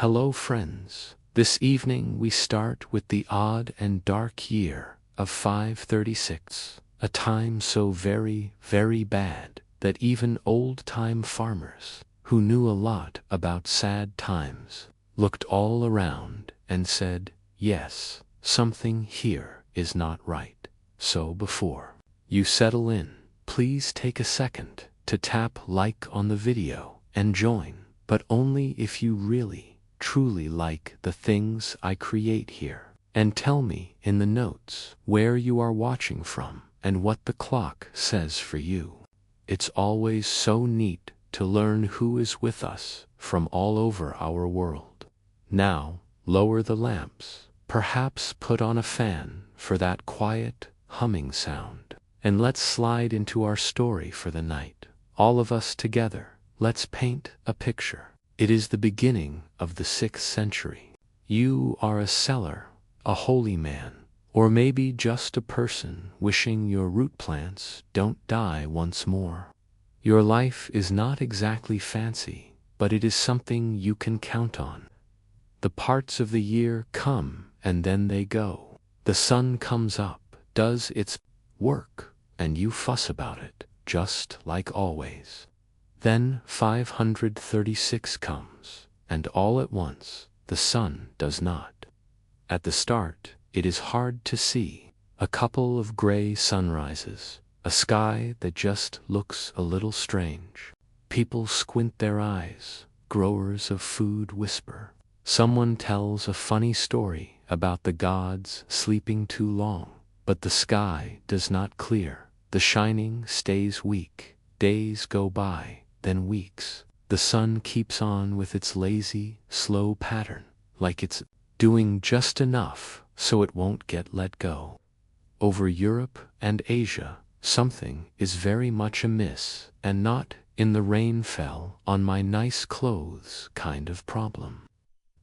Hello friends. This evening we start with the odd and dark year of 536, a time so very, very bad that even old-time farmers, who knew a lot about sad times, looked all around and said, yes, something here is not right. So before you settle in, please take a second to tap like on the video and join, but only if you really, truly like the things I create here. And tell me in the notes where you are watching from and what the clock says for you. It's always so neat to learn who is with us from all over our world. Now, lower the lamps, perhaps put on a fan for that quiet, humming sound, and let's slide into our story for the night. All of us together, let's paint a picture. It is the beginning of the 6th century. You are a seller, a holy man, or maybe just a person wishing your root plants don't die once more. Your life is not exactly fancy, but it is something you can count on. The parts of the year come and then they go. The sun comes up, does its work, and you fuss about it, just like always. Then 536 comes, and all at once, the sun does not. At the start, it is hard to see. A couple of gray sunrises, a sky that just looks a little strange. People squint their eyes, growers of food whisper. Someone tells a funny story about the gods sleeping too long, but the sky does not clear. The shining stays weak. Days go by, then weeks. The sun keeps on with its lazy, slow pattern, like it's doing just enough so it won't get let go. Over Europe and Asia, something is very much amiss, and not in the rain fell on my nice clothes kind of problem.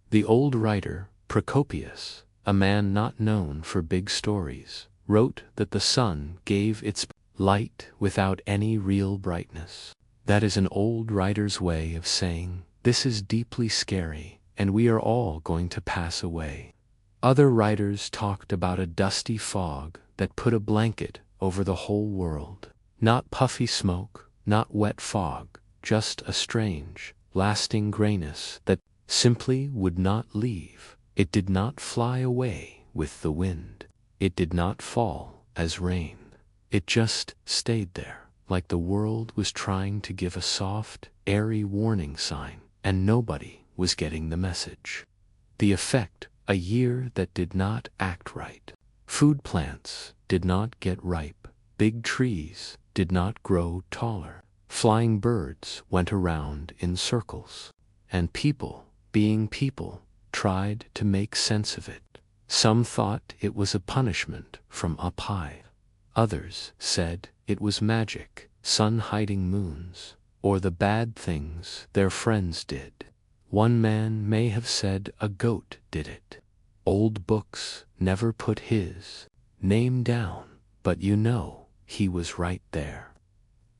The old writer, Procopius, a man not known for big stories, wrote that the sun gave its light without any real brightness. That is an old writer's way of saying, this is deeply scary, and we are all going to pass away. Other writers talked about a dusty fog that put a blanket over the whole world. Not puffy smoke, not wet fog, just a strange, lasting grayness that simply would not leave. It did not fly away with the wind. It did not fall as rain. It just stayed there, like the world was trying to give a soft, airy warning sign, and nobody was getting the message. The effect, a year that did not act right. Food plants did not get ripe. Big trees did not grow taller. Flying birds went around in circles. And people, being people, tried to make sense of it. Some thought it was a punishment from up high. Others said it was magic, sun hiding moons, or the bad things their friends did. One man may have said a goat did it. Old books never put his name down, but you know he was right there.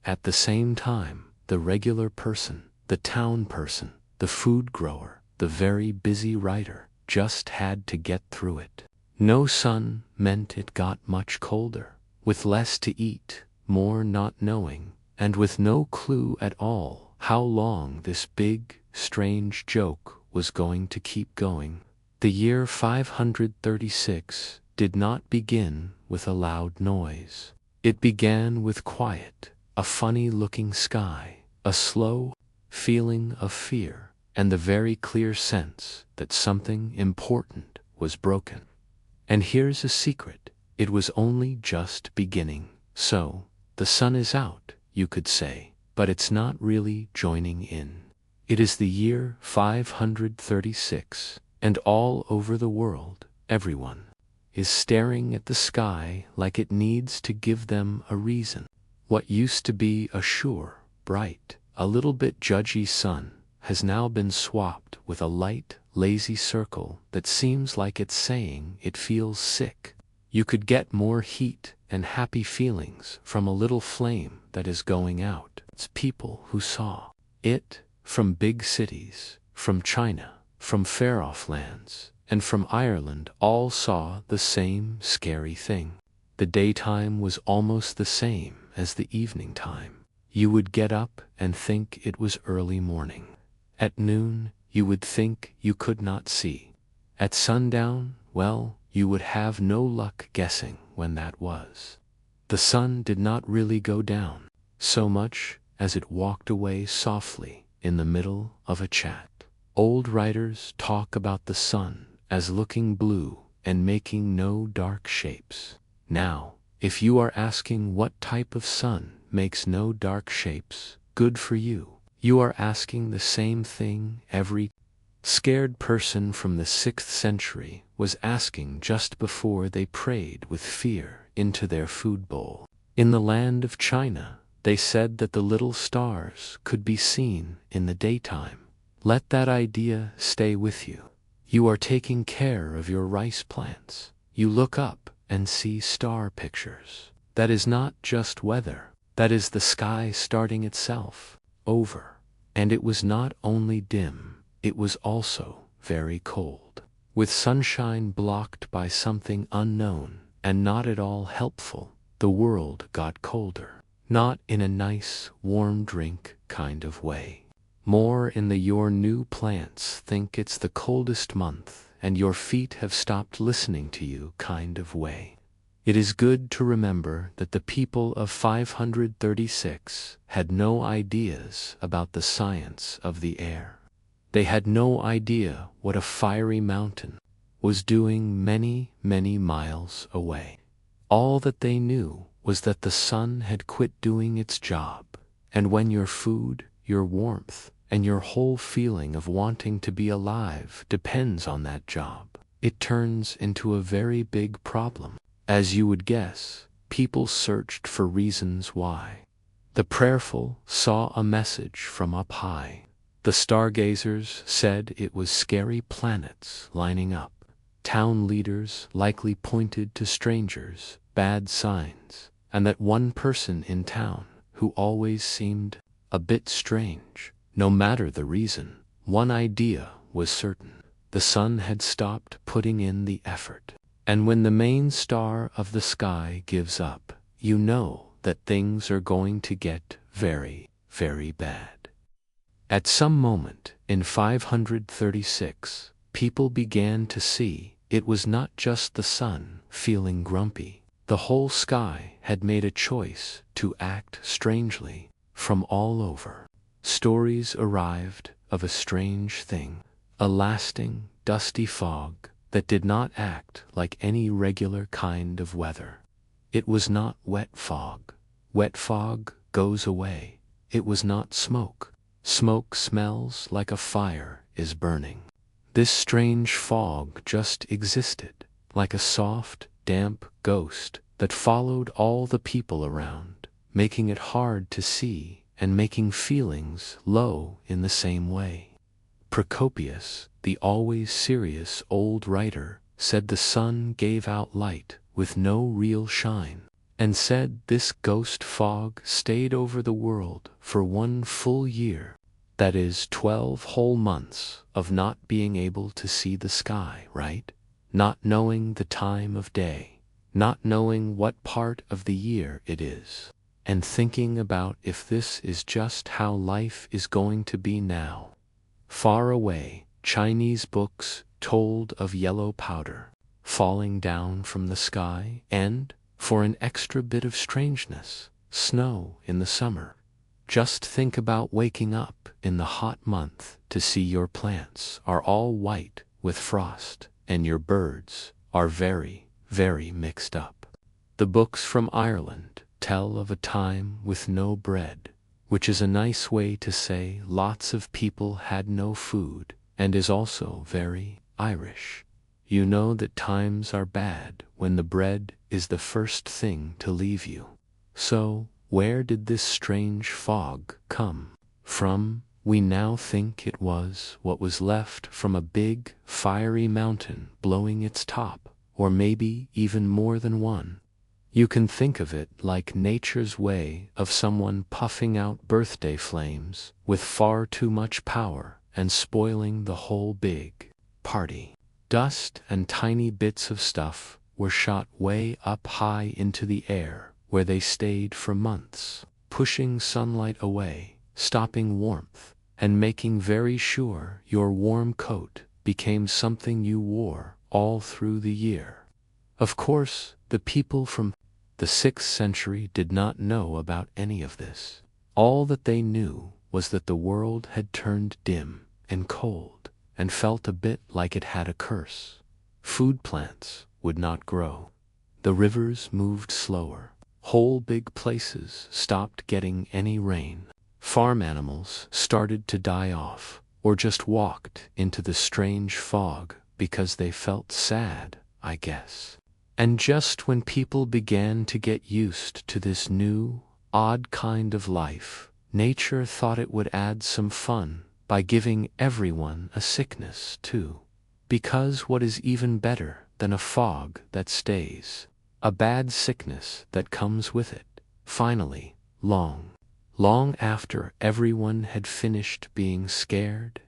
At the same time, the regular person, the town person, the food grower, the very busy writer, just had to get through it. No sun meant it got much colder, with less to eat, more not knowing, and with no clue at all how long this big, strange joke was going to keep going. The year 536 did not begin with a loud noise. It began with quiet, a funny-looking sky, a slow feeling of fear, and the very clear sense that something important was broken. And here's a secret, it was only just beginning. So, the sun is out, you could say, but it's not really joining in. It is the year 536, and all over the world, everyone is staring at the sky like it needs to give them a reason. What used to be a sure, bright, a little bit judgy sun has now been swapped with a light, lazy circle that seems like it's saying it feels sick. You could get more heat and happy feelings from a little flame that is going out. It's people who saw it from big cities, from China, from far-off lands, and from Ireland all saw the same scary thing. The daytime was almost the same as the evening time. You would get up and think it was early morning. At noon, you would think you could not see. At sundown, well, you would have no luck guessing when that was. The sun did not really go down, so much as it walked away softly in the middle of a chat. Old writers talk about the sun as looking blue and making no dark shapes. Now, if you are asking what type of sun makes no dark shapes, good for you. You are asking the same thing every scared person from the 6th century was asking just before they prayed with fear into their food bowl. In the land of China, they said that the little stars could be seen in the daytime. Let that idea stay with you. You are taking care of your rice plants. You look up and see star pictures. That is not just weather. That is the sky starting itself over. And it was not only dim, it was also very cold. With sunshine blocked by something unknown and not at all helpful, the world got colder. Not in a nice, warm drink kind of way. More in the your new plants think it's the coldest month and your feet have stopped listening to you kind of way. It is good to remember that the people of 536 had no ideas about the science of the air. They had no idea what a fiery mountain was doing many, many miles away. All that they knew was that the sun had quit doing its job, and when your food, your warmth, and your whole feeling of wanting to be alive depends on that job, it turns into a very big problem. As you would guess, people searched for reasons why. The prayerful saw a message from up high. The stargazers said it was scary planets lining up. Town leaders likely pointed to strangers, bad signs, and that one person in town who always seemed a bit strange. No matter the reason, one idea was certain. The sun had stopped putting in the effort. And when the main star of the sky gives up, you know that things are going to get very, very bad. At some moment in 536, people began to see it was not just the sun feeling grumpy. The whole sky had made a choice to act strangely. From all over, stories arrived of a strange thing, a lasting, dusty fog that did not act like any regular kind of weather. It was not wet fog. Wet fog goes away. It was not smoke. Smoke smells like a fire is burning. This strange fog just existed, like a soft, damp ghost that followed all the people around, making it hard to see and making feelings low in the same way. Procopius, the always serious old writer, said the sun gave out light with no real shine, and said this ghost fog stayed over the world for 1 full year, that is 12 whole months of not being able to see the sky, right? Not knowing the time of day, not knowing what part of the year it is, and thinking about if this is just how life is going to be now. Far away, Chinese books told of yellow powder falling down from the sky and, for an extra bit of strangeness, snow in the summer. Just think about waking up in the hot month to see your plants are all white with frost and your birds are very, very mixed up. The books from Ireland tell of a time with no bread, which is a nice way to say lots of people had no food, and is also very Irish. You know that times are bad when the bread is the first thing to leave you. So, where did this strange fog come from? We now think it was what was left from a big, fiery mountain blowing its top, or maybe even more than one. You can think of it like nature's way of someone puffing out birthday flames with far too much power and spoiling the whole big party. Dust and tiny bits of stuff were shot way up high into the air, where they stayed for months, pushing sunlight away, stopping warmth, and making very sure your warm coat became something you wore all through the year. Of course, the people from the 6th century did not know about any of this. All that they knew was that the world had turned dim and cold, and felt a bit like it had a curse. Food plants would not grow. The rivers moved slower. Whole big places stopped getting any rain. Farm animals started to die off, or just walked into the strange fog because they felt sad, I guess. And just when people began to get used to this new, odd kind of life, nature thought it would add some fun by giving everyone a sickness too. Because what is even better than a fog that stays? A bad sickness that comes with it. Finally, long after everyone had finished being scared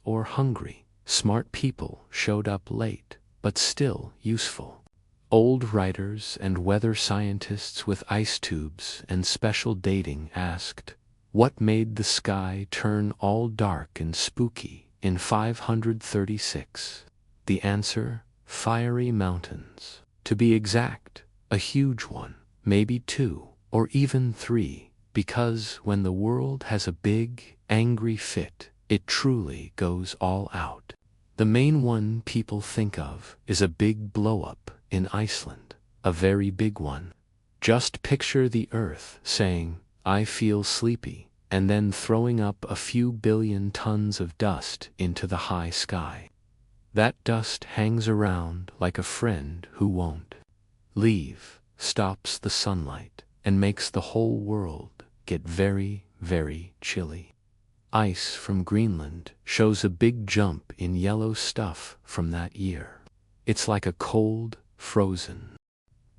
or hungry, smart people showed up late, but still useful. Old writers and weather scientists with ice tubes and special dating asked, what made the sky turn all dark and spooky in 536? The answer, fiery mountains. To be exact, a huge one, maybe 2 or even 3, because when the world has a big, angry fit, it truly goes all out. The main one people think of is a big blow-up in Iceland, a very big one. Just picture the Earth saying, I feel sleepy, and then throwing up a few billion tons of dust into the high sky. That dust hangs around like a friend who won't leave, stops the sunlight, and makes the whole world get very, very chilly. Ice from Greenland shows a big jump in yellow stuff from that year. It's like a cold, frozen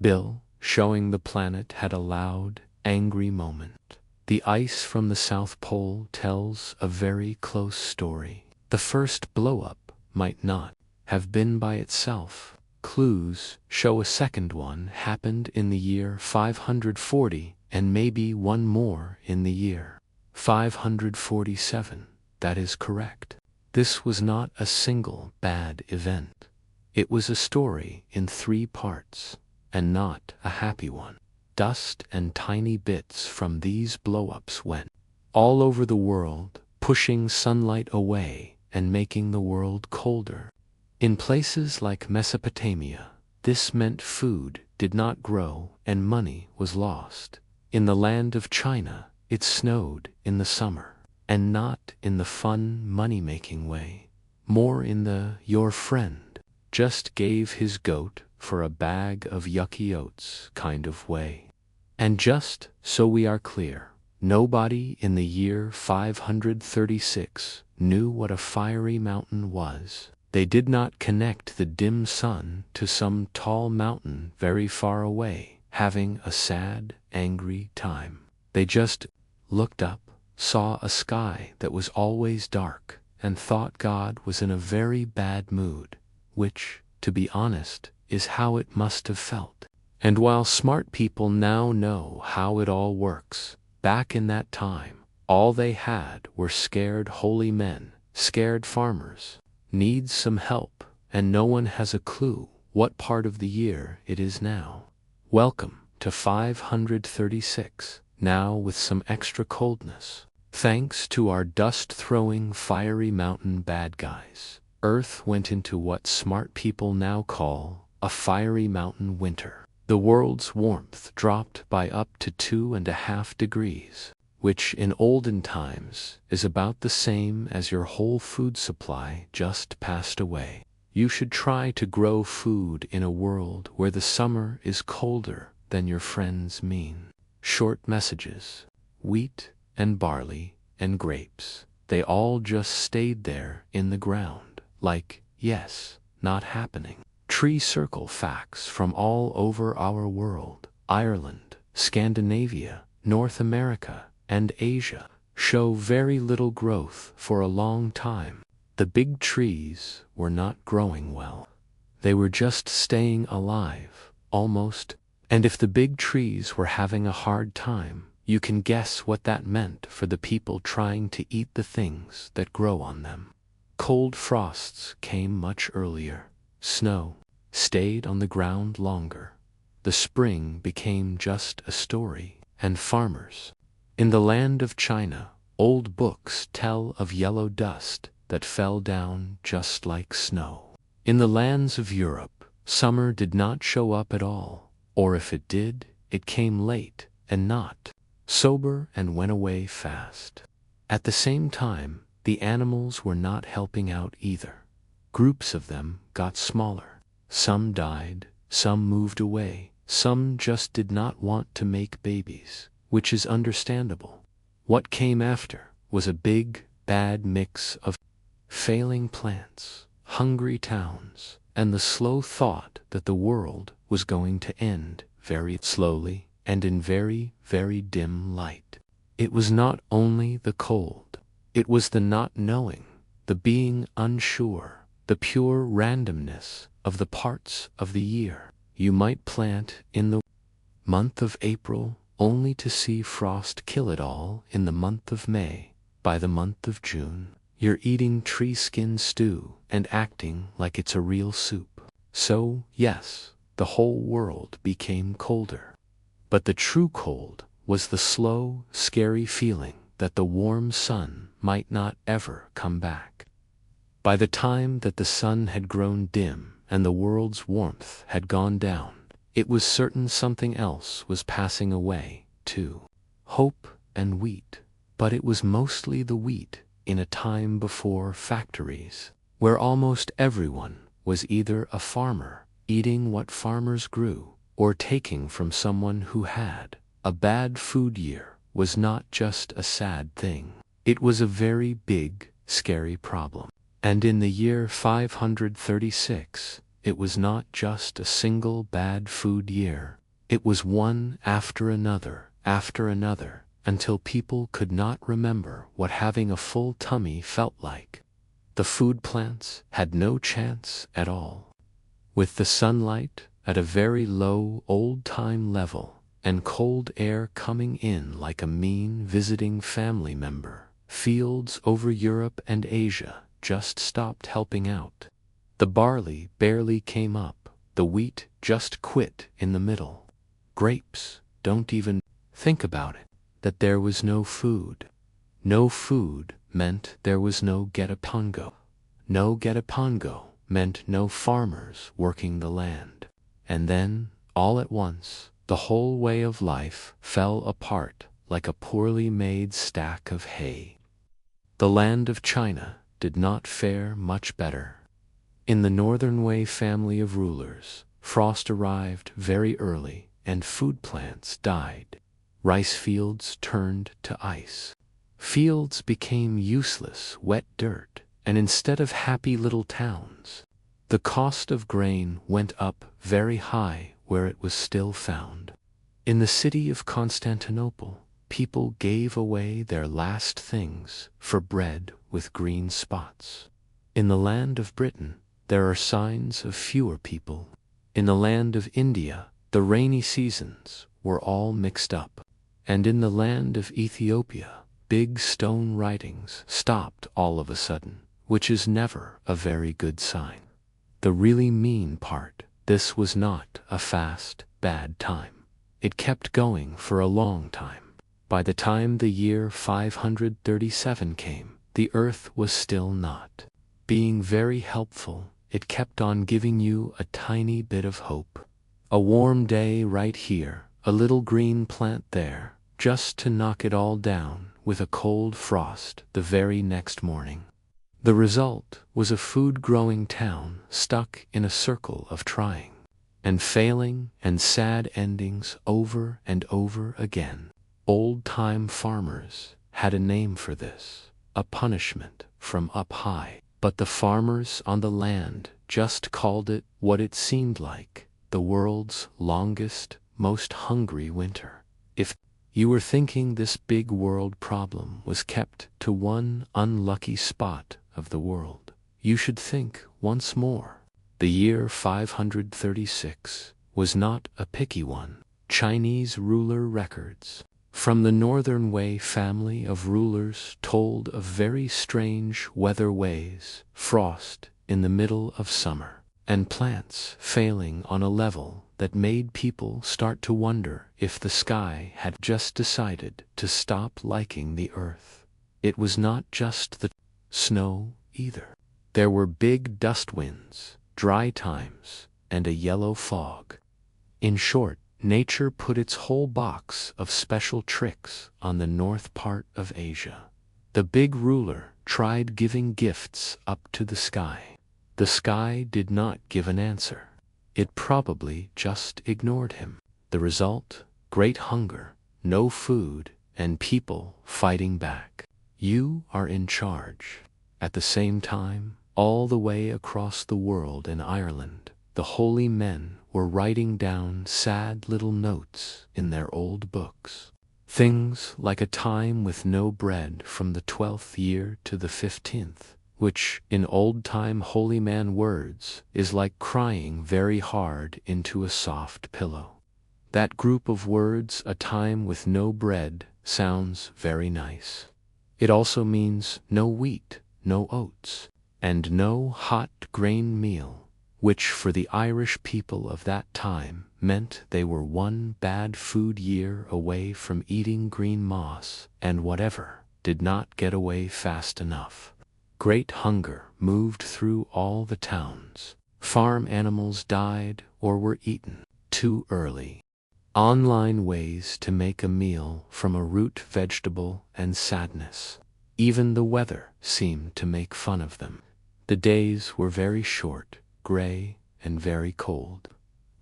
bill, showing the planet had a loud, angry moment. The ice from the South Pole tells a very close story. The first blow-up might not have been by itself. Clues show a second one happened in the year 540, and maybe one more in the year 547. That is correct. This was not a single bad event. It was a story in 3 parts, and not a happy one. Dust and tiny bits from these blow-ups went all over the world, pushing sunlight away and making the world colder. In places like Mesopotamia, this meant food did not grow and money was lost. In the land of China, it snowed in the summer, and not in the fun money-making way, more in the your friend just gave his goat for a bag of yucky oats kind of way. And just so we are clear, nobody in the year 536 knew what a fiery mountain was. They did not connect the dim sun to some tall mountain very far away, having a sad, angry time. They just looked up, saw a sky that was always dark, and thought God was in a very bad mood, which, to be honest, is how it must have felt. And while smart people now know how it all works, back in that time, all they had were scared holy men, scared farmers, needs some help, and no one has a clue what part of the year it is now. Welcome to 536, now with some extra coldness. Thanks to our dust-throwing fiery mountain bad guys, Earth went into what smart people now call a fiery mountain winter. The world's warmth dropped by up to 2.5 degrees, which in olden times is about the same as your whole food supply just passed away. You should try to grow food in a world where the summer is colder than your friends mean. Short messages, wheat and barley and grapes, they all just stayed there in the ground, like, yes, not happening. Tree circle facts from all over our world, Ireland, Scandinavia, North America, and Asia. show very little growth for a long time. The big trees were not growing well. They were just staying alive, almost, and if the big trees were having a hard time, you can guess what that meant for the people trying to eat the things that grow on them. Cold frosts came much earlier. Snow stayed on the ground longer. The spring became just a story, and farmers. In the land of China, old books tell of yellow dust that fell down just like snow. In the lands of Europe, summer did not show up at all, or if it did, it came late and not sober and went away fast. At the same time, the animals were not helping out either. Groups of them got smaller. Some died, some moved away, some just did not want to make babies, which is understandable. What came after was a big, bad mix of failing plants, hungry towns, and the slow thought that the world was going to end very slowly and in very, very dim light. It was not only the cold, it was the not knowing, the being unsure, the pure randomness of the parts of the year. You might plant in the month of April only to see frost kill it all in the month of May. By the month of June, you're eating tree skin stew and acting like it's a real soup. So, yes, the whole world became colder. But the true cold was the slow, scary feeling that the warm sun might not ever come back. By the time that the sun had grown dim and the world's warmth had gone down, it was certain something else was passing away, too. Hope and wheat. But it was mostly the wheat in a time before factories, where almost everyone was either a farmer, eating what farmers grew, or taking from someone who had. A bad food year was not just a sad thing. It was a very big, scary problem. And in the year 536, it was not just a single bad food year. It was one after another, until people could not remember what having a full tummy felt like. The food plants had no chance at all. With the sunlight at a very low old-time level, and cold air coming in like a mean visiting family member, fields over Europe and Asia just stopped helping out. The barley barely came up, the wheat just quit in the middle. Grapes, don't even think about it, that there was no food. No food meant there was no getapongo. No getapongo meant no farmers working the land. And then, all at once, the whole way of life fell apart like a poorly made stack of hay. The land of China did not fare much better. In the Northern Wei family of rulers, frost arrived very early and food plants died. Rice fields turned to ice. Fields became useless, wet dirt, and instead of happy little towns, the cost of grain went up very high where it was still found. In the city of Constantinople, people gave away their last things for bread with green spots. In the land of Britain, there are signs of fewer people. In the land of India, the rainy seasons were all mixed up. And in the land of Ethiopia, big stone writings stopped all of a sudden, which is never a very good sign. The really mean part, this was not a fast, bad time. It kept going for a long time. By the time the year 537 came, the earth was still not being very helpful. It kept on giving you a tiny bit of hope. A warm day right here, a little green plant there, just to knock it all down with a cold frost the very next morning. The result was a food-growing town stuck in a circle of trying and failing and sad endings over and over again. Old-time farmers had a name for this, a punishment from up high. But the farmers on the land just called it what it seemed like, the world's longest, most hungry winter. If You were thinking this big world problem was kept to one unlucky spot of the world. You should think once more. The year 536 was not a picky one. Chinese ruler records from the Northern Wei family of rulers told of very strange weather ways, frost in the middle of summer, and plants failing on a level that made people start to wonder if the sky had just decided to stop liking the earth. It was not just the snow either. There were big dust winds, dry times, and a yellow fog. In short, nature put its whole box of special tricks on the north part of Asia. The big ruler tried giving gifts up to the sky. The sky did not give an answer. It probably just ignored him. The result? Great hunger, no food, and people fighting back. You are in charge. At the same time, all the way across the world in Ireland, the holy men were writing down sad little notes in their old books. Things like a time with no bread from the 12th year to the 15th, which, in old-time holy man words, is like crying very hard into a soft pillow. That group of words, a time with no bread, sounds very nice. It also means no wheat, no oats, and no hot grain meal, which for the Irish people of that time meant they were one bad food year away from eating green moss and whatever did not get away fast enough. Great hunger moved through all the towns. Farm animals died or were eaten too early. Online ways to make a meal from a root vegetable and sadness. Even the weather seemed to make fun of them. The days were very short, gray, and very cold.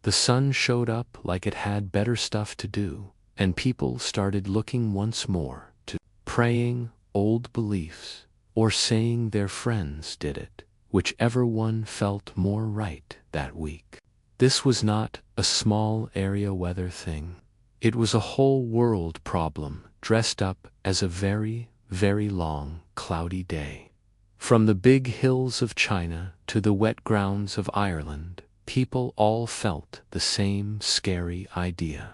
The sun showed up like it had better stuff to do, and people started looking once more to praying old beliefs or saying their friends did it, whichever one felt more right that week. This was not a small area weather thing. It was a whole world problem dressed up as a very, very long, cloudy day. From the big hills of China to the wet grounds of Ireland, people all felt the same scary idea.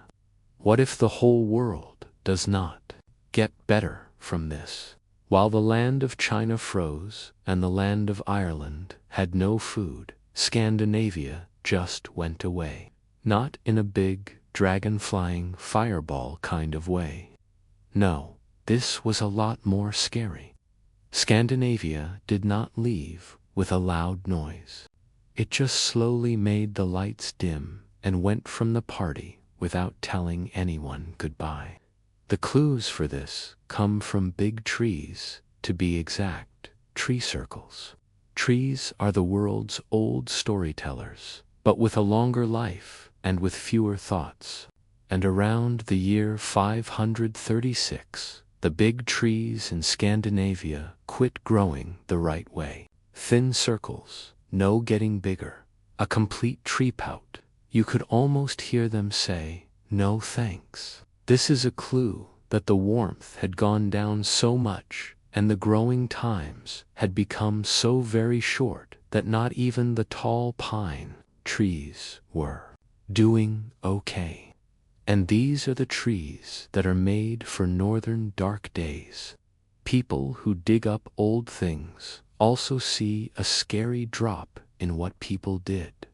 What if the whole world does not get better from this? While the land of China froze and the land of Ireland had no food, Scandinavia just went away. Not in a big, dragon-flying fireball kind of way. No, this was a lot more scary. Scandinavia did not leave with a loud noise. It just slowly made the lights dim and went from the party without telling anyone goodbye. The clues for this come from big trees, to be exact, tree circles. Trees are the world's old storytellers, but with a longer life and with fewer thoughts. And around the year 536, the big trees in Scandinavia quit growing the right way. Thin circles, no getting bigger, a complete tree pout. You could almost hear them say, "No thanks." This is a clue that the warmth had gone down so much and the growing times had become so very short that not even the tall pine trees were doing okay. And these are the trees that are made for northern dark days. People who dig up old things also see a scary drop in what people did.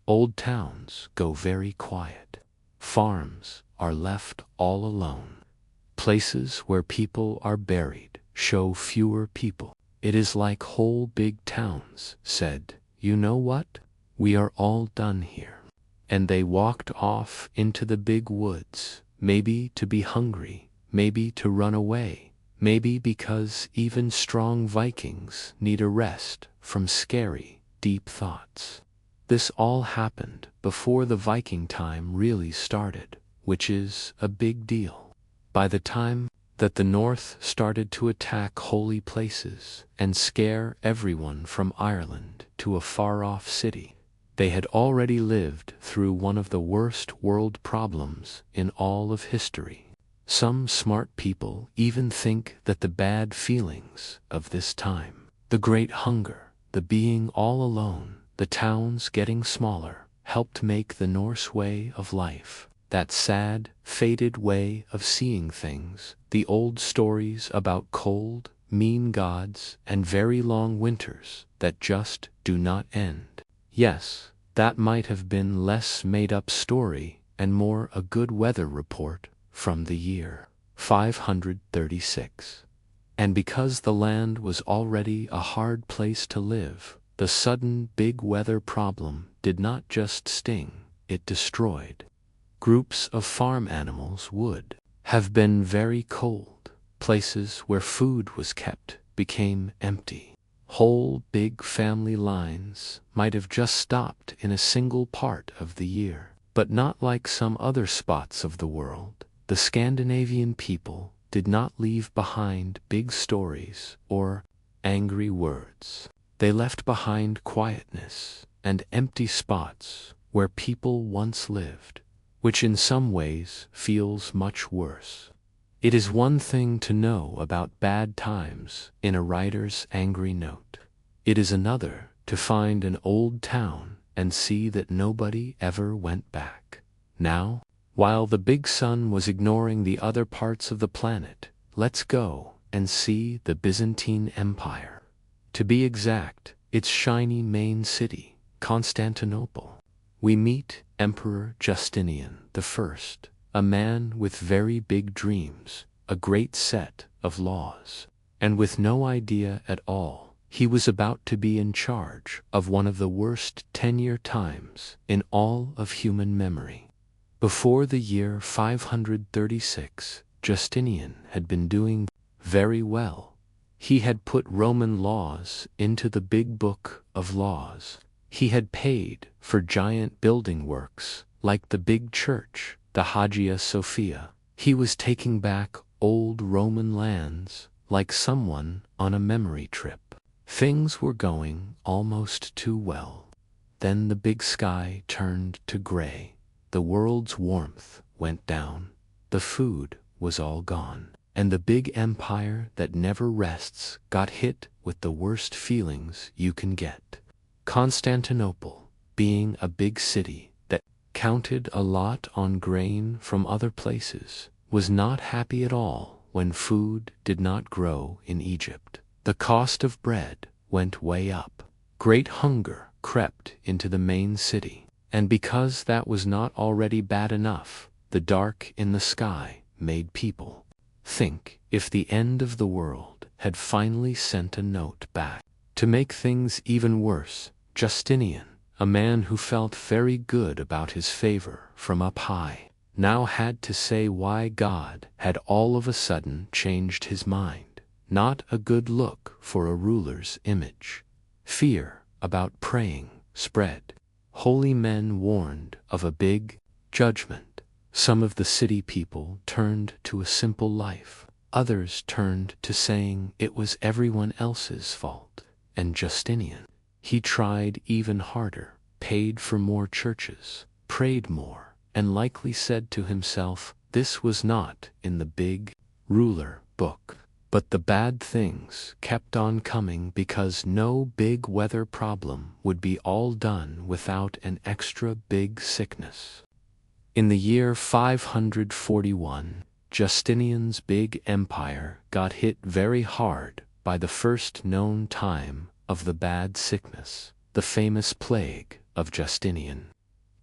Old towns go very quiet. Farms are left all alone. Places where people are buried show fewer people. It is like whole big towns said, "You know what? We are all done here." And they walked off into the big woods, maybe to be hungry, maybe to run away, maybe because even strong Vikings need a rest from scary, deep thoughts. This all happened before the Viking time really started, which is a big deal. By the time that the North started to attack holy places and scare everyone from Ireland to a far-off city, they had already lived through one of the worst world problems in all of history. Some smart people even think that the bad feelings of this time, the great hunger, the being all alone, the towns getting smaller, helped make the Norse way of life, that sad, fated way of seeing things, the old stories about cold, mean gods and very long winters that just do not end. Yes, that might have been less made-up story and more a good weather report from the year 536. And because the land was already a hard place to live, the sudden big weather problem did not just sting, it destroyed. Groups of farm animals would have been very cold. Places where food was kept became empty. Whole big family lines might have just stopped in a single part of the year. But not like some other spots of the world. The Scandinavian people did not leave behind big stories or angry words. They left behind quietness and empty spots where people once lived, which in some ways feels much worse. It is one thing to know about bad times in a writer's angry note. It is another to find an old town and see that nobody ever went back. Now, while the big sun was ignoring the other parts of the planet, let's go and see the Byzantine Empire. To be exact, its shiny main city, Constantinople. We meet Emperor Justinian I, a man with very big dreams, a great set of laws, and with no idea at all he was about to be in charge of one of the worst 10-year times in all of human memory. Before the year 536, Justinian had been doing very well. He had put Roman laws into the big book of laws. He had paid for giant building works like the big church, the Hagia Sophia. He was taking back old Roman lands like someone on a memory trip. Things were going almost too well. Then the big sky turned to gray. The world's warmth went down. The food was all gone. And the big empire that never rests got hit with the worst feelings you can get. Constantinople, being a big city that counted a lot on grain from other places, was not happy at all when food did not grow in Egypt. The cost of bread went way up. Great hunger crept into the main city. And because that was not already bad enough, the dark in the sky made people think if the end of the world had finally sent a note back. To make things even worse, Justinian, a man who felt very good about his favor from up high, now had to say why God had all of a sudden changed his mind. Not a good look for a ruler's image. Fear about praying spread. Holy men warned of a big judgment. Some of the city people turned to a simple life. Others turned to saying it was everyone else's fault. And Justinian, he tried even harder, paid for more churches, prayed more, and likely said to himself, this was not in the big ruler book. But the bad things kept on coming because no big weather problem would be all done without an extra big sickness. In the year 541, Justinian's big empire got hit very hard by the first known time of the bad sickness, the famous plague of Justinian.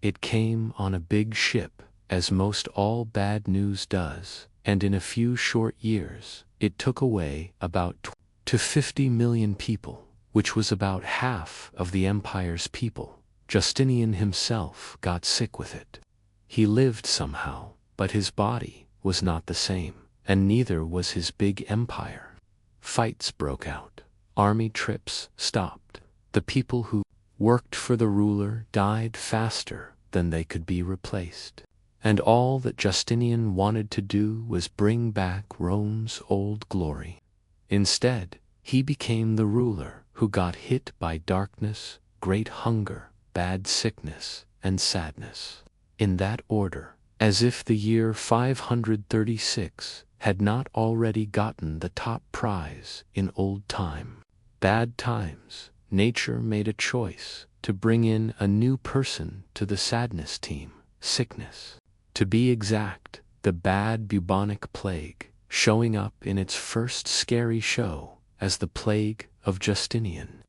It came on a big ship, as most all bad news does, and in a few short years, it took away about 20 to 50 million people, which was about half of the empire's people. Justinian himself got sick with it. He lived somehow, but his body was not the same, and neither was his big empire. Fights broke out. Army trips stopped. The people who worked for the ruler died faster than they could be replaced. And all that Justinian wanted to do was bring back Rome's old glory. Instead, he became the ruler who got hit by darkness, great hunger, bad sickness, and sadness. In that order, as if the year 536 had not already gotten the top prize in old time. Bad times, nature made a choice to bring in a new person to the sadness team, sickness. To be exact, the bad bubonic plague, showing up in its first scary show as the plague of Justinian.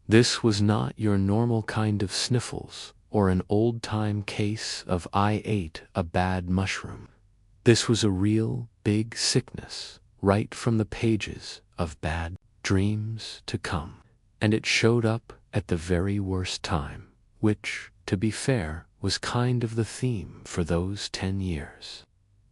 This was not your normal kind of sniffles or an old-time case of I ate a bad mushroom. This was a real, big sickness, right from the pages of Bad Dreams to Come. And it showed up at the very worst time, which, to be fair, was kind of the theme for those 10 years.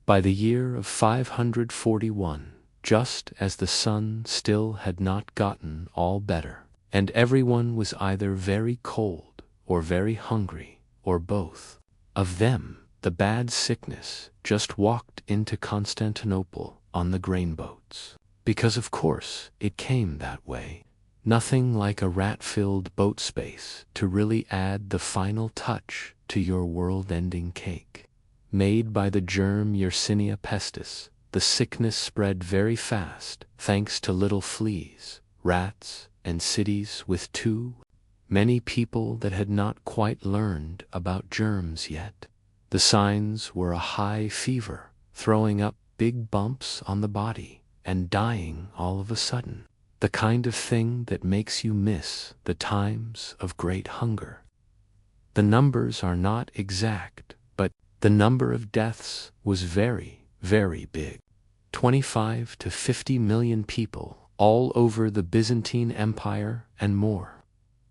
By the year of 541, just as the sun still had not gotten all better, and everyone was either very cold or very hungry, or both of them, the bad sickness just walked into Constantinople on the grain boats. Because of course it came that way. Nothing like a rat-filled boat space to really add the final touch to your world-ending cake. Made by the germ Yersinia pestis, the sickness spread very fast thanks to little fleas, rats, and cities with too many people that had not quite learned about germs yet. The signs were a high fever, throwing up big bumps on the body, and dying all of a sudden. The kind of thing that makes you miss the times of great hunger. The numbers are not exact, but the number of deaths was very, very big. 25 to 50 million people all over the Byzantine Empire and more.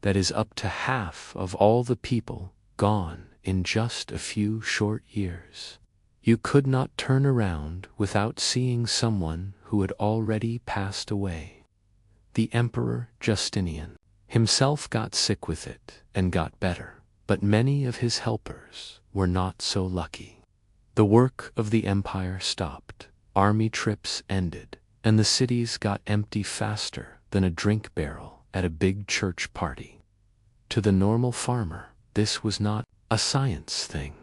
That is up to half of all the people gone in just a few short years. You could not turn around without seeing someone who had already passed away. The Emperor Justinian himself got sick with it and got better, but many of his helpers were not so lucky. The work of the empire stopped, army trips ended, and the cities got empty faster than a drink barrel at a big church party. To the normal farmer, this was not a science thing.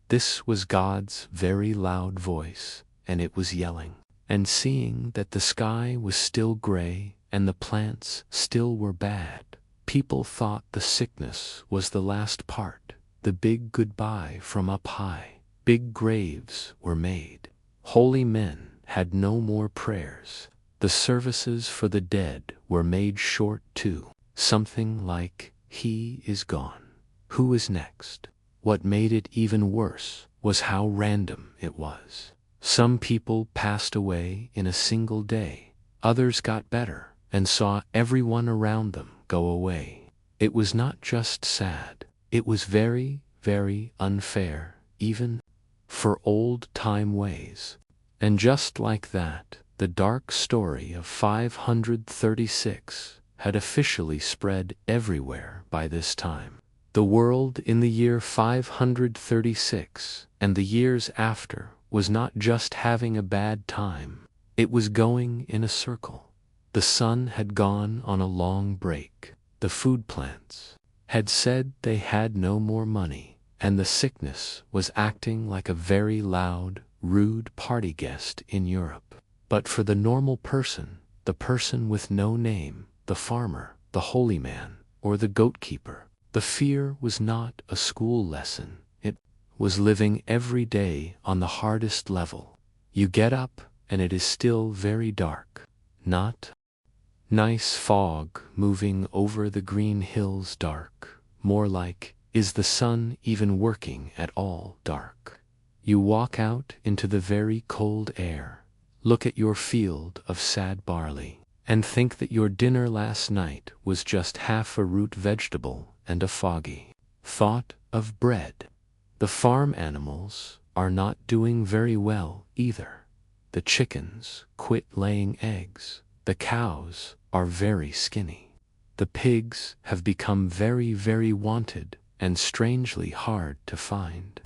This was God's very loud voice, and it was yelling. And seeing that the sky was still gray and the plants still were bad, people thought the sickness was the last part, the big goodbye from up high. Big graves were made. Holy men had no more prayers. The services for the dead were made short too. Something like, "He is gone. Who is next?" What made it even worse was how random it was. Some people passed away in a single day. Others got better and saw everyone around them go away. It was not just sad. It was very, very unfair, even for old-time ways. And just like that, the dark story of 536 had officially spread everywhere by this time. The world in the year 536 and the years after was not just having a bad time, it was going in a circle. The sun had gone on a long break. The food plants had said they had no more money, and the sickness was acting like a very loud, rude party guest in Europe. But for the normal person, the person with no name, the farmer, the holy man, or the goat keeper, the fear was not a school lesson. It was living every day on the hardest level. You get up, and it is still very dark. Not nice fog moving over the green hills dark. More like, is the sun even working at all dark? You walk out into the very cold air, look at your field of sad barley, and think that your dinner last night was just half a root vegetable and a foggy thought of bread. The farm animals are not doing very well either. The chickens quit laying eggs. The cows are very skinny. The pigs have become very, very wanted and strangely hard to find.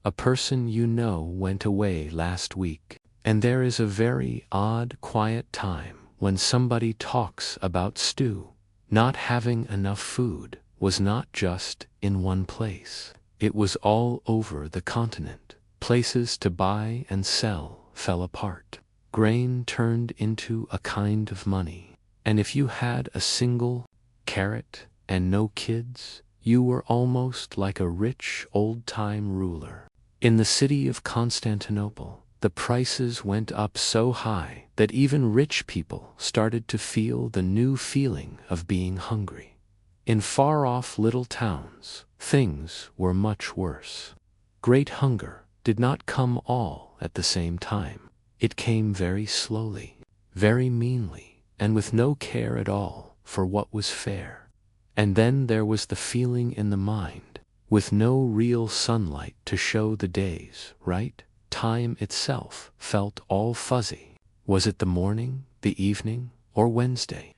A person you know went away last week, and there is a very odd, quiet time when somebody talks about stew. Not having enough food was not just in one place. It was all over the continent. Places to buy and sell fell apart. Grain turned into a kind of money, and if you had a single carrot and no kids, you were almost like a rich old-time ruler. In the city of Constantinople, the prices went up so high that even rich people started to feel the new feeling of being hungry. In far-off little towns, things were much worse. Great hunger did not come all at the same time. It came very slowly, very meanly, and with no care at all for what was fair. And then there was the feeling in the mind, with no real sunlight to show the days, right? Time itself felt all fuzzy. Was it the morning, the evening, or Wednesday?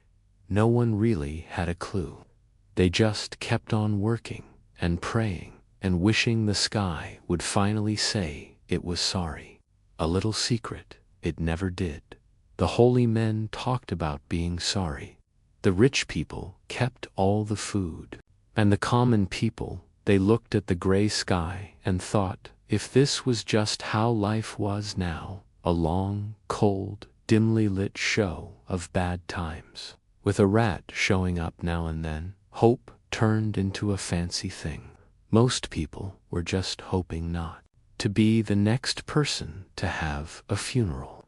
No one really had a clue. They just kept on working and praying and wishing the sky would finally say it was sorry. A little secret, it never did. The holy men talked about being sorry. The rich people kept all the food. And the common people, they looked at the gray sky and thought, if this was just how life was now, a long, cold, dimly lit show of bad times, with a rat showing up now and then, hope turned into a fancy thing. Most people were just hoping not to be the next person to have a funeral.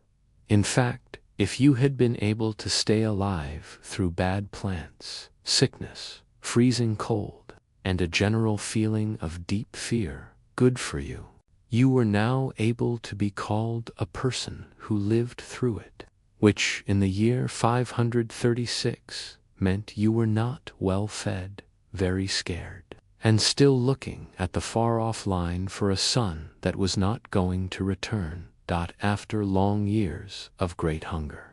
In fact, if you had been able to stay alive through bad plants, sickness, freezing cold, and a general feeling of deep fear, good for you. You were now able to be called a person who lived through it, which in the year 536 meant you were not well fed, very scared, and still looking at the far-off line for a son that was not going to return, after long years of great hunger,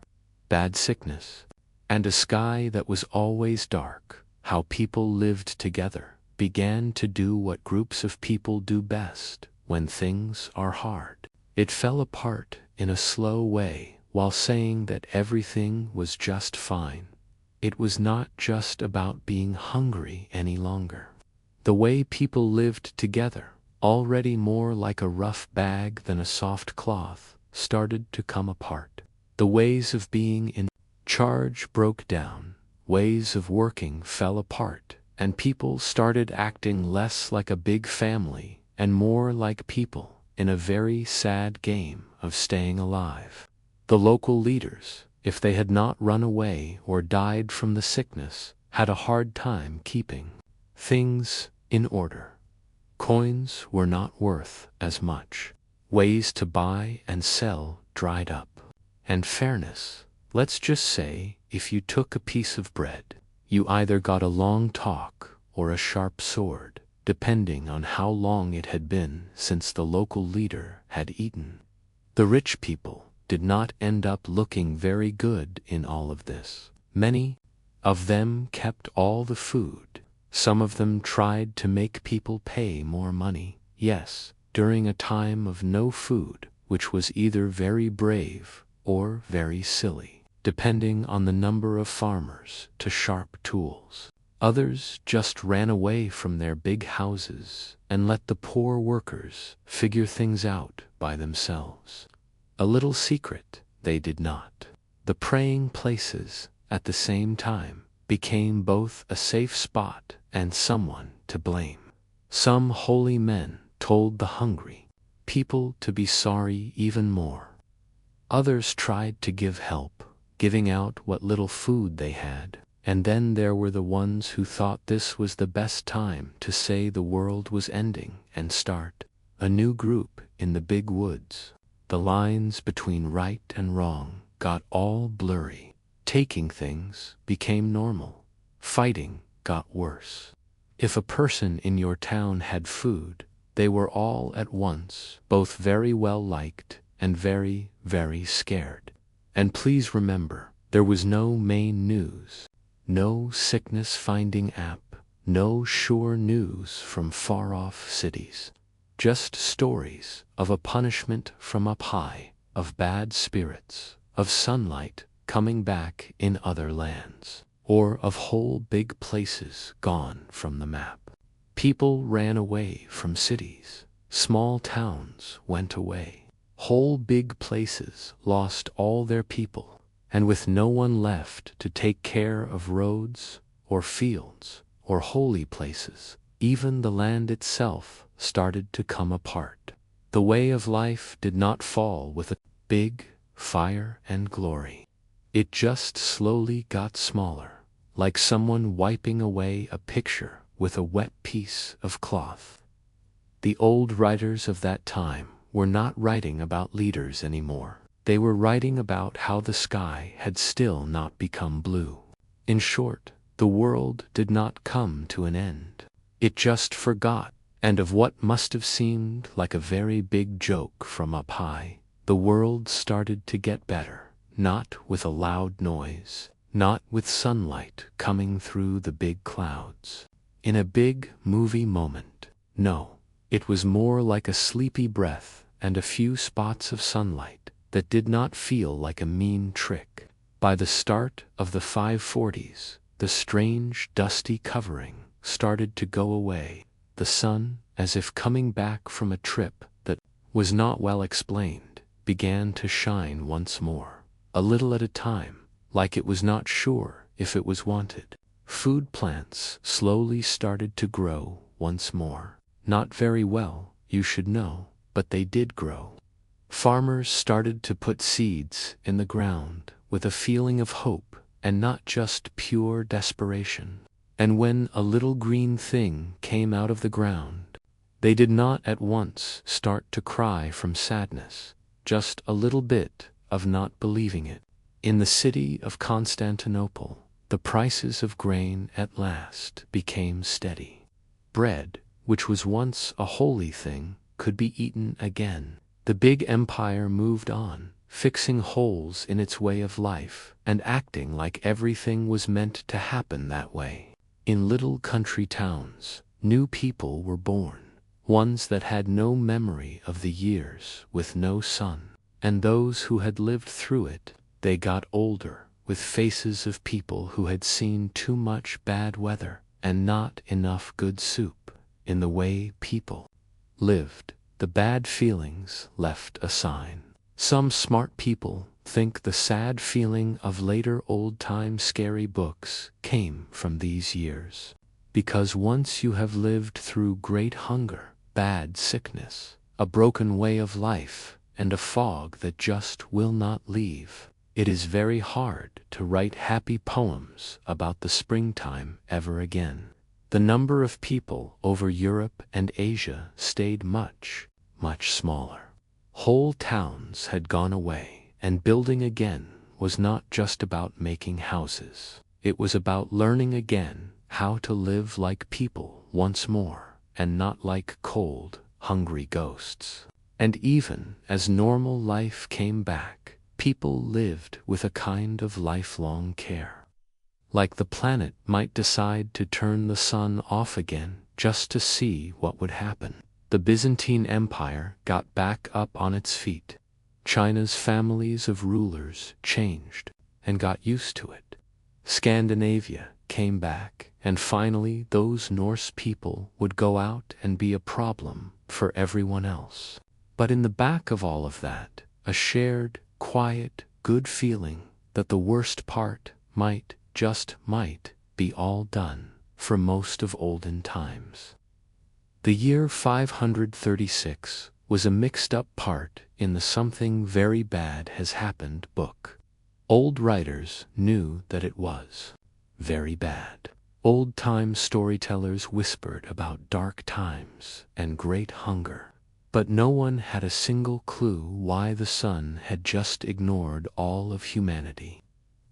bad sickness, and a sky that was always dark. How people lived together, began to do what groups of people do best when things are hard. It fell apart in a slow way while saying that everything was just fine. It was not just about being hungry any longer. The way people lived together, already more like a rough bag than a soft cloth, started to come apart. The ways of being in charge broke down, ways of working fell apart, and people started acting less like a big family and more like people in a very sad game of staying alive. The local leaders, if they had not run away or died from the sickness, had a hard time keeping things in order. Coins were not worth as much. Ways to buy and sell dried up. And fairness, let's just say, if you took a piece of bread, you either got a long talk or a sharp sword, depending on how long it had been since the local leader had eaten. The rich people did not end up looking very good in all of this. Many of them kept all the food. Some of them tried to make people pay more money. Yes, during a time of no food, which was either very brave or very silly, depending on the number of farmers to sharp tools. Others just ran away from their big houses and let the poor workers figure things out by themselves. A little secret, they did not. The praying places, at the same time, became both a safe spot and someone to blame. Some holy men told the hungry people to be sorry even more. Others tried to give help, giving out what little food they had. And then there were the ones who thought this was the best time to say the world was ending and start a new group in the big woods. The lines between right and wrong got all blurry. Taking things became normal. Fighting got worse. If a person in your town had food, they were all at once both very well liked and very, very scared. And please remember, there was no main news. No sickness-finding app, no sure news from far-off cities. Just stories of a punishment from up high, of bad spirits, of sunlight coming back in other lands, or of whole big places gone from the map. People ran away from cities. Small towns went away. Whole big places lost all their people, and with no one left to take care of roads or fields or holy places, even the land itself started to come apart. The way of life did not fall with a big fire and glory. It just slowly got smaller, like someone wiping away a picture with a wet piece of cloth. The old writers of that time were not writing about leaders anymore. They were writing about how the sky had still not become blue. In short, the world did not come to an end. It just forgot, and of what must have seemed like a very big joke from up high, the world started to get better, not with a loud noise, not with sunlight coming through the big clouds. In a big movie moment, no, it was more like a sleepy breath and a few spots of sunlight that did not feel like a mean trick. By the start of the 540s, the strange dusty covering started to go away. The sun, as if coming back from a trip that was not well explained, began to shine once more, a little at a time, like it was not sure if it was wanted. Food plants slowly started to grow once more. Not very well, you should know, but they did grow. Farmers started to put seeds in the ground with a feeling of hope and not just pure desperation. And when a little green thing came out of the ground, they did not at once start to cry from sadness, just a little bit of not believing it. In the city of Constantinople, the prices of grain at last became steady. Bread, which was once a holy thing, could be eaten again. The big empire moved on, fixing holes in its way of life and acting like everything was meant to happen that way. In little country towns, new people were born, ones that had no memory of the years with no sun. And those who had lived through it, they got older, with faces of people who had seen too much bad weather and not enough good soup. In the way people lived, the bad feelings left a sign. Some smart people think the sad feeling of later old-time scary books came from these years. Because once you have lived through great hunger, bad sickness, a broken way of life, and a fog that just will not leave, it is very hard to write happy poems about the springtime ever again. The number of people over Europe and Asia stayed much, much smaller. Whole towns had gone away, and building again was not just about making houses. It was about learning again how to live like people once more, and not like cold, hungry ghosts. And even as normal life came back, people lived with a kind of lifelong care. Like the planet might decide to turn the sun off again just to see what would happen. The Byzantine Empire got back up on its feet. China's families of rulers changed and got used to it. Scandinavia came back, and finally those Norse people would go out and be a problem for everyone else. But in the back of all of that, a shared, quiet, good feeling that the worst part might, just might, be all done for most of olden times. The year 536 was a mixed-up part in the Something Very Bad Has Happened book. Old writers knew that it was very bad. Old-time storytellers whispered about dark times and great hunger. But no one had a single clue why the sun had just ignored all of humanity.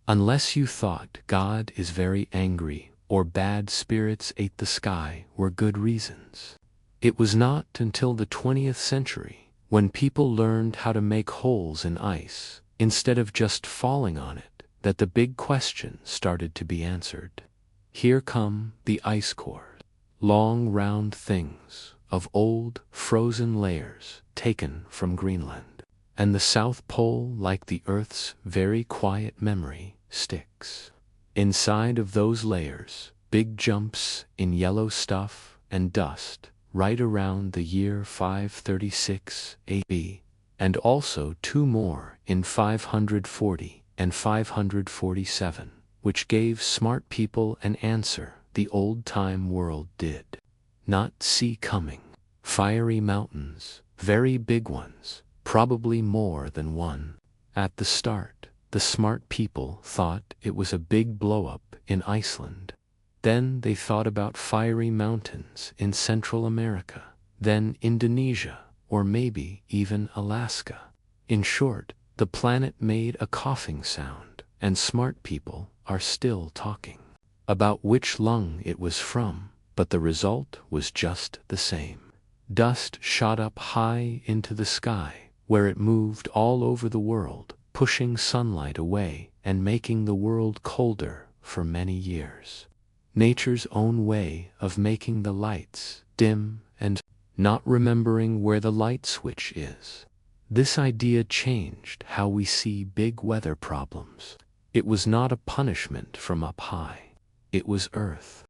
Unless you thought God is very angry or bad spirits ate the sky were good reasons. It was not until the 20th century, when people learned how to make holes in ice instead of just falling on it, that the big question started to be answered. Here come the ice cores, long round things of old frozen layers taken from Greenland, and the South Pole, like the Earth's very quiet memory, sticks. Inside of those layers, big jumps in yellow stuff and dust right around the year 536 A.B., and also two more in 540 and 547, which gave smart people an answer the old-time world did not see coming. Fiery mountains, very big ones, probably more than one. At the start, the smart people thought it was a big blow-up in Iceland. Then they thought about fiery mountains in Central America, then Indonesia, or maybe even Alaska. In short, the planet made a coughing sound, and smart people are still talking about which lung it was from, but the result was just the same. Dust shot up high into the sky, where it moved all over the world, pushing sunlight away and making the world colder for many years. Nature's own way of making the lights dim and not remembering where the light switch is. This idea changed how we see big weather problems. It was not a punishment from up high. It was Earth.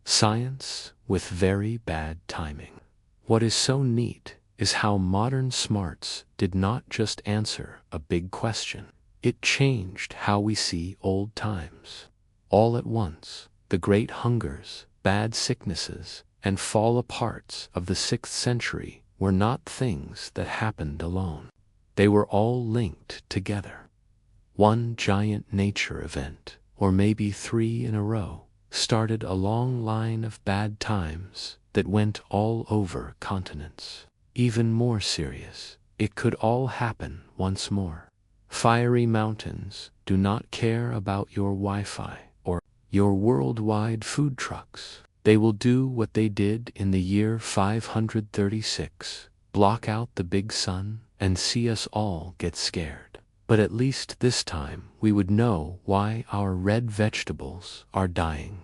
Science with very bad timing. What is so neat is how modern smarts did not just answer a big question. It changed how we see old times. All at once, the great hungers, bad sicknesses, and fall-aparts of the 6th century were not things that happened alone. They were all linked together. One giant nature event, or maybe 3 in a row, started a long line of bad times that went all over continents. Even more serious, it could all happen once more. Fiery mountains do not care about your Wi-Fi or your worldwide food trucks. They will do what they did in the year 536, block out the big sun and see us all get scared. But at least this time we would know why our red vegetables are dying.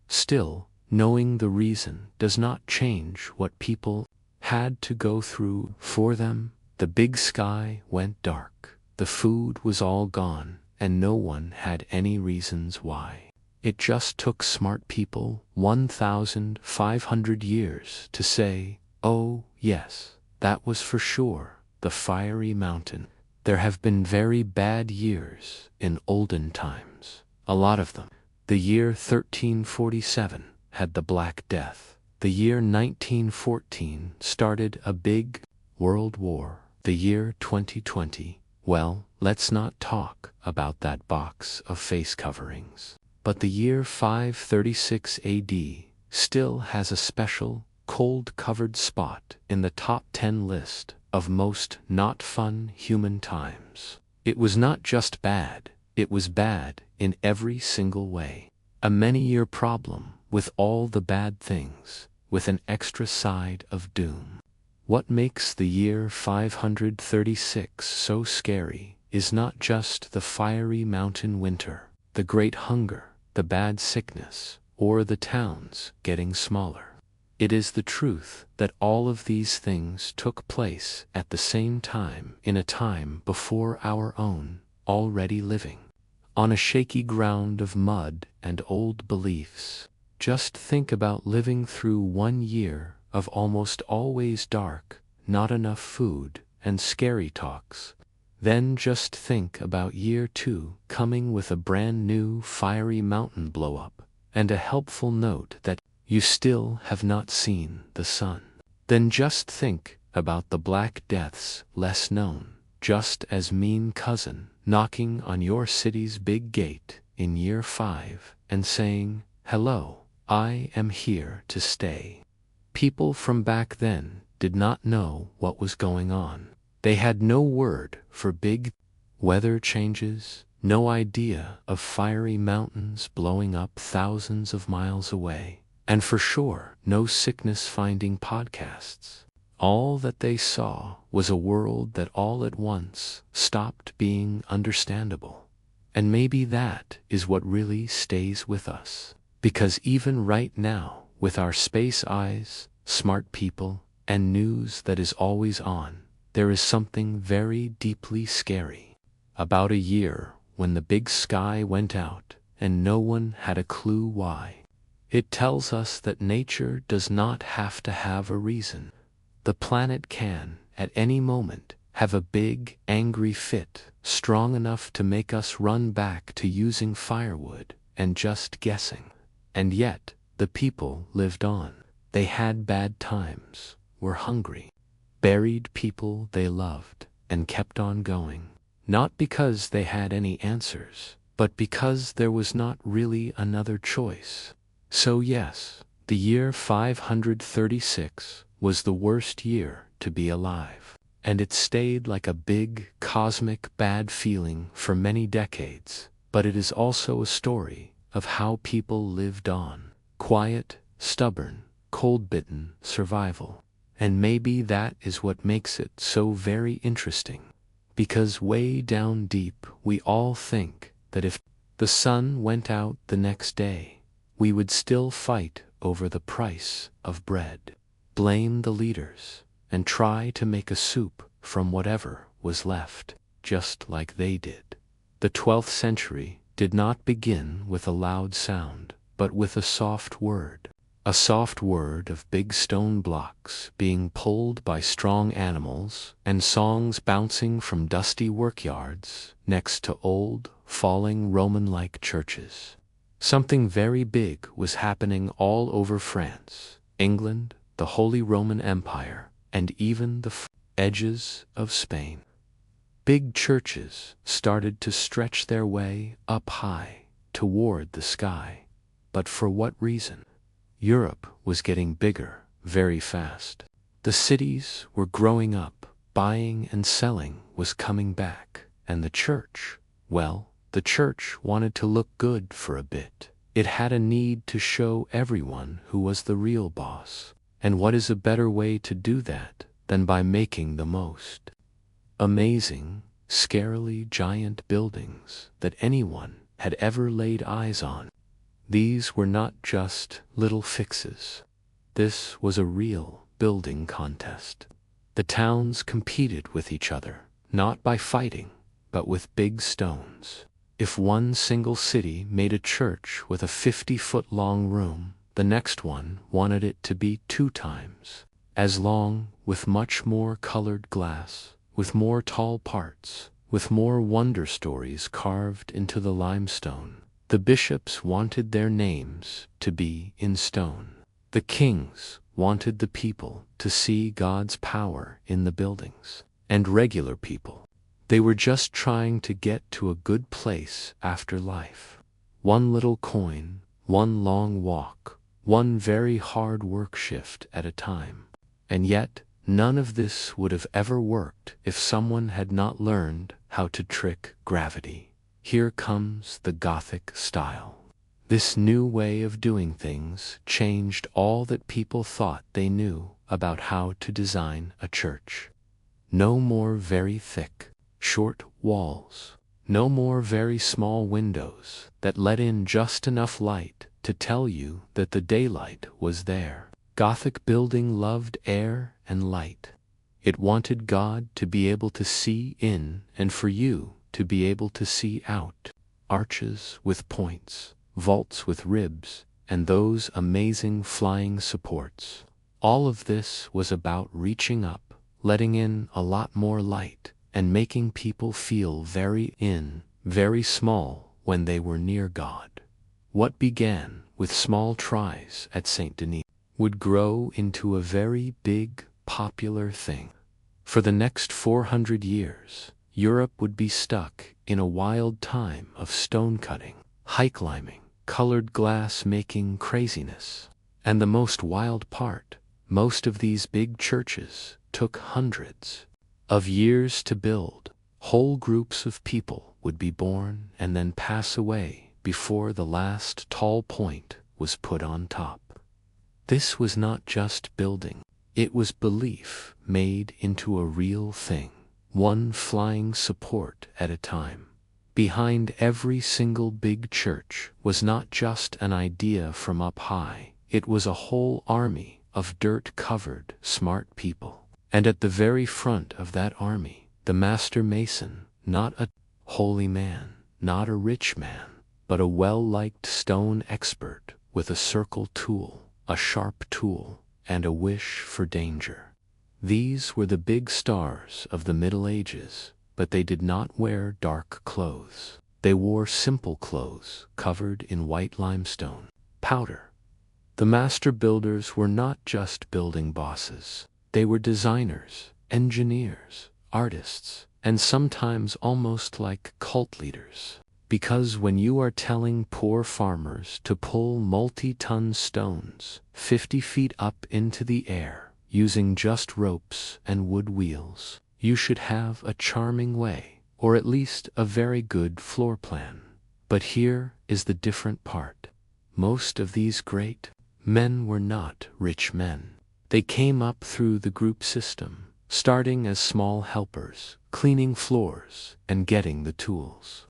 Still, knowing the reason does not change what people had to go through for them. The big sky went dark, the food was all gone, and no one had any reasons why. It just took smart people 1,500 years to say, oh yes, that was for sure, the fiery mountain. There have been very bad years in olden times, a lot of them. The year 1347 had the Black Death. The year 1914 started a big world war. The year 2020, well, let's not talk about that box of face coverings. But the year 536 AD still has a special, cold-covered spot in the top 10 list of most not fun human times. It was not just bad, it was bad in every single way. A many-year problem with all the bad things, with an extra side of doom. What makes the year 536 so scary is not just the fiery mountain winter, the great hunger, the bad sickness, or the towns getting smaller. It is the truth that all of these things took place at the same time in a time before our own, already living on a shaky ground of mud and old beliefs. Just think about living through 1 year of almost always dark, not enough food, and scary talks. Then just think about year 2 coming with a brand new fiery mountain blow-up, and a helpful note that you still have not seen the sun. Then just think about the Black Death's less known, just as mean cousin knocking on your city's big gate in year 5 and saying, hello, I am here to stay. People from back then did not know what was going on. They had no word for big weather changes, no idea of fiery mountains blowing up thousands of miles away, and for sure no sickness-finding podcasts. All that they saw was a world that all at once stopped being understandable. And maybe that is what really stays with us. Because even right now, with our space eyes, smart people, and news that is always on, there is something very deeply scary. About a year when the big sky went out and no one had a clue why. It tells us that nature does not have to have a reason. The planet can, at any moment, have a big, angry fit, strong enough to make us run back to using firewood and just guessing. And yet, the people lived on. They had bad times, were hungry, buried people they loved, and kept on going. Not because they had any answers, but because there was not really another choice. So yes, the year 536 was the worst year to be alive. And it stayed like a big, cosmic bad feeling for many decades. But it is also a story of how people lived on. Quiet, stubborn, cold-bitten survival. And maybe that is what makes it so very interesting. Because way down deep we all think that if the sun went out the next day, we would still fight over the price of bread, blame the leaders, and try to make a soup from whatever was left, just like they did. The 12th century did not begin with a loud sound, but with a soft word. A soft word of big stone blocks being pulled by strong animals and songs bouncing from dusty workyards next to old, falling Roman-like churches. Something very big was happening all over France, England, the Holy Roman Empire, and even the edges of Spain. Big churches started to stretch their way up high toward the sky. But for what reason? Europe was getting bigger very fast. The cities were growing up, buying and selling was coming back, and the church, well, the church wanted to look good for a bit. It had a need to show everyone who was the real boss. And what is a better way to do that than by making the most amazing, scarily giant buildings that anyone had ever laid eyes on? These were not just little fixes. This was a real building contest. The towns competed with each other, not by fighting, but with big stones. If one single city made a church with a 50-foot-long room, the next one wanted it to be 2 times as long, with much more colored glass, with more tall parts, with more wonder stories carved into the limestone. The bishops wanted their names to be in stone. The kings wanted the people to see God's power in the buildings. And regular people, they were just trying to get to a good place after life. One little coin, one long walk, one very hard work shift at a time. And yet, none of this would have ever worked if someone had not learned how to trick gravity. Here comes the Gothic style. This new way of doing things changed all that people thought they knew about how to design a church. No more very thick, short walls. No more very small windows that let in just enough light to tell you that the daylight was there. Gothic building loved air and light. It wanted God to be able to see in and for you to be able to see out. Arches with points, vaults with ribs, and those amazing flying supports. All of this was about reaching up, letting in a lot more light, and making people feel very small when they were near God. What began with small tries at St. Denis would grow into a very big, popular thing. For the next 400 years, Europe would be stuck in a wild time of stone cutting, high climbing, colored glass making craziness. And the most wild part, most of these big churches took hundreds of years to build. Whole groups of people would be born and then pass away before the last tall point was put on top. This was not just building. It was belief made into a real thing, one flying support at a time. Behind every single big church was not just an idea from up high, it was a whole army of dirt-covered, smart people. And at the very front of that army, the master mason, not a holy man, not a rich man, but a well-liked stone expert, with a circle tool, a sharp tool, and a wish for danger. These were the big stars of the Middle Ages, but they did not wear dark clothes. They wore simple clothes covered in white limestone powder. The master builders were not just building bosses. They were designers, engineers, artists, and sometimes almost like cult leaders. Because when you are telling poor farmers to pull multi-ton stones 50 feet up into the air using just ropes and wood wheels, you should have a charming way, or at least a very good floor plan. But here is the different part. Most of these great men were not rich men. They came up through the group system, starting as small helpers, cleaning floors and getting the tools.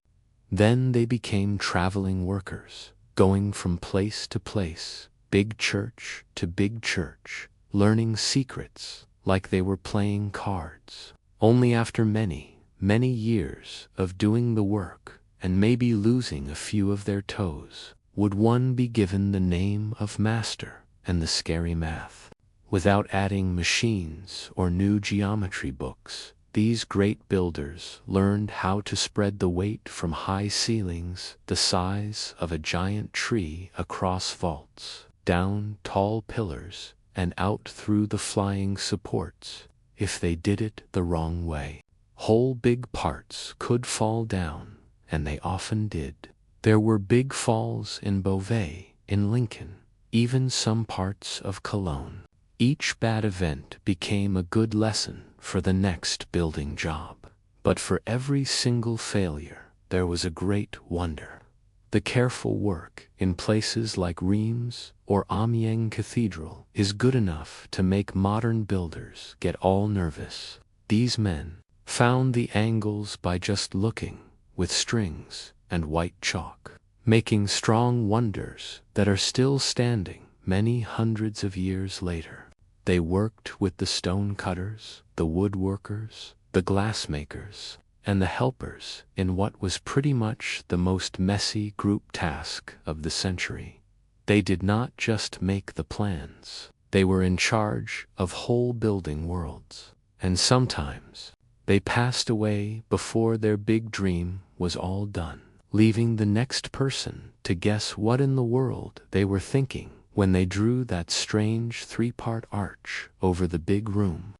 Then they became traveling workers, going from place to place, big church to big church, learning secrets like they were playing cards. Only after many, many years of doing the work and maybe losing a few of their toes would one be given the name of master and the scary math. Without adding machines or new geometry books, these great builders learned how to spread the weight from high ceilings the size of a giant tree across vaults, down tall pillars, and out through the flying supports. If they did it the wrong way, whole big parts could fall down, and they often did. There were big falls in Beauvais, in Lincoln, even some parts of Cologne. Each bad event became a good lesson for the next building job. But for every single failure, there was a great wonder. The careful work in places like Reims or Amiens Cathedral is good enough to make modern builders get all nervous. These men found the angles by just looking, with strings and white chalk, making strong wonders that are still standing many hundreds of years later. They worked with the stone cutters, the woodworkers, the glassmakers, and the helpers in what was pretty much the most messy group task of the century. They did not just make the plans. They were in charge of whole building worlds. And sometimes they passed away before their big dream was all done, leaving the next person to guess what in the world they were thinking when they drew that strange three-part arch over the big room.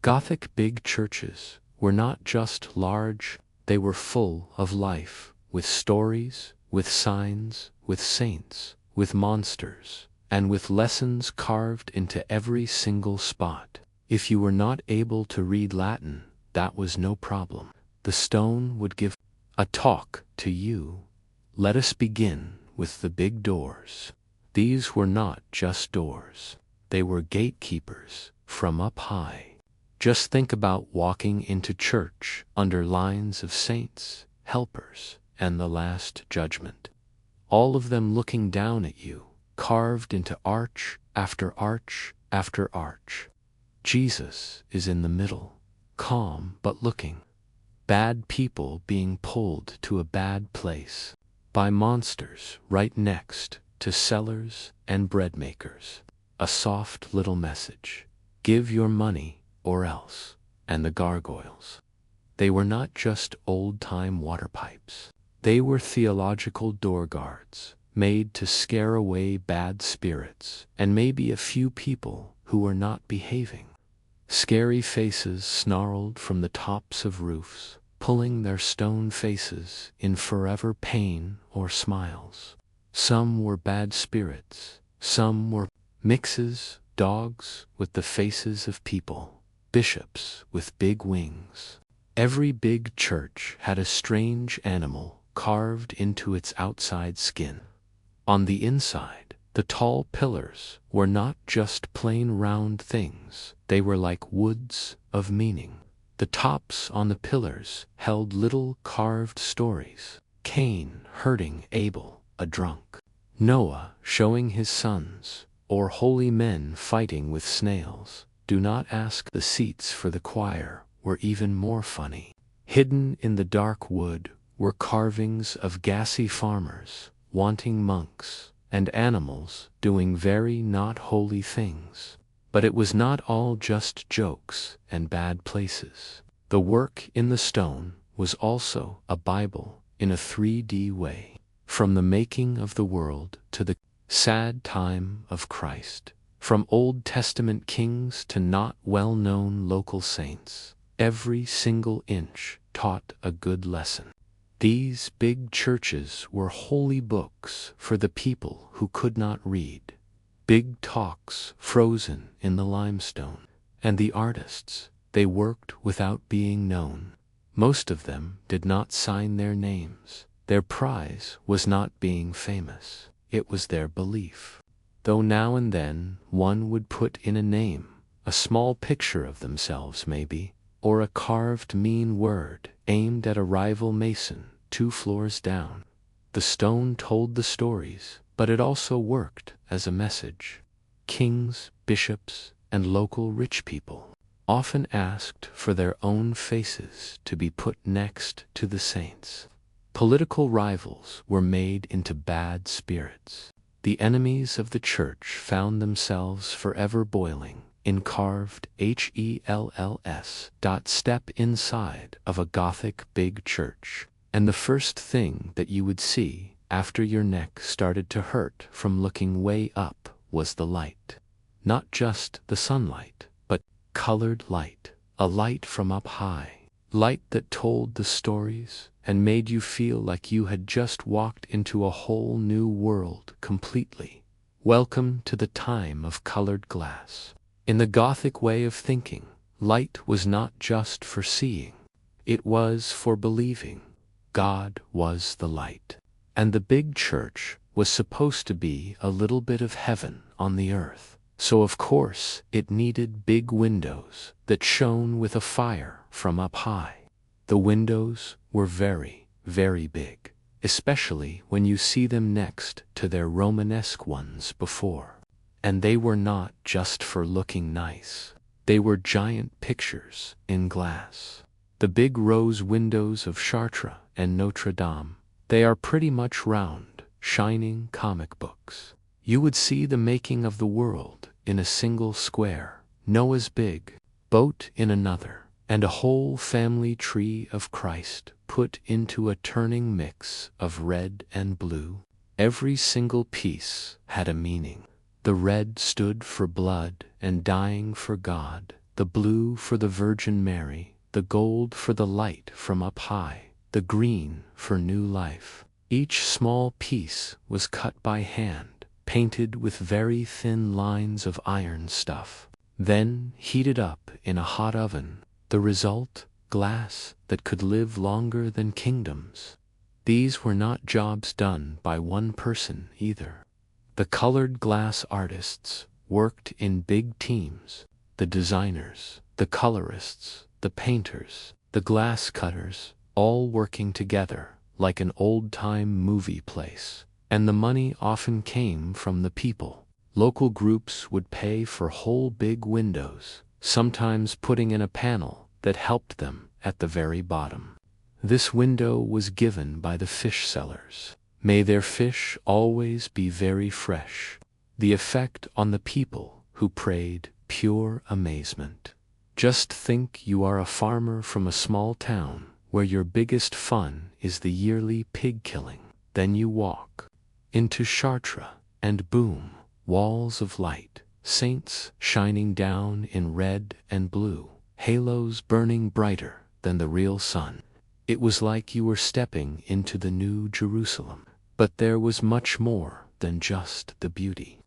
Gothic big churches were not just large, they were full of life, with stories, with signs, with saints, with monsters, and with lessons carved into every single spot. If you were not able to read Latin, that was no problem. The stone would give a talk to you. Let us begin with the big doors. These were not just doors. They were gatekeepers from up high. Just think about walking into church under lines of saints, helpers, and the Last Judgment. All of them looking down at you, carved into arch after arch after arch. Jesus is in the middle, calm but looking. Bad people being pulled to a bad place by monsters right next to sellers and bread makers. A soft little message. Give your money or else. And the gargoyles. They were not just old-time water pipes. They were theological door guards, made to scare away bad spirits and maybe a few people who were not behaving. Scary faces snarled from the tops of roofs, pulling their stone faces in forever pain or smiles. Some were bad spirits, some were mixes, dogs with the faces of people, bishops with big wings. Every big church had a strange animal carved into its outside skin. On the inside, the tall pillars were not just plain round things, they were like woods of meaning. The tops on the pillars held little carved stories. Cain hurting Abel, a drunk. Noah showing his sons, or holy men fighting with snails. Do not ask. The seats for the choir were even more funny. Hidden in the dark wood were carvings of gassy farmers, wanting monks, and animals doing very not holy things. But it was not all just jokes and bad places. The work in the stone was also a Bible in a 3D way. From the making of the world to the sad time of Christ, from Old Testament kings to not well-known local saints, every single inch taught a good lesson. These big churches were holy books for the people who could not read. Big talks frozen in the limestone. And the artists, they worked without being known. Most of them did not sign their names. Their prize was not being famous. It was their belief. Though now and then one would put in a name, a small picture of themselves maybe, or a carved mean word aimed at a rival mason 2 floors down. The stone told the stories, but it also worked as a message. Kings, bishops, and local rich people often asked for their own faces to be put next to the saints. Political rivals were made into bad spirits. The enemies of the church found themselves forever boiling in carved HELLS. Step inside of a Gothic big church, and the first thing that you would see after your neck started to hurt from looking way up was the light. Not just the sunlight, but colored light, a light from up high. Light that told the stories and made you feel like you had just walked into a whole new world completely. Welcome to the time of colored glass. In the Gothic way of thinking, light was not just for seeing. It was for believing. God was the light. And the big church was supposed to be a little bit of heaven on the earth. So of course it needed big windows that shone with a fire from up high. The windows were very, very big, especially when you see them next to their Romanesque ones before. And they were not just for looking nice. They were giant pictures in glass. The big rose windows of Chartres and Notre Dame, they are pretty much round, shining comic books. You would see the making of the world in a single square, Noah's big boat in another, and a whole family tree of Christ put into a turning mix of red and blue. Every single piece had a meaning. The red stood for blood and dying for God, the blue for the Virgin Mary, the gold for the light from up high, the green for new life. Each small piece was cut by hand, painted with very thin lines of iron stuff, then heated up in a hot oven. The result, glass that could live longer than kingdoms. These were not jobs done by one person either. The colored glass artists worked in big teams. The designers, the colorists, the painters, the glass cutters, all working together like an old-time movie place. And the money often came from the people. Local groups would pay for whole big windows, sometimes putting in a panel that helped them at the very bottom. This window was given by the fish sellers. May their fish always be very fresh. The effect on the people who prayed, pure amazement. Just think you are a farmer from a small town where your biggest fun is the yearly pig killing. Then you walk into Chartres, and boom, walls of light, saints shining down in red and blue, halos burning brighter than the real sun. It was like you were stepping into the New Jerusalem. But there was much more than just the beauty.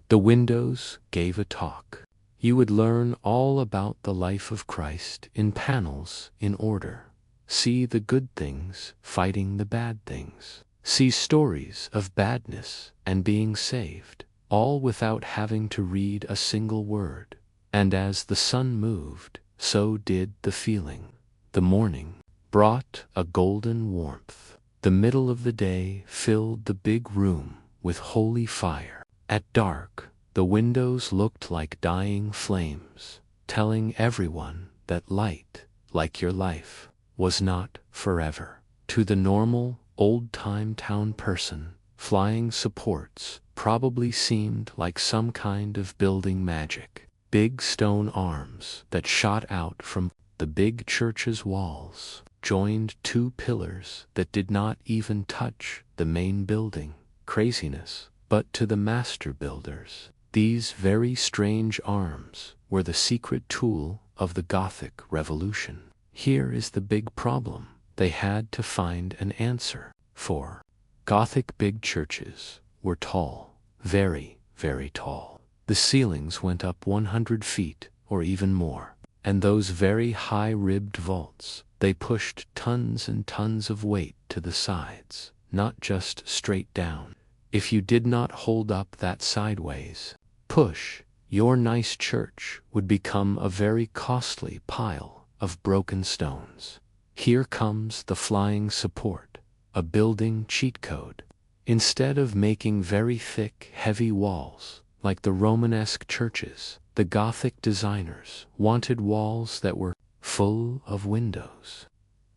The windows gave a talk. You would learn all about the life of Christ in panels in order. See the good things fighting the bad things. See stories of badness and being saved, all without having to read a single word. And as the sun moved, so did the feeling. The morning brought a golden warmth. The middle of the day filled the big room with holy fire. At dark, the windows looked like dying flames, telling everyone that light, like your life, was not forever. To the normal, old-time town person, flying supports probably seemed like some kind of building magic. Big stone arms that shot out from the big church's walls joined two pillars that did not even touch the main building. Craziness, but to the master builders, these very strange arms were the secret tool of the Gothic Revolution. Here is the big problem. They had to find an answer. For Gothic big churches were tall, very, very tall. The ceilings went up 100 feet or even more, and those very high-ribbed vaults, they pushed tons and tons of weight to the sides, not just straight down. If you did not hold up that sideways push, your nice church would become a very costly pile of broken stones. Here comes the flying support, a building cheat code. Instead of making very thick, heavy walls like the Romanesque churches, the Gothic designers wanted walls that were full of windows.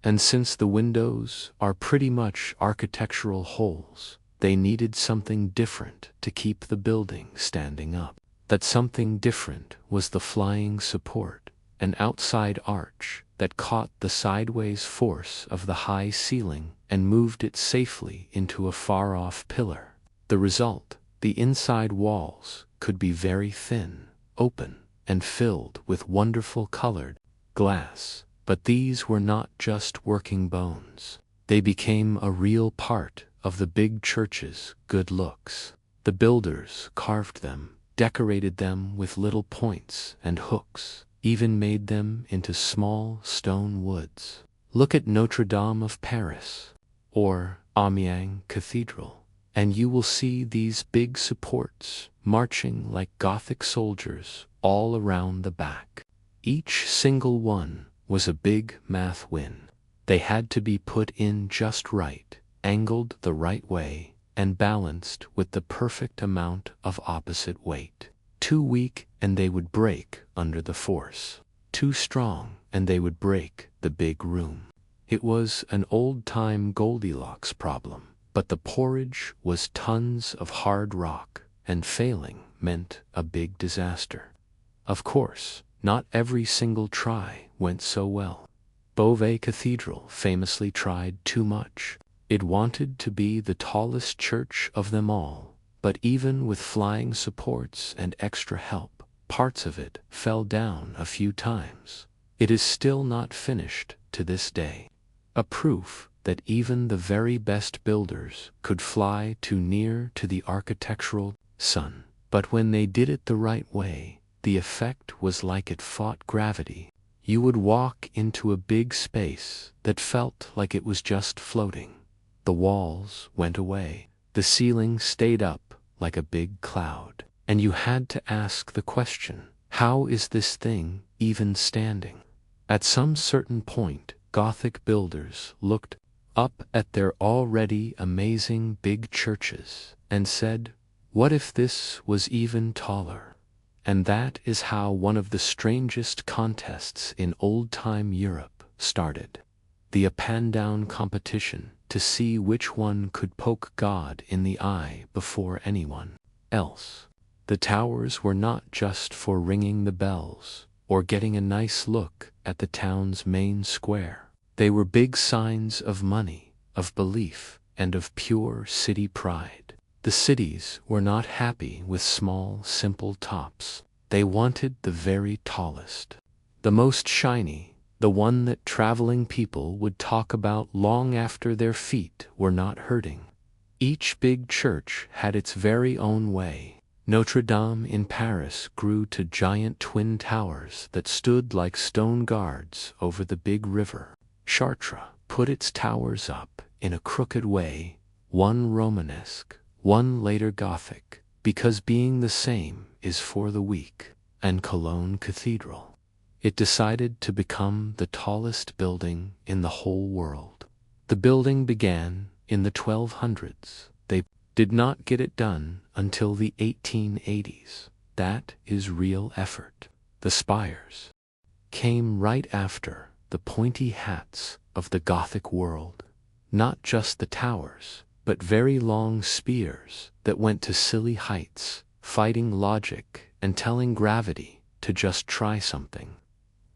And since the windows are pretty much architectural holes, they needed something different to keep the building standing up. That something different was the flying support, an outside arch that caught the sideways force of the high ceiling and moved it safely into a far-off pillar. The result, the inside walls could be very thin, open, and filled with wonderful colored glass. But these were not just working bones. They became a real part of the big church's good looks. The builders carved them, decorated them with little points and hooks, even made them into small stone woods. Look at Notre Dame of Paris, or Amiens Cathedral, and you will see these big supports marching like Gothic soldiers all around the back. Each single one was a big math win. They had to be put in just right, angled the right way, and balanced with the perfect amount of opposite weight. Too weak and they would break under the force. Too strong and they would break the big room. It was an old-time Goldilocks problem, but the porridge was tons of hard rock, and failing meant a big disaster. Of course, not every single try went so well. Beauvais Cathedral famously tried too much. It wanted to be the tallest church of them all, but even with flying supports and extra help, parts of it fell down a few times. It is still not finished to this day. A proof that even the very best builders could fly too near to the architectural sun. But when they did it the right way, the effect was like it fought gravity. You would walk into a big space that felt like it was just floating. The walls went away. The ceiling stayed up like a big cloud. And you had to ask the question, how is this thing even standing? At some certain point, Gothic builders looked up at their already amazing big churches and said, what if this was even taller? And that is how one of the strangest contests in old-time Europe started. The up-and-down competition to see which one could poke God in the eye before anyone else. The towers were not just for ringing the bells or getting a nice look at the town's main square. They were big signs of money, of belief, and of pure city pride. The cities were not happy with small, simple tops. They wanted the very tallest, the most shiny, the one that traveling people would talk about long after their feet were not hurting. Each big church had its very own way. Notre Dame in Paris grew to giant twin towers that stood like stone guards over the big river. Chartres put its towers up in a crooked way, one Romanesque, one later Gothic, because being the same is for the weak. And Cologne Cathedral, it decided to become the tallest building in the whole world. The building began in the 1200s. They did not get it done until the 1880s. That is real effort. The spires came right after the pointy hats of the Gothic world. Not just the towers, but very long spears that went to silly heights, fighting logic and telling gravity to just try something.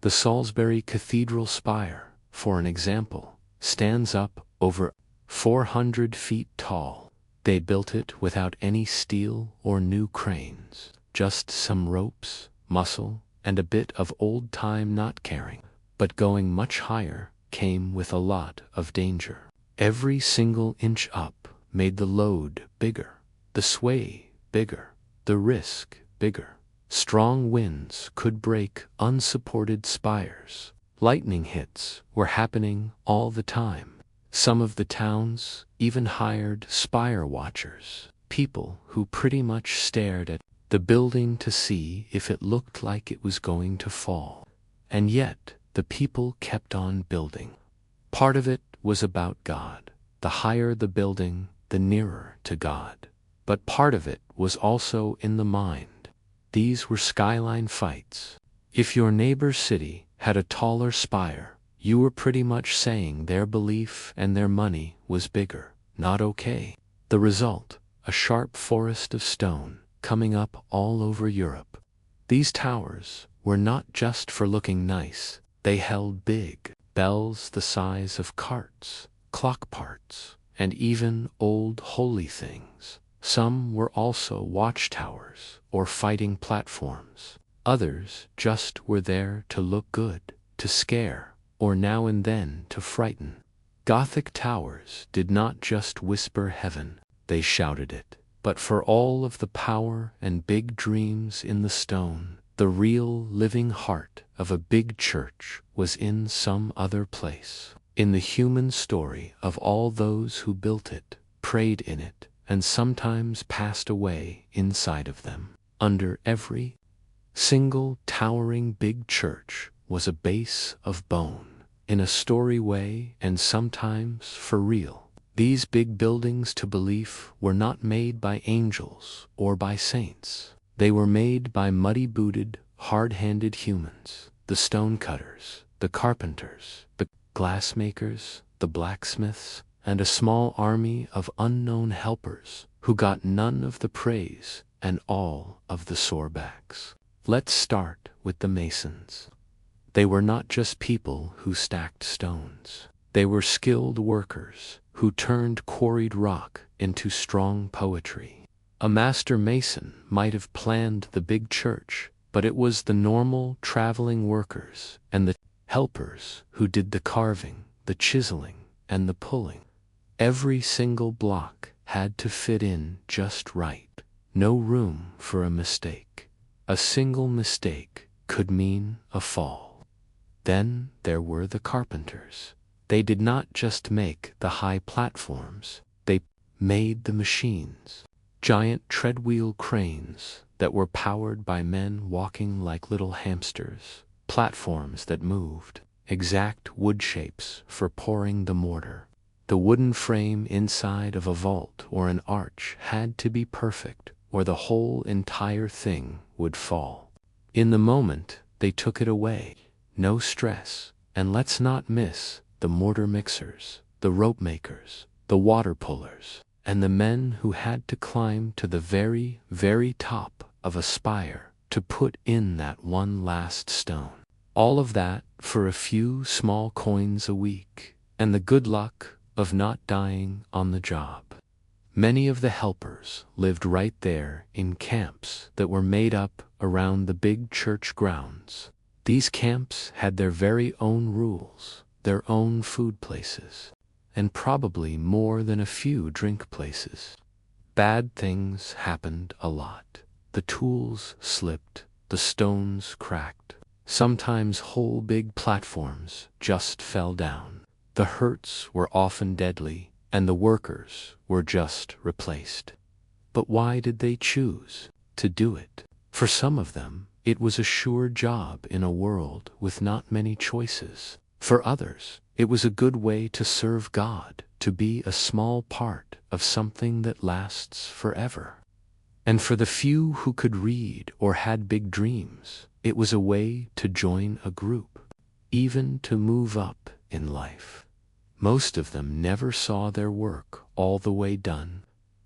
The Salisbury Cathedral spire, for an example, stands up over 400 feet tall. They built it without any steel or new cranes, just some ropes, muscle, and a bit of old-time knot-carrying. But going much higher came with a lot of danger. Every single inch up made the load bigger, the sway bigger, the risk bigger. Strong winds could break unsupported spires. Lightning hits were happening all the time. Some of the towns even hired spire watchers, people who pretty much stared at the building to see if it looked like it was going to fall. And yet, the people kept on building. Part of it was about God. The higher the building, the nearer to God. But part of it was also in the mind. These were skyline fights. If your neighbor's city had a taller spire, you were pretty much saying their belief and their money was bigger. Not okay. The result, a sharp forest of stone coming up all over Europe. These towers were not just for looking nice. They held big bells the size of carts, clock parts, and even old holy things. Some were also watchtowers or fighting platforms. Others just were there to look good, to scare, or now and then to frighten. Gothic towers did not just whisper heaven, they shouted it. But for all of the power and big dreams in the stone, the real living heart of a big church was in some other place. In the human story of all those who built it, prayed in it, and sometimes passed away inside of them. Under every single towering big church was a base of bone, in a story way and sometimes for real. These big buildings to belief were not made by angels or by saints. They were made by muddy-booted, hard-handed humans, the stonecutters, the carpenters, the glassmakers, the blacksmiths, and a small army of unknown helpers who got none of the praise and all of the sore backs. Let's start with the masons. They were not just people who stacked stones. They were skilled workers who turned quarried rock into strong poetry. A master mason might have planned the big church, but it was the normal traveling workers and the helpers who did the carving, the chiseling, and the pulling. Every single block had to fit in just right. No room for a mistake. A single mistake could mean a fall. Then there were the carpenters. They did not just make the high platforms, they made the machines. Giant treadwheel cranes that were powered by men walking like little hamsters. Platforms that moved. Exact wood shapes for pouring the mortar. The wooden frame inside of a vault or an arch had to be perfect, or the whole entire thing would fall. In the moment, they took it away. No stress. And let's not miss the mortar mixers, the rope makers, the water pullers, and the men who had to climb to the very, very top of a spire to put in that one last stone. All of that for a few small coins a week, and the good luck of not dying on the job. Many of the helpers lived right there in camps that were made up around the big church grounds. These camps had their very own rules, their own food places, and probably more than a few drink places. Bad things happened a lot. The tools slipped, the stones cracked. Sometimes whole big platforms just fell down. The hurts were often deadly, and the workers were just replaced. But why did they choose to do it? For some of them, it was a sure job in a world with not many choices. For others, it was a good way to serve God, to be a small part of something that lasts forever. And for the few who could read or had big dreams, it was a way to join a group, even to move up in life. Most of them never saw their work all the way done.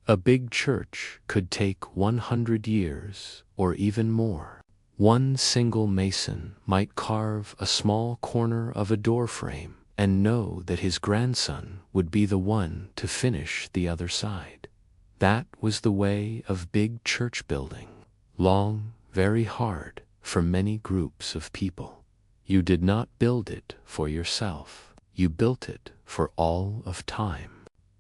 A big church could take 100 years or even more. One single mason might carve a small corner of a doorframe and know that his grandson would be the one to finish the other side. That was the way of big church building. Long, very hard for many groups of people. You did not build it for yourself. You built it for all of time.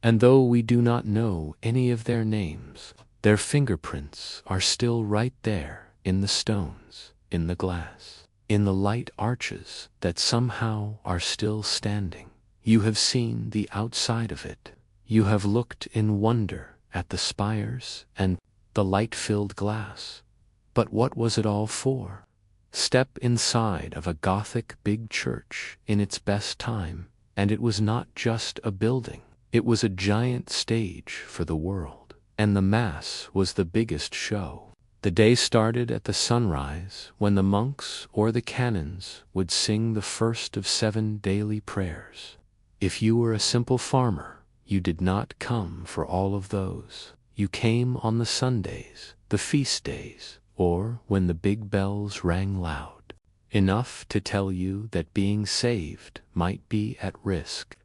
And though we do not know any of their names, their fingerprints are still right there in the stones, in the glass, in the light arches that somehow are still standing. You have seen the outside of it. You have looked in wonder at the spires and the light-filled glass. But what was it all for? Step inside of a Gothic big church in its best time, and it was not just a building. It was a giant stage for the world, and the Mass was the biggest show. The day started at the sunrise when the monks or the canons would sing the first of 7 daily prayers. If you were a simple farmer, you did not come for all of those. You came on the Sundays, the feast days, or when the big bells rang loud, enough to tell you that being saved might be at risk.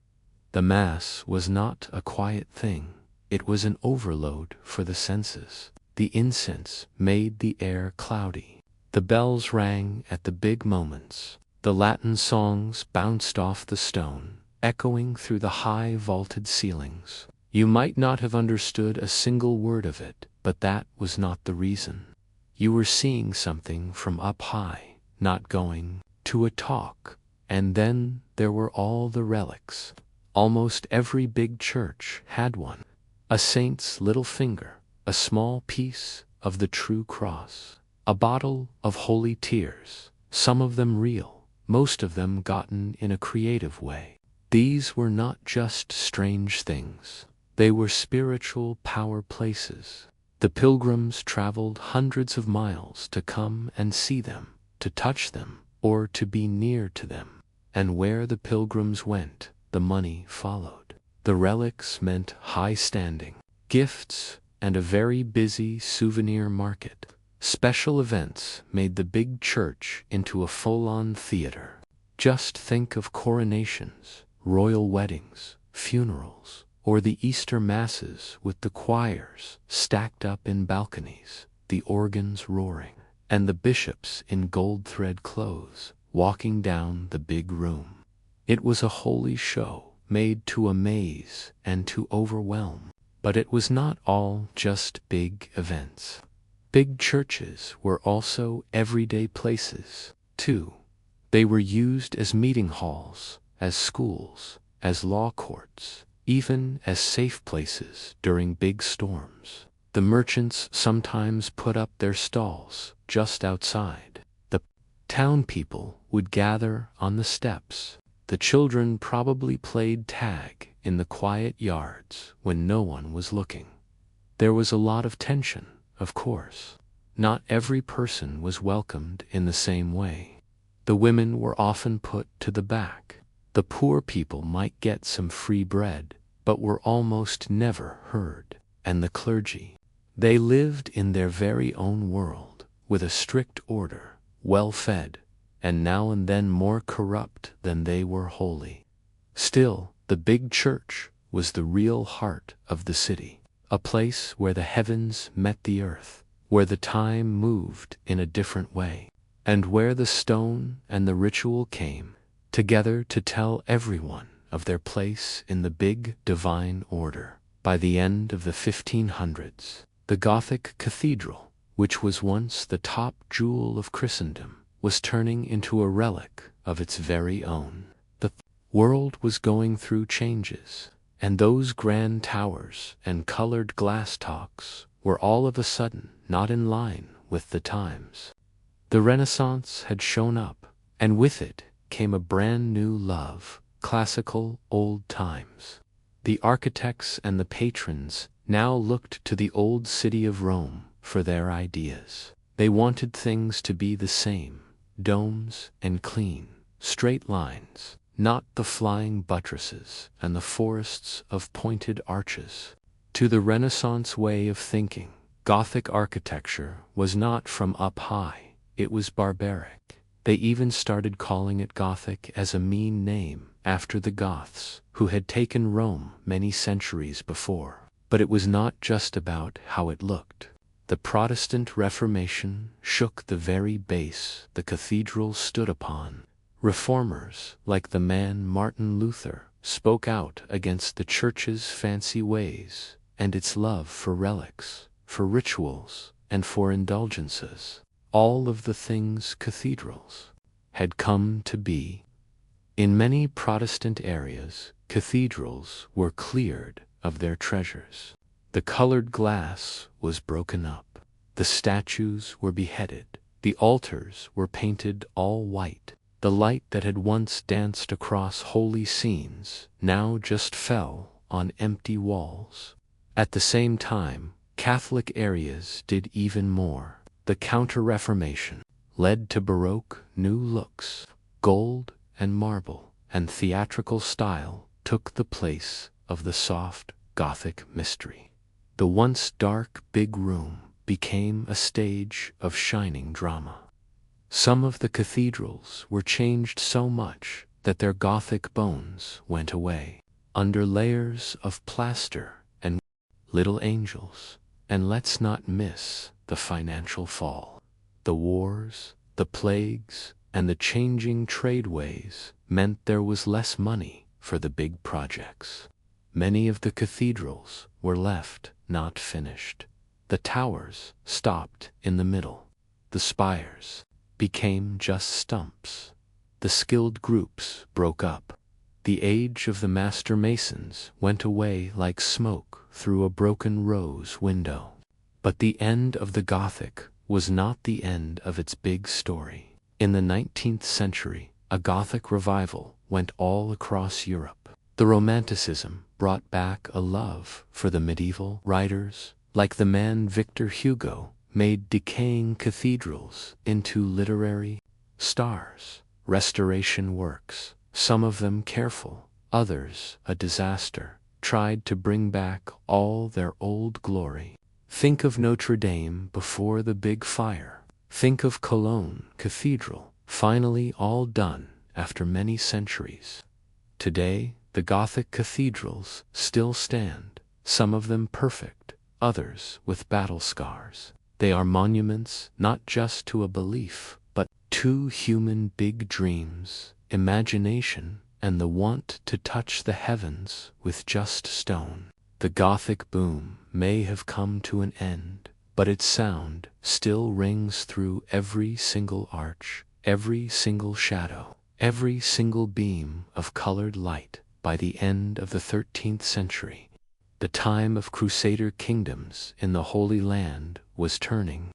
The Mass was not a quiet thing. It was an overload for the senses. The incense made the air cloudy. The bells rang at the big moments. The Latin songs bounced off the stone, echoing through the high vaulted ceilings. You might not have understood a single word of it, but that was not the reason. You were seeing something from up high, not going to a talk. And then there were all the relics. Almost every big church had one. A saint's little finger, a small piece of the true cross, a bottle of holy tears, some of them real, most of them gotten in a creative way. These were not just strange things. They were spiritual power places. The pilgrims traveled hundreds of miles to come and see them, to touch them, or to be near to them. And where the pilgrims went, the money followed. The relics meant high standing, gifts, and a very busy souvenir market. Special events made the big church into a full-on theater. Just think of coronations, royal weddings, funerals, or the Easter masses with the choirs stacked up in balconies, the organs roaring, and the bishops in gold-thread clothes walking down the big room. It was a holy show, made to amaze and to overwhelm. But it was not all just big events. Big churches were also everyday places, too. They were used as meeting halls, as schools, as law courts, even as safe places during big storms. The merchants sometimes put up their stalls just outside. The town people would gather on the steps. The children probably played tag in the quiet yards when no one was looking. There was a lot of tension, of course. Not every person was welcomed in the same way. The women were often put to the back. The poor people might get some free bread, but were almost never heard. And the clergy, they lived in their very own world, with a strict order, well-fed, and now and then more corrupt than they were holy. Still, the big church was the real heart of the city, a place where the heavens met the earth, where the time moved in a different way, and where the stone and the ritual came together to tell everyone of their place in the big divine order. By the end of the 1500s, the Gothic cathedral, which was once the top jewel of Christendom, was turning into a relic of its very own. The world was going through changes, and those grand towers and colored glass talks were all of a sudden not in line with the times. The Renaissance had shown up, and with it came a brand new love, classical old times. The architects and the patrons now looked to the old city of Rome for their ideas. They wanted things to be the same, domes and clean, straight lines, not the flying buttresses and the forests of pointed arches. To the Renaissance way of thinking, Gothic architecture was not from up high, it was barbaric. They even started calling it Gothic as a mean name after the Goths, who had taken Rome many centuries before. But it was not just about how it looked. The Protestant Reformation shook the very base the cathedrals stood upon. Reformers, like the man Martin Luther, spoke out against the Church's fancy ways and its love for relics, for rituals, and for indulgences, all of the things cathedrals had come to be. In many Protestant areas, cathedrals were cleared of their treasures. The colored glass was broken up. The statues were beheaded. The altars were painted all white. The light that had once danced across holy scenes now just fell on empty walls. At the same time, Catholic areas did even more. The Counter-Reformation led to Baroque new looks. Gold and marble and theatrical style took the place of the soft Gothic mystery. The once dark big room became a stage of shining drama. Some of the cathedrals were changed so much that their Gothic bones went away under layers of plaster and little angels. And let's not miss the financial fall. The wars, the plagues, and the changing tradeways meant there was less money for the big projects. Many of the cathedrals were left not finished. The towers stopped in the middle. The spires became just stumps. The skilled groups broke up. The age of the master masons went away like smoke through a broken rose window. But the end of the Gothic was not the end of its big story. In the 19th century, a Gothic revival went all across Europe. The Romanticism brought back a love for the medieval writers, like the man Victor Hugo, made decaying cathedrals into literary stars. Restoration works, some of them careful, others a disaster, tried to bring back all their old glory. Think of Notre Dame before the big fire. Think of Cologne Cathedral, finally all done after many centuries. Today, the Gothic cathedrals still stand, some of them perfect, others with battle scars. They are monuments not just to a belief, but to human big dreams, imagination, and the want to touch the heavens with just stone. The Gothic boom may have come to an end, but its sound still rings through every single arch, every single shadow, every single beam of colored light. By the end of the 13th century, the time of Crusader kingdoms in the Holy Land was turning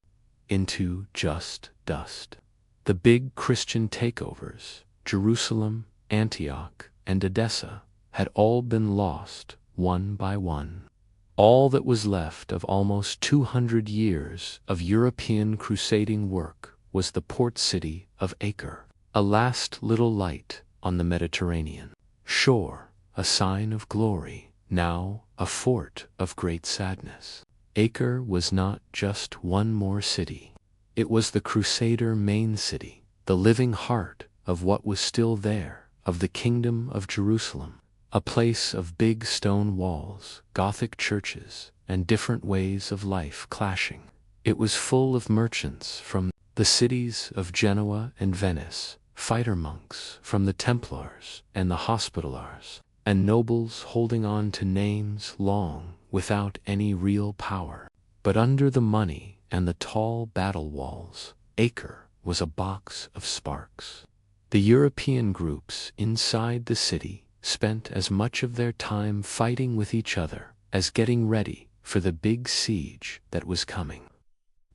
into just dust. The big Christian takeovers, Jerusalem, Antioch, and Edessa, had all been lost one by one. All that was left of almost 200 years of European crusading work was the port city of Acre, a last little light on the Mediterranean shore, a sign of glory, now a fort of great sadness. Acre was not just one more city. It was the Crusader main city, the living heart of what was still there, of the Kingdom of Jerusalem, a place of big stone walls, Gothic churches, and different ways of life clashing. It was full of merchants from the cities of Genoa and Venice, fighter monks from the Templars and the Hospitallers, and nobles holding on to names long without any real power. But under the money and the tall battle walls, Acre was a box of sparks. The European groups inside the city spent as much of their time fighting with each other as getting ready for the big siege that was coming.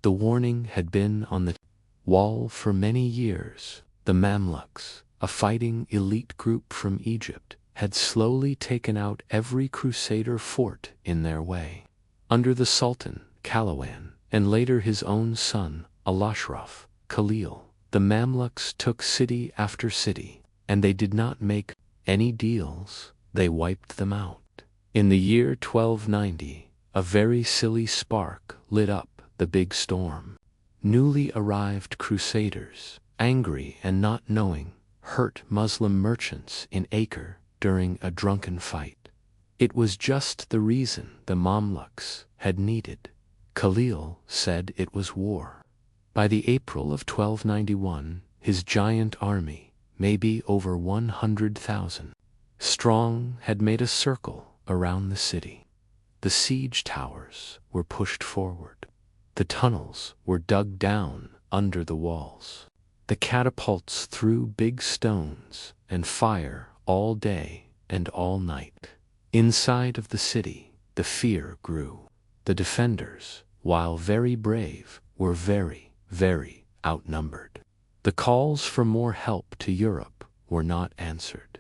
The warning had been on the wall for many years. The Mamluks, a fighting elite group from Egypt, had slowly taken out every Crusader fort in their way. Under the Sultan, Kalawan, and later his own son, Al-Ashraf, Khalil, the Mamluks took city after city. and they did not make any deals, they wiped them out. In the year 1290, a very silly spark lit up the big storm. Newly arrived crusaders, angry and not knowing, hurt Muslim merchants in Acre during a drunken fight. It was just the reason the Mamluks had needed. Khalil said it was war. By the April of 1291, his giant army, maybe over 100,000 strong, had made a circle around the city. The siege towers were pushed forward. The tunnels were dug down under the walls. The catapults threw big stones and fire all day and all night. Inside of the city, the fear grew. The defenders, while very brave, were very, very outnumbered. The calls for more help to Europe were not answered.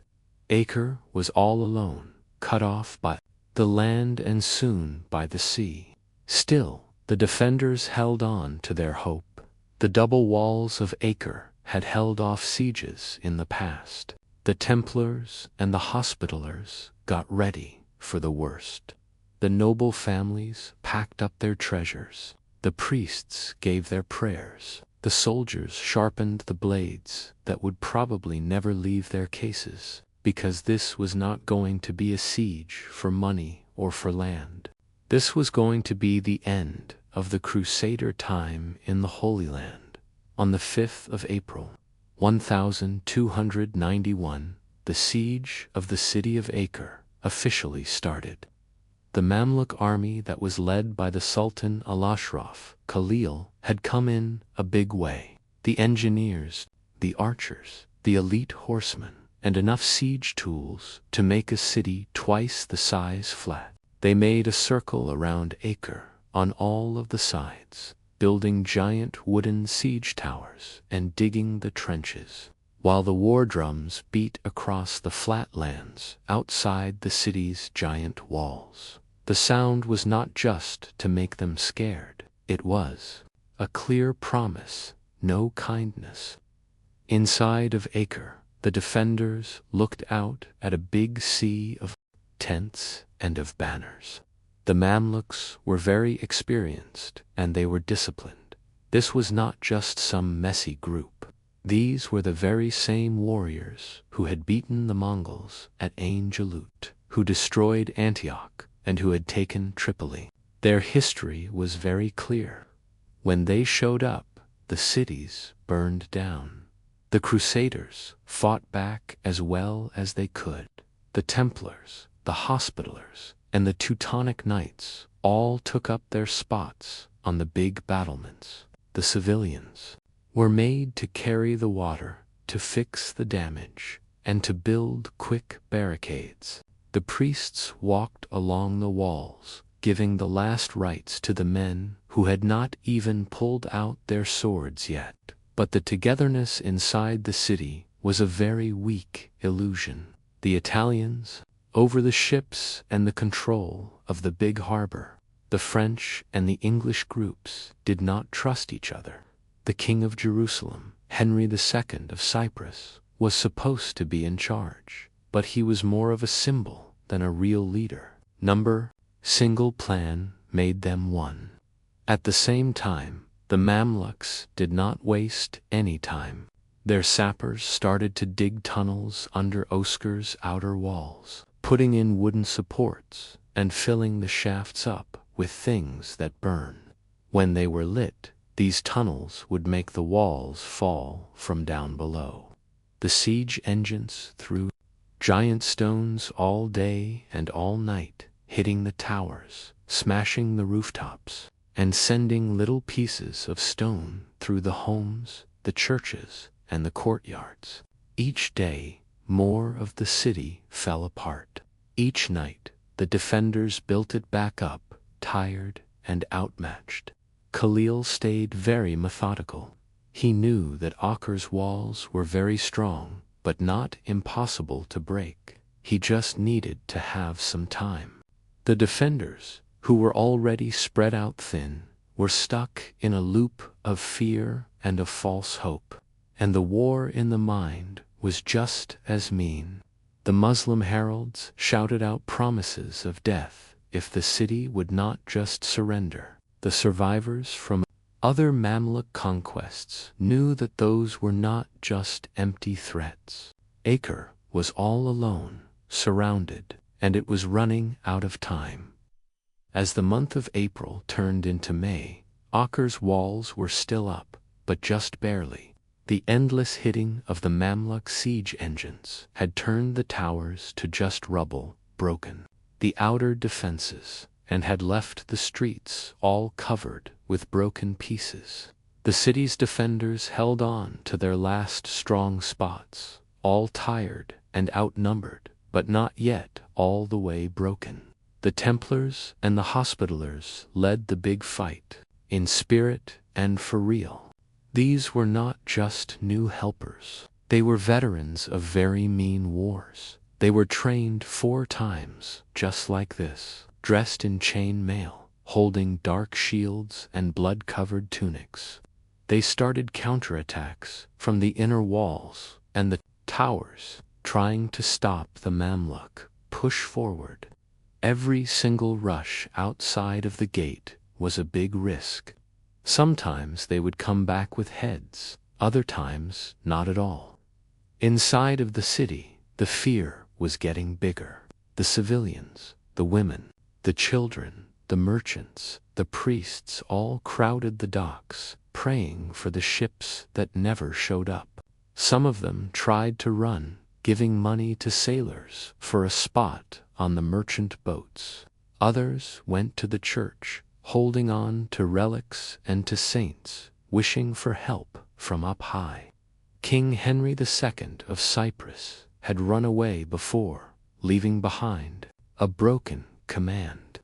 Acre was all alone, cut off by the land and soon by the sea. Still, the defenders held on to their hope. The double walls of Acre had held off sieges in the past. The Templars and the Hospitallers got ready for the worst. The noble families packed up their treasures. The priests gave their prayers. The soldiers sharpened the blades that would probably never leave their cases, because this was not going to be a siege for money or for land. This was going to be the end of the Crusader time in the Holy Land. On the 5th of April, 1291, the siege of the city of Acre officially started. The Mamluk army that was led by the Sultan Al-Ashraf, Khalil, had come in a big way. The engineers, the archers, the elite horsemen, and enough siege tools to make a city twice the size flat. They made a circle around Acre on all of the sides, building giant wooden siege towers and digging the trenches, while the war drums beat across the flatlands outside the city's giant walls. The sound was not just to make them scared, it was a clear promise, no kindness. Inside of Acre, the defenders looked out at a big sea of tents and of banners. The Mamluks were very experienced and they were disciplined. This was not just some messy group. These were the very same warriors who had beaten the Mongols at Ain Jalut, who destroyed Antioch, and who had taken Tripoli. Their history was very clear. When they showed up, the cities burned down. The Crusaders fought back as well as they could. The Templars, the Hospitallers, and the Teutonic Knights all took up their spots on the big battlements. The civilians were made to carry the water, to fix the damage, and to build quick barricades. The priests walked along the walls, giving the last rites to the men who had not even pulled out their swords yet. But the togetherness inside the city was a very weak illusion. The Italians, over the ships and the control of the big harbor, the French and the English groups did not trust each other. The King of Jerusalem, Henry II of Cyprus, was supposed to be in charge, but he was more of a symbol than a real leader. Single plan made them one. At the same time, the Mamluks did not waste any time. Their sappers started to dig tunnels under Oscar's outer walls, putting in wooden supports and filling the shafts up with things that burn. When they were lit, these tunnels would make the walls fall from down below. The siege engines threw giant stones all day and all night, hitting the towers, smashing the rooftops, and sending little pieces of stone through the homes, the churches, and the courtyards. Each day, more of the city fell apart. Each night, the defenders built it back up, tired and outmatched. Khalil stayed very methodical. He knew that Acre's walls were very strong, but not impossible to break. He just needed to have some time. The defenders, who were already spread out thin, were stuck in a loop of fear and of false hope, and the war in the mind was just as mean. The Muslim heralds shouted out promises of death if the city would not just surrender. The survivors from other Mamluk conquests knew that those were not just empty threats. Acre was all alone, surrounded, and it was running out of time. As the month of April turned into May, Acre's walls were still up, but just barely. The endless hitting of the Mamluk siege engines had turned the towers to just rubble, broken the outer defenses, and had left the streets all covered with broken pieces. The city's defenders held on to their last strong spots, all tired and outnumbered, but not yet all the way broken. The Templars and the Hospitallers led the big fight, in spirit and for real. These were not just new helpers. They were veterans of very mean wars. They were trained 4 times, just like this, dressed in chain mail, holding dark shields and blood-covered tunics. They started counterattacks from the inner walls and the towers, trying to stop the Mamluk push forward. Every single rush outside of the gate was a big risk. Sometimes they would come back with heads, other times not at all. Inside of the city, the fear was getting bigger. The civilians, the women, the children, the merchants, the priests all crowded the docks, praying for the ships that never showed up. Some of them tried to run, giving money to sailors for a spot on the merchant boats. Others went to the church, holding on to relics and to saints, wishing for help from up high. King Henry II of Cyprus had run away before, leaving behind a broken command.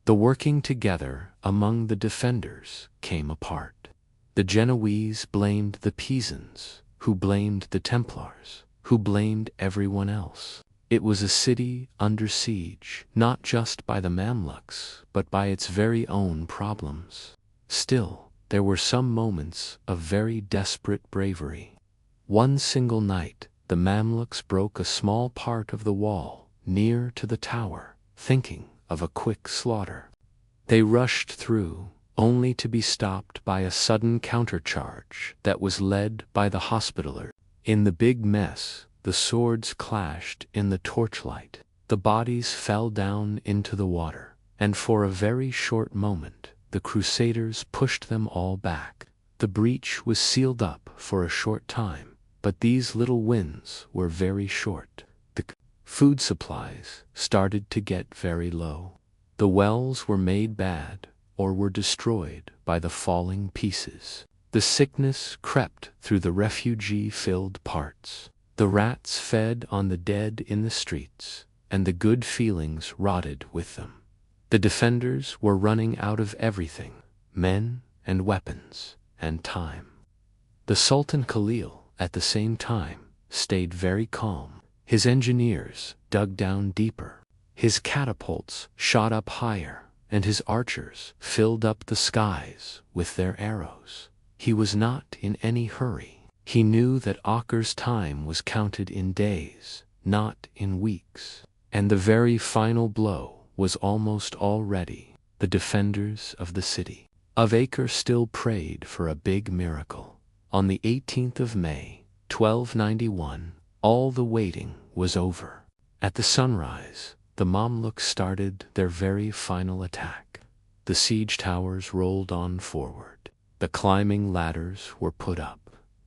The working together among the defenders came apart. The Genoese blamed the Pisans, who blamed the Templars, who blamed everyone else. It was a city under siege, not just by the Mamluks, but by its very own problems. Still, there were some moments of very desperate bravery. One single night, the Mamluks broke a small part of the wall near to the tower, thinking of a quick slaughter. They rushed through, only to be stopped by a sudden countercharge that was led by the Hospitaller. In the big mess, the swords clashed in the torchlight. The bodies fell down into the water, and for a very short moment, the Crusaders pushed them all back. The breach was sealed up for a short time, but these little wins were very short. The food supplies started to get very low. The wells were made bad or were destroyed by the falling pieces. The sickness crept through the refugee-filled parts. The rats fed on the dead in the streets, and the good feelings rotted with them. The defenders were running out of everything, men and weapons and time. The Sultan Khalil, at the same time, stayed very calm. His engineers dug down deeper. His catapults shot up higher, and his archers filled up the skies with their arrows. He was not in any hurry. He knew that Acre's time was counted in days, not in weeks. And the very final blow was almost all ready. The defenders of the city of Acre still prayed for a big miracle. On the 18th of May, 1291, all the waiting was over. At the sunrise, the Mamluks started their very final attack. The siege towers rolled on forward. The climbing ladders were put up.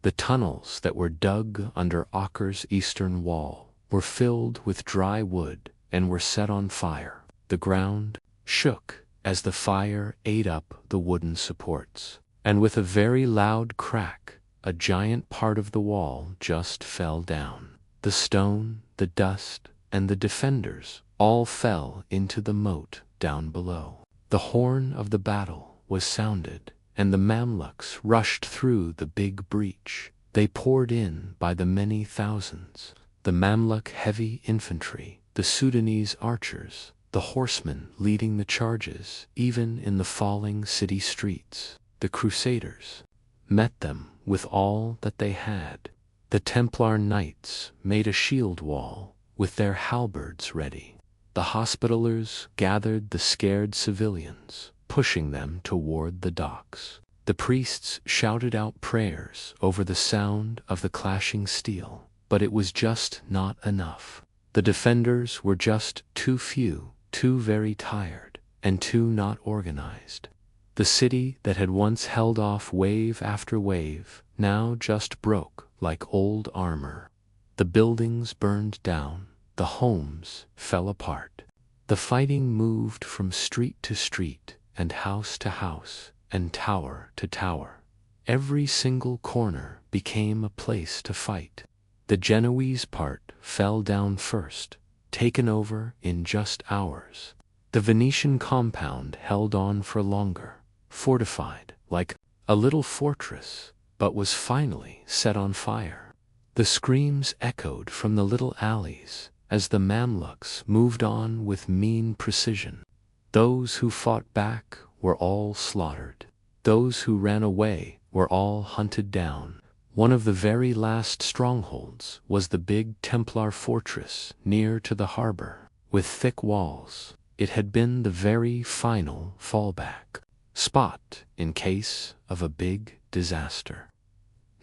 The tunnels that were dug under Acre's eastern wall were filled with dry wood and were set on fire. The ground shook as the fire ate up the wooden supports, and with a very loud crack, a giant part of the wall just fell down. The stone, the dust, and the defenders all fell into the moat down below. The horn of the battle was sounded, and the Mamluks rushed through the big breach. They poured in by the many thousands. The Mamluk heavy infantry, the Sudanese archers, the horsemen leading the charges, even in the falling city streets. The Crusaders met them with all that they had. The Templar knights made a shield wall with their halberds ready. The Hospitallers gathered the scared civilians, pushing them toward the docks. The priests shouted out prayers over the sound of the clashing steel, but it was just not enough. The defenders were just too few, too very tired, and too not organized. The city that had once held off wave after wave now just broke like old armor. The buildings burned down, the homes fell apart. The fighting moved from street to street, and house to house, and tower to tower. Every single corner became a place to fight. The Genoese part fell down first, taken over in just hours. The Venetian compound held on for longer, fortified like a little fortress, but was finally set on fire. The screams echoed from the little alleys as the Mamluks moved on with mean precision. Those who fought back were all slaughtered. Those who ran away were all hunted down. One of the very last strongholds was the big Templar fortress near to the harbor. With thick walls, it had been the very final fallback spot in case of a big disaster.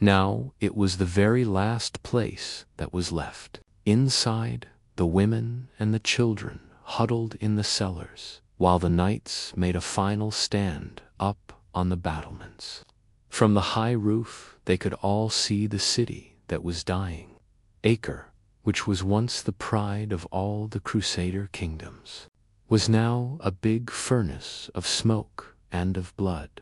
Now it was the very last place that was left. Inside, the women and the children huddled in the cellars, while the knights made a final stand up on the battlements. From the high roof, they could all see the city that was dying. Acre, which was once the pride of all the Crusader kingdoms, was now a big furnace of smoke and of blood.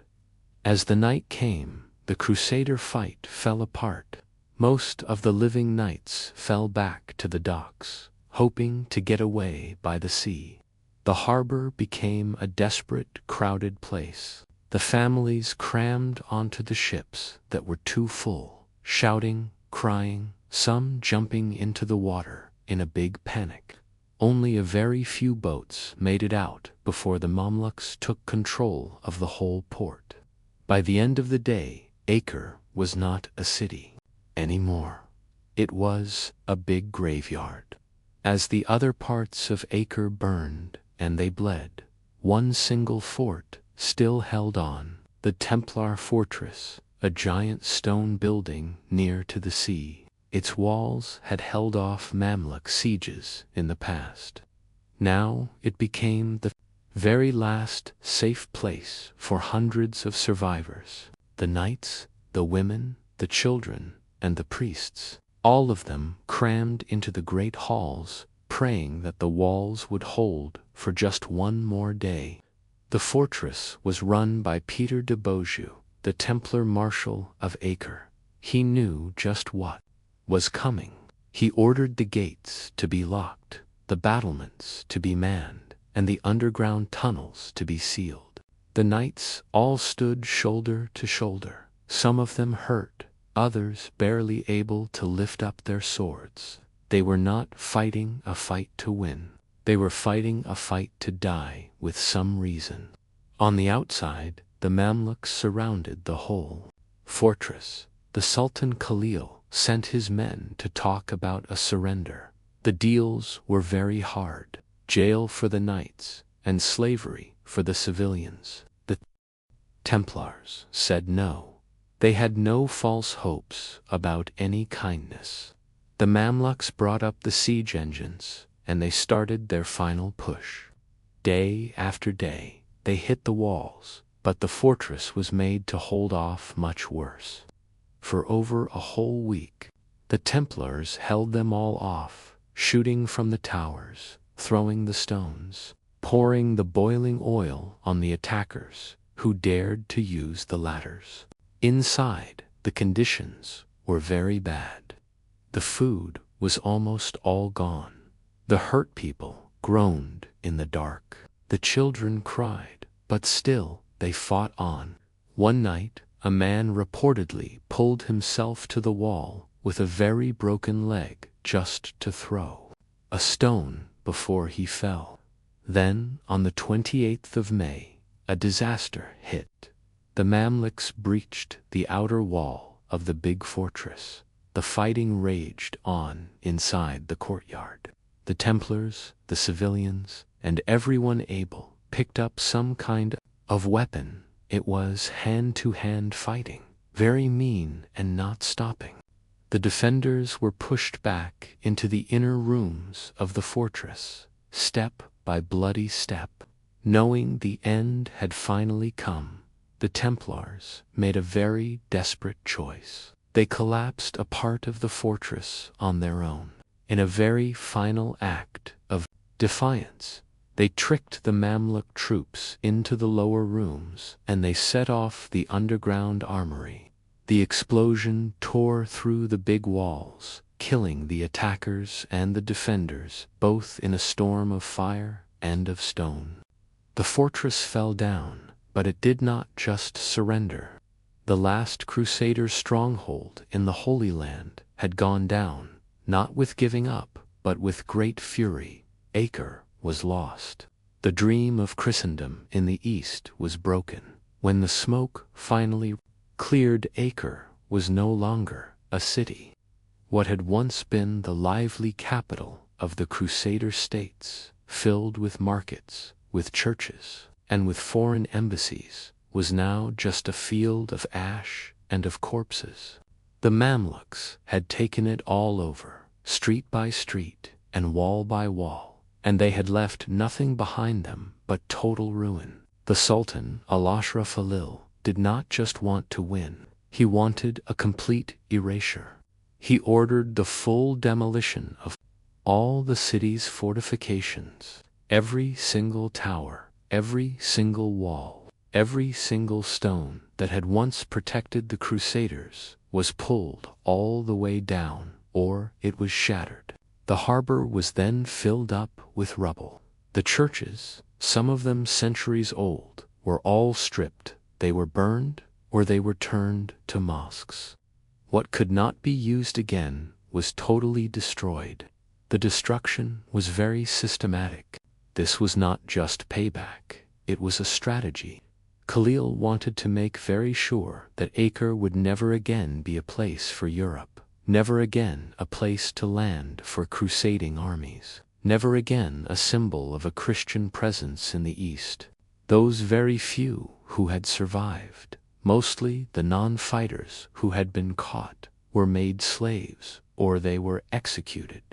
As the night came, the Crusader fight fell apart. Most of the living knights fell back to the docks, hoping to get away by the sea. The harbor became a desperate, crowded place. The families crammed onto the ships that were too full, shouting, crying, some jumping into the water in a big panic. Only a very few boats made it out before the Mamluks took control of the whole port. By the end of the day, Acre was not a city anymore. It was a big graveyard. As the other parts of Acre burned and they bled, one single fort still held on, the Templar fortress, a giant stone building near to the sea. Its walls had held off Mamluk sieges in the past. Now it became the very last safe place for hundreds of survivors. The knights, the women, the children, and the priests, all of them crammed into the great halls, praying that the walls would hold for just one more day. The fortress was run by Peter de Beaujeu, the Templar Marshal of Acre. He knew just what was coming. He ordered the gates to be locked, the battlements to be manned, and the underground tunnels to be sealed. The knights all stood shoulder to shoulder, some of them hurt, others barely able to lift up their swords. They were not fighting a fight to win. They were fighting a fight to die with some reason. On the outside, the Mamluks surrounded the whole fortress. The Sultan Khalil sent his men to talk about a surrender. The deals were very hard: jail for the knights and slavery for the civilians. The Templars said no. They had no false hopes about any kindness. The Mamluks brought up the siege engines, and they started their final push. Day after day, they hit the walls, but the fortress was made to hold off much worse. For over a whole week, the Templars held them all off, shooting from the towers, throwing the stones, pouring the boiling oil on the attackers who dared to use the ladders. Inside, the conditions were very bad. The food was almost all gone. The hurt people groaned in the dark. The children cried, but still they fought on. One night, a man reportedly pulled himself to the wall with a very broken leg just to throw a stone before he fell. Then, on the 28th of May, a disaster hit. The Mamluks breached the outer wall of the big fortress. the fighting raged on inside the courtyard. The Templars, the civilians, and everyone able picked up some kind of weapon. It was hand-to-hand fighting, very mean and not stopping. The defenders were pushed back into the inner rooms of the fortress, step by bloody step. Knowing the end had finally come, the Templars made a very desperate choice. They collapsed a part of the fortress on their own. In a very final act of defiance, they tricked the Mamluk troops into the lower rooms, and they set off the underground armory. The explosion tore through the big walls, killing the attackers and the defenders, both in a storm of fire and of stone. The fortress fell down, but it did not just surrender. The last Crusader stronghold in the Holy Land had gone down, not with giving up, but with great fury. Acre was lost. The dream of Christendom in the East was broken. When the smoke finally cleared, Acre was no longer a city. What had once been the lively capital of the Crusader states, filled with markets, with churches, and with foreign embassies, was now just a field of ash and of corpses. The Mamluks had taken it all over, street by street and wall by wall, and they had left nothing behind them but total ruin. The Sultan, Al-Ashraf Khalil, did not just want to win, he wanted a complete erasure. He ordered the full demolition of all the city's fortifications. Every single tower, every single wall, every single stone that had once protected the Crusaders was pulled all the way down, or it was shattered. The harbor was then filled up with rubble. The churches, some of them centuries old, were all stripped. They were burned, or they were turned to mosques. What could not be used again was totally destroyed. The destruction was very systematic. This was not just payback, it was a strategy. Khalil wanted to make very sure that Acre would never again be a place for Europe, never again a place to land for crusading armies, never again a symbol of a Christian presence in the East. Those very few who had survived, mostly the non-fighters who had been caught, were made slaves, or they were executed.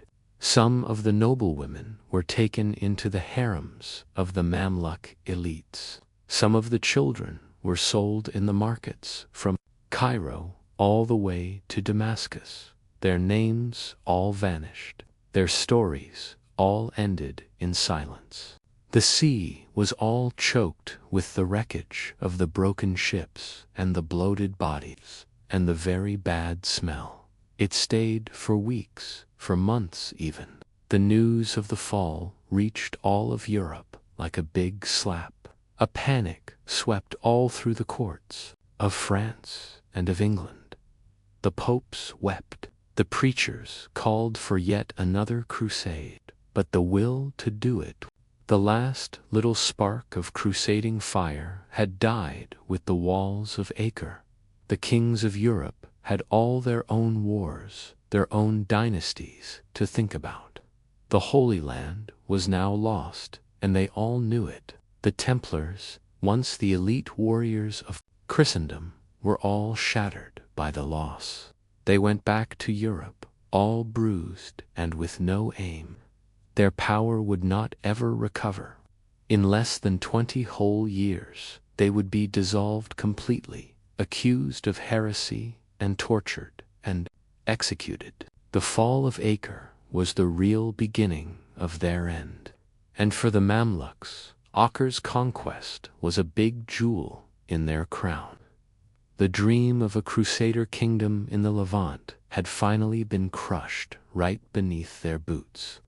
Some of the noblewomen were taken into the harems of the Mamluk elites. Some of the children were sold in the markets from Cairo all the way to Damascus. Their names all vanished. Their stories all ended in silence. The sea was all choked with the wreckage of the broken ships and the bloated bodies and the very bad smell. It stayed for weeks, for months even. The news of the fall reached all of Europe like a big slap. A panic swept all through the courts of France and of England. The popes wept. The preachers called for yet another crusade, but the will to do it, the last little spark of crusading fire, had died with the walls of Acre. The kings of Europe had all their own wars, their own dynasties to think about. The Holy Land was now lost, and they all knew it. The Templars, once the elite warriors of Christendom, were all shattered by the loss. They went back to Europe, all bruised and with no aim. Their power would not ever recover. In less than 20 whole years, they would be dissolved completely, accused of heresy and tortured and executed. The fall of Acre was the real beginning of their end. And for the Mamluks, Acre's conquest was a big jewel in their crown. The dream of a crusader kingdom in the Levant had finally been crushed right beneath their boots.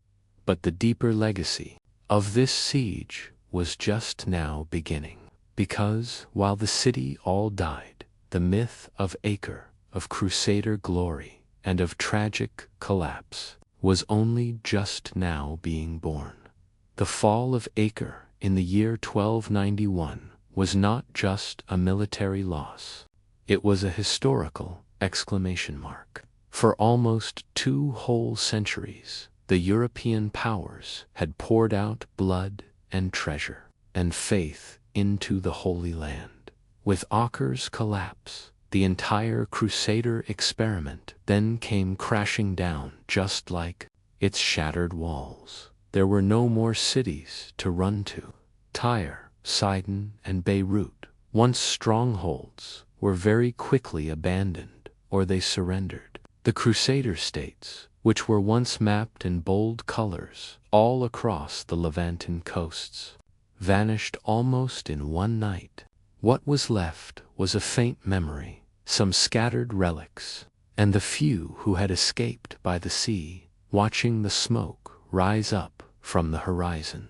But the deeper legacy of this siege was just now beginning, because while the city all died, the myth of Acre, of crusader glory, and of tragic collapse was only just now being born. The fall of Acre in the year 1291 was not just a military loss. It was a historical exclamation mark. For almost 2 whole centuries, the European powers had poured out blood and treasure and faith into the Holy Land. With Acre's collapse, the entire Crusader experiment then came crashing down just like its shattered walls. There were no more cities to run to. Tyre, Sidon, and Beirut, once strongholds, were very quickly abandoned, or they surrendered. The Crusader states, which were once mapped in bold colors all across the Levantan coasts, vanished almost in one night. What was left was a faint memory, some scattered relics, and the few who had escaped by the sea, watching the smoke rise up from the horizon.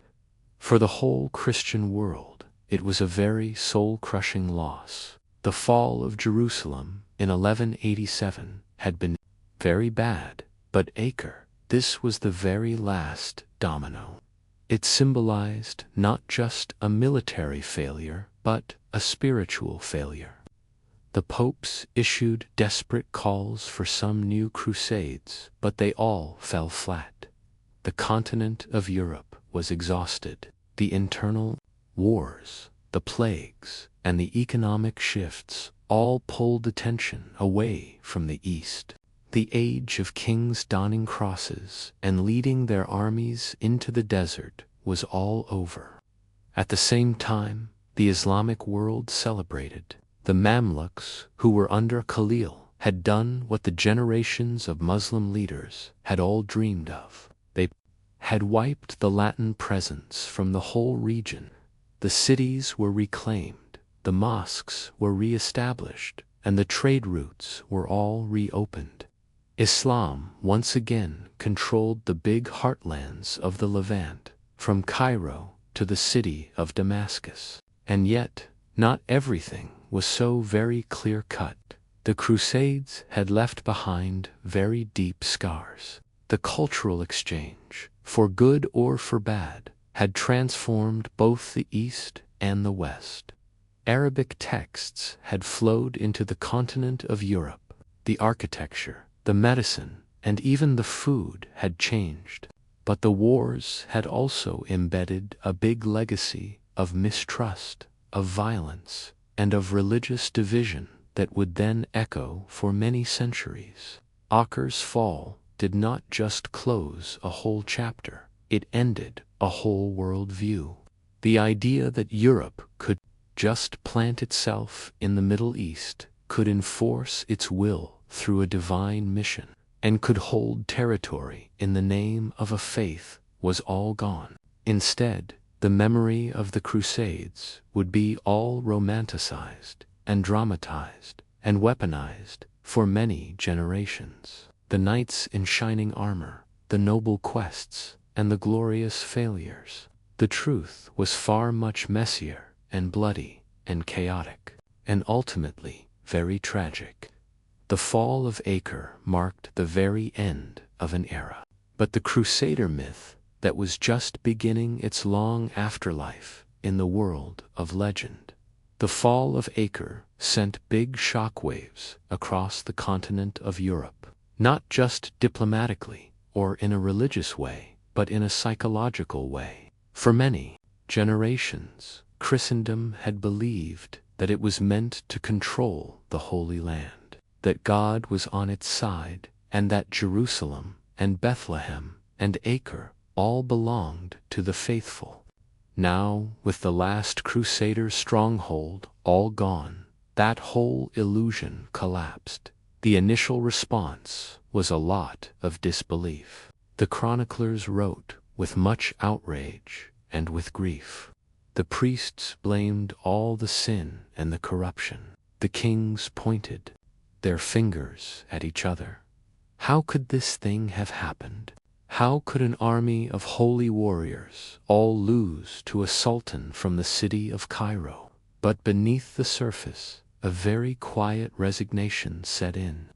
For the whole Christian world, it was a very soul-crushing loss. The fall of Jerusalem in 1187 had been very bad, but Acre, this was the very last domino. It symbolized not just a military failure, but a spiritual failure. The popes issued desperate calls for some new crusades, but they all fell flat. The continent of Europe was exhausted. The internal wars, the plagues, and the economic shifts all pulled attention away from the East. The age of kings donning crosses and leading their armies into the desert was all over. At the same time, the Islamic world celebrated. The Mamluks, who were under Khalil, had done what the generations of Muslim leaders had all dreamed of. They had wiped the Latin presence from the whole region. The cities were reclaimed, the mosques were re-established, and the trade routes were all reopened. Islam once again controlled the big heartlands of the Levant, from Cairo to the city of Damascus. And yet, not everything was so very clear-cut. The Crusades had left behind very deep scars. The cultural exchange, for good or for bad, had transformed both the East and the West. Arabic texts had flowed into the continent of Europe. The architecture, the medicine, and even the food had changed. But the wars had also embedded a big legacy of mistrust, of violence, and of religious division that would then echo for many centuries. Acre's fall did not just close a whole chapter, it ended a whole world view. The idea that Europe could just plant itself in the Middle East, could enforce its will through a divine mission, and could hold territory in the name of a faith was all gone. Instead, the memory of the Crusades would be all romanticized and dramatized and weaponized for many generations. The knights in shining armor, the noble quests, and the glorious failures. The truth was far much messier and bloody and chaotic, and ultimately very tragic. The fall of Acre marked the very end of an era. But the Crusader myth that was just beginning its long afterlife in the world of legend. The fall of Acre sent big shockwaves across the continent of Europe, not just diplomatically or in a religious way, but in a psychological way. For many generations, Christendom had believed that it was meant to control the Holy Land, that God was on its side, and that Jerusalem and Bethlehem and Acre all belonged to the faithful. Now, with the last Crusader stronghold all gone, that whole illusion collapsed. The initial response was a lot of disbelief. The chroniclers wrote with much outrage and with grief. The priests blamed all the sin and the corruption. The kings pointed their fingers at each other. How could this thing have happened? How could an army of holy warriors all lose to a sultan from the city of Cairo? But beneath the surface, a very quiet resignation set in.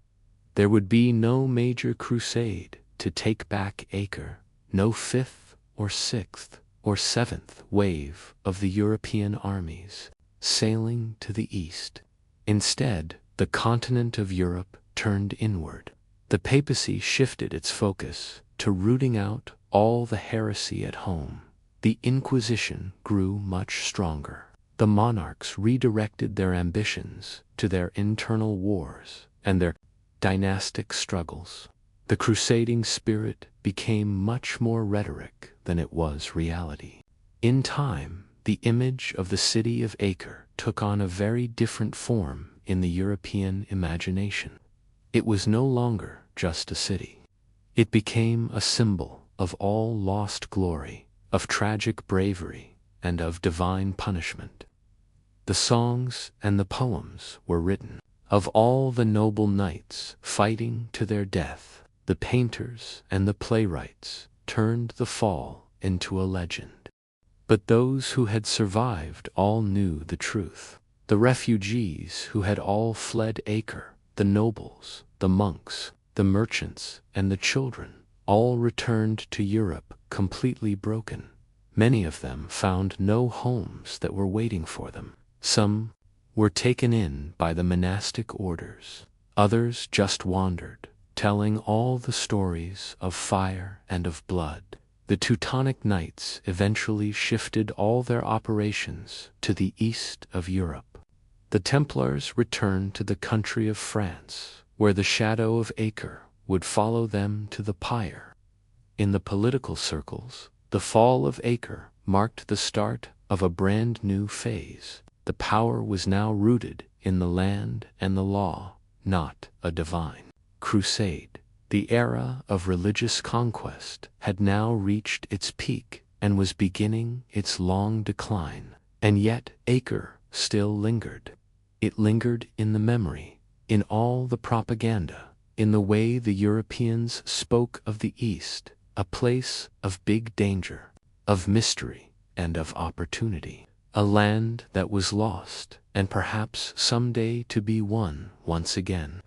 There would be no major crusade to take back Acre, no fifth or sixth or seventh wave of the European armies sailing to the east. Instead, the continent of Europe turned inward. The papacy shifted its focus to rooting out all the heresy at home. The Inquisition grew much stronger. The monarchs redirected their ambitions to their internal wars and their dynastic struggles. The crusading spirit became much more rhetoric than it was reality. In time, the image of the city of Acre took on a very different form in the European imagination. It was no longer just a city. It became a symbol of all lost glory, of tragic bravery, and of divine punishment. The songs and the poems were written of all the noble knights fighting to their death. The painters and the playwrights turned the fall into a legend. But those who had survived all knew the truth. The refugees who had all fled Acre, the nobles, the monks, the merchants, and the children, all returned to Europe completely broken. Many of them found no homes that were waiting for them. Some were taken in by the monastic orders. Others just wandered, telling all the stories of fire and of blood. The Teutonic Knights eventually shifted all their operations to the east of Europe. The Templars returned to the country of France, where the shadow of Acre would follow them to the pyre. In the political circles, the fall of Acre marked the start of a brand new phase. The power was now rooted in the land and the law, not a divine crusade. The era of religious conquest had now reached its peak and was beginning its long decline. And yet Acre still lingered. It lingered in the memory, in all the propaganda, in the way the Europeans spoke of the East, a place of big danger, of mystery, and of opportunity. A land that was lost, and perhaps someday to be won once again.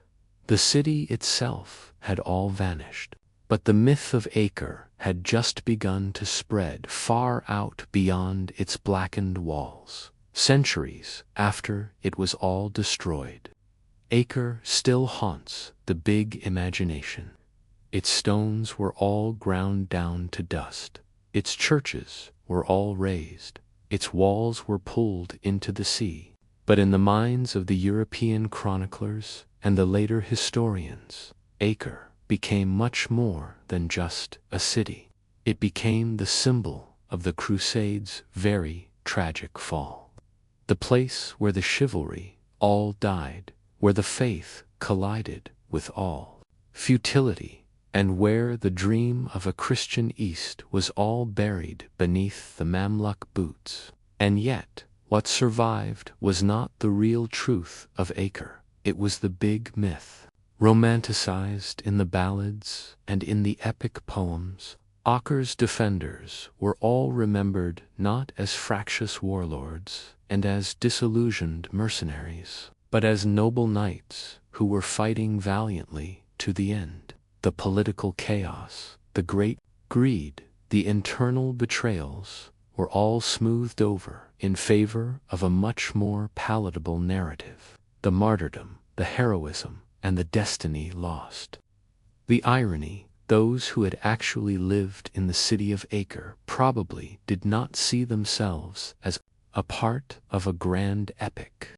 The city itself had all vanished, but the myth of Acre had just begun to spread far out beyond its blackened walls. Centuries after it was all destroyed, Acre still haunts the big imagination. Its stones were all ground down to dust. Its churches were all razed. Its walls were pulled into the sea. But in the minds of the European chroniclers and the later historians, Acre became much more than just a city. It became the symbol of the Crusades' very tragic fall. The place where the chivalry all died, where the faith collided with all futility, and where the dream of a Christian East was all buried beneath the Mamluk boots. And yet, what survived was not the real truth of Acre. It was the big myth. Romanticized in the ballads and in the epic poems, Acre's defenders were all remembered not as fractious warlords and as disillusioned mercenaries, but as noble knights who were fighting valiantly to the end. The political chaos, the great greed, the internal betrayals were all smoothed over in favor of a much more palatable narrative. The martyrdom, the heroism, and the destiny lost. The irony, those who had actually lived in the city of Acre probably did not see themselves as a part of a grand epic.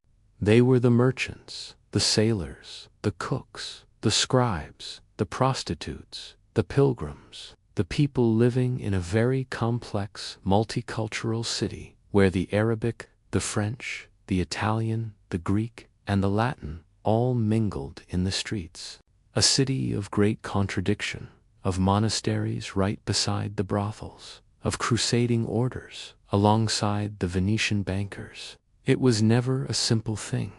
They were the merchants, the sailors, the cooks, the scribes, the prostitutes, the pilgrims, the people living in a very complex, multicultural city where the Arabic, the French, the Italian, the Greek, and the Latin all mingled in the streets. A city of great contradiction, of monasteries right beside the brothels, of crusading orders alongside the Venetian bankers. It was never a simple thing,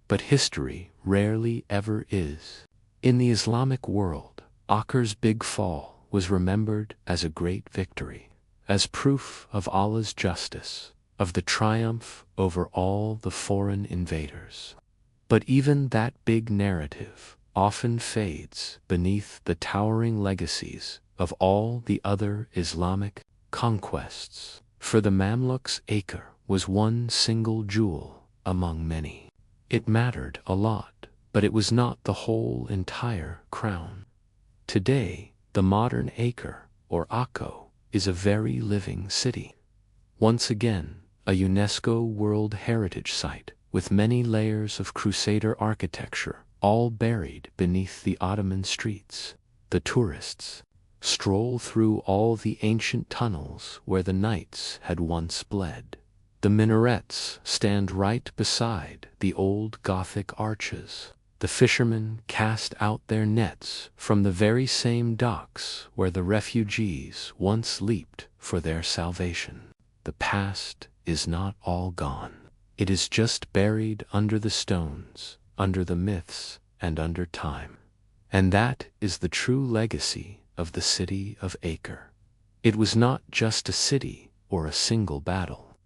but history rarely ever is. In the Islamic world, Acre's big fall was remembered as a great victory, as proof of Allah's justice, of the triumph over all the foreign invaders. But even that big narrative often fades beneath the towering legacies of all the other Islamic conquests. For the Mamluks, Acre was one single jewel among many. It mattered a lot, but it was not the whole entire crown. Today, the modern Acre, or Akko, is a very living city. Once again, a UNESCO World Heritage Site, with many layers of Crusader architecture, all buried beneath the Ottoman streets. The tourists stroll through all the ancient tunnels where the knights had once bled. The minarets stand right beside the old Gothic arches. The fishermen cast out their nets from the very same docks where the refugees once leaped for their salvation. The past is not all gone. It is just buried under the stones, under the myths, and under time. And that is the true legacy of the city of Acre. It was not just a city or a single battle.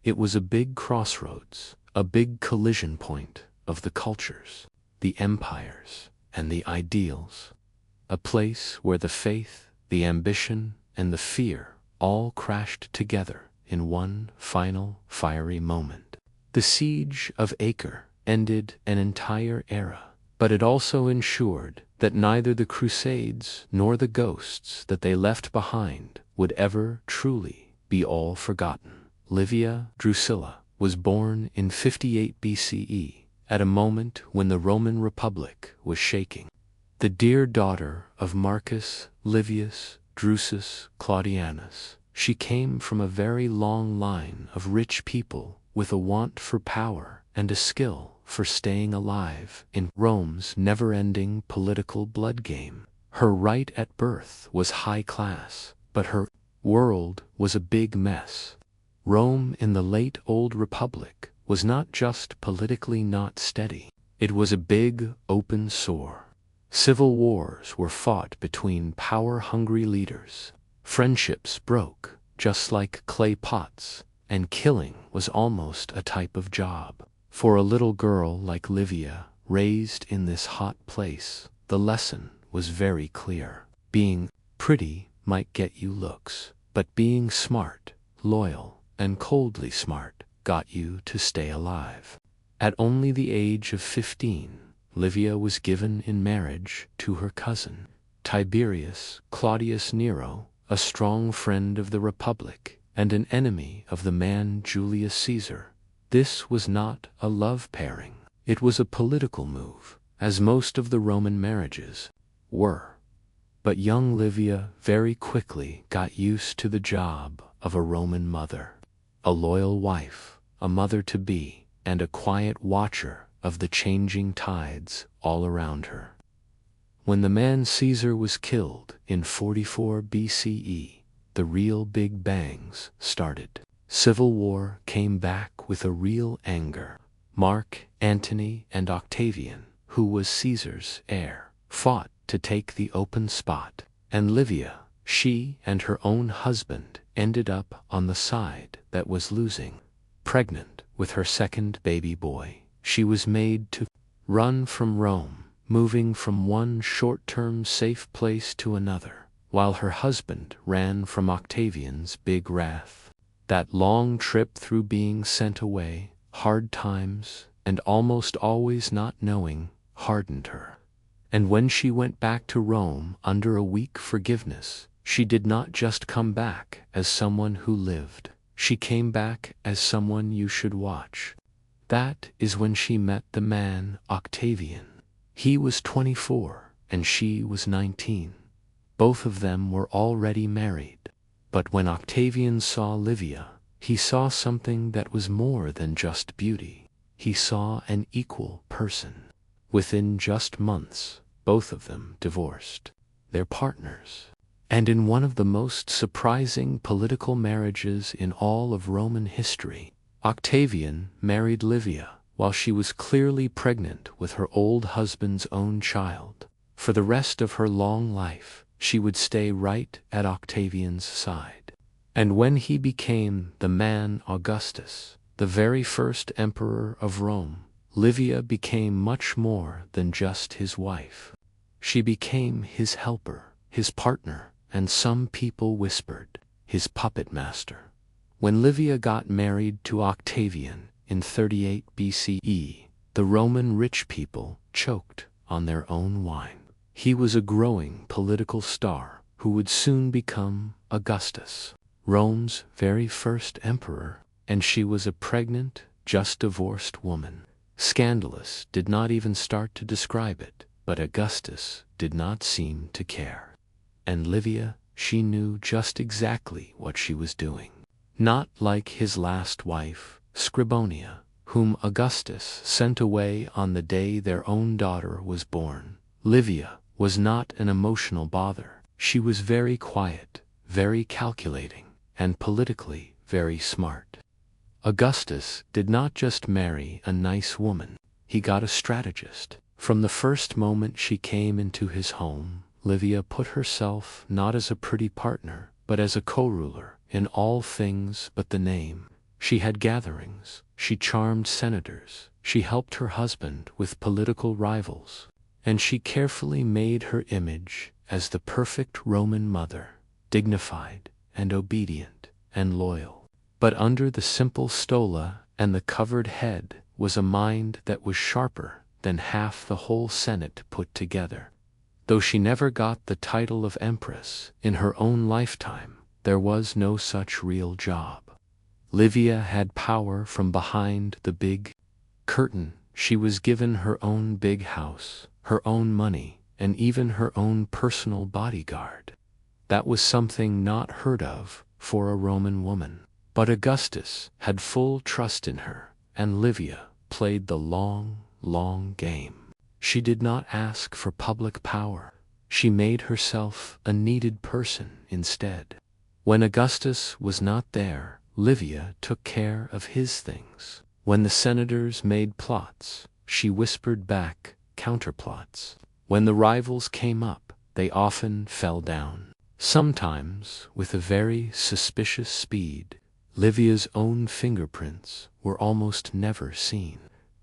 It was a big crossroads, a big collision point of the cultures, the empires, and the ideals. A place where the faith, the ambition, and the fear all crashed together in one final fiery moment. The siege of Acre ended an entire era, but it also ensured that neither the Crusades nor the ghosts that they left behind would ever truly be all forgotten. Livia Drusilla was born in 58 BCE, at a moment when the Roman Republic was shaking. The dear daughter of Marcus Livius Drusus Claudianus, she came from a very long line of rich people with a want for power and a skill for staying alive in Rome's never-ending political blood game. Her right at birth was high class, but her world was a big mess. Rome in the late Old Republic was not just politically not steady. It was a big, open sore. Civil wars were fought between power-hungry leaders. Friendships broke, just like clay pots, and killing was almost a type of job. For a little girl like Livia, raised in this hot place, the lesson was very clear. Being pretty might get you looks, but being smart, loyal, and coldly smart got you to stay alive. At only the age of 15, Livia was given in marriage to her cousin, Tiberius Claudius Nero, a strong friend of the Republic and an enemy of the man Julius Caesar. This was not a love pairing. It was a political move, as most of the Roman marriages were. But young Livia very quickly got used to the job of a Roman mother, a loyal wife, a mother-to-be, and a quiet watcher of the changing tides all around her. When the man Caesar was killed in 44 BCE, the real big bangs started. Civil war came back with a real anger. Mark Antony and Octavian, who was Caesar's heir, fought to take the open spot, and Livia, she and her own husband, ended up on the side that was losing. Pregnant with her second baby boy, she was made to run from Rome, moving from one short-term safe place to another, while her husband ran from Octavian's big wrath. That long trip through being sent away, hard times, and almost always not knowing, hardened her. And when she went back to Rome under a weak forgiveness, she did not just come back as someone who lived. She came back as someone you should watch. That is when she met the man Octavian. He was 24 and she was 19. Both of them were already married. But when Octavian saw Livia, he saw something that was more than just beauty. He saw an equal person. Within just months, both of them divorced their partners. And in one of the most surprising political marriages in all of Roman history, Octavian married Livia while she was clearly pregnant with her old husband's own child. For the rest of her long life, she would stay right at Octavian's side. And when he became the man Augustus, the very first emperor of Rome, Livia became much more than just his wife. She became his helper, his partner, and some people whispered, his puppet master. When Livia got married to Octavian in 38 BCE, the Roman rich people choked on their own wine. He was a growing political star who would soon become Augustus, Rome's very first emperor, and she was a pregnant, just divorced woman. Scandalous did not even start to describe it, but Augustus did not seem to care. And Livia, she knew just exactly what she was doing. Not like his last wife, Scribonia, whom Augustus sent away on the day their own daughter was born. Livia was not an emotional bother. She was very quiet, very calculating, and politically very smart. Augustus did not just marry a nice woman, he got a strategist. From the first moment she came into his home, Livia put herself not as a pretty partner, but as a co-ruler in all things but the name. She had gatherings, she charmed senators, she helped her husband with political rivals, and she carefully made her image as the perfect Roman mother, dignified and obedient and loyal. But under the simple stola and the covered head was a mind that was sharper than half the whole Senate put together. Though she never got the title of empress in her own lifetime, there was no such real job. Livia had power from behind the big curtain. She was given her own big house, her own money, and even her own personal bodyguard. That was something not heard of for a Roman woman. But Augustus had full trust in her, and Livia played the long, long game. She did not ask for public power. She made herself a needed person instead. When Augustus was not there, Livia took care of his things. When the senators made plots, she whispered back counterplots. When the rivals came up, they often fell down. Sometimes, with a very suspicious speed, Livia's own fingerprints were almost never seen,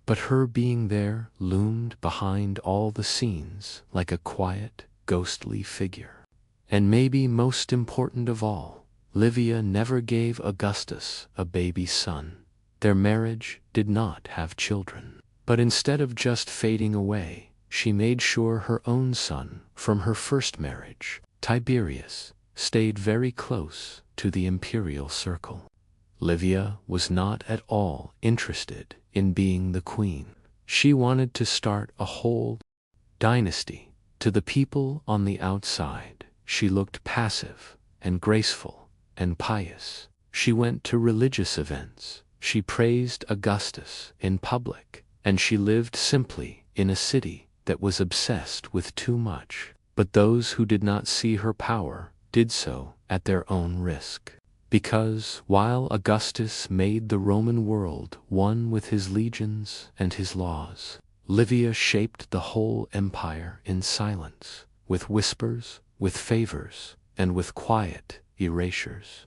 but her being there loomed behind all the scenes like a quiet, ghostly figure. And maybe most important of all, Livia never gave Augustus a baby son. Their marriage did not have children, but instead of just fading away, she made sure her own son from her first marriage, Tiberius, stayed very close to the imperial circle. Livia was not at all interested in being the queen. She wanted to start a whole dynasty. To the people on the outside, she looked passive and graceful and pious. She went to religious events. She praised Augustus in public, and she lived simply in a city that was obsessed with too much. But those who did not see her power did so at their own risk. Because while Augustus made the Roman world one with his legions and his laws, Livia shaped the whole empire in silence, with whispers, with favors, and with quiet erasures.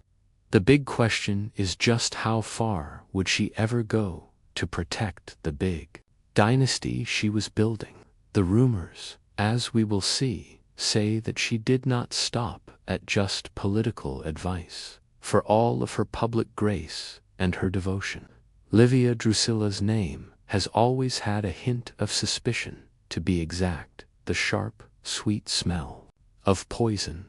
The big question is just how far would she ever go to protect the big dynasty she was building? The rumors, as we will see, say that she did not stop at just political advice. For all of her public grace and her devotion, Livia Drusilla's name has always had a hint of suspicion, to be exact, the sharp, sweet smell of poison.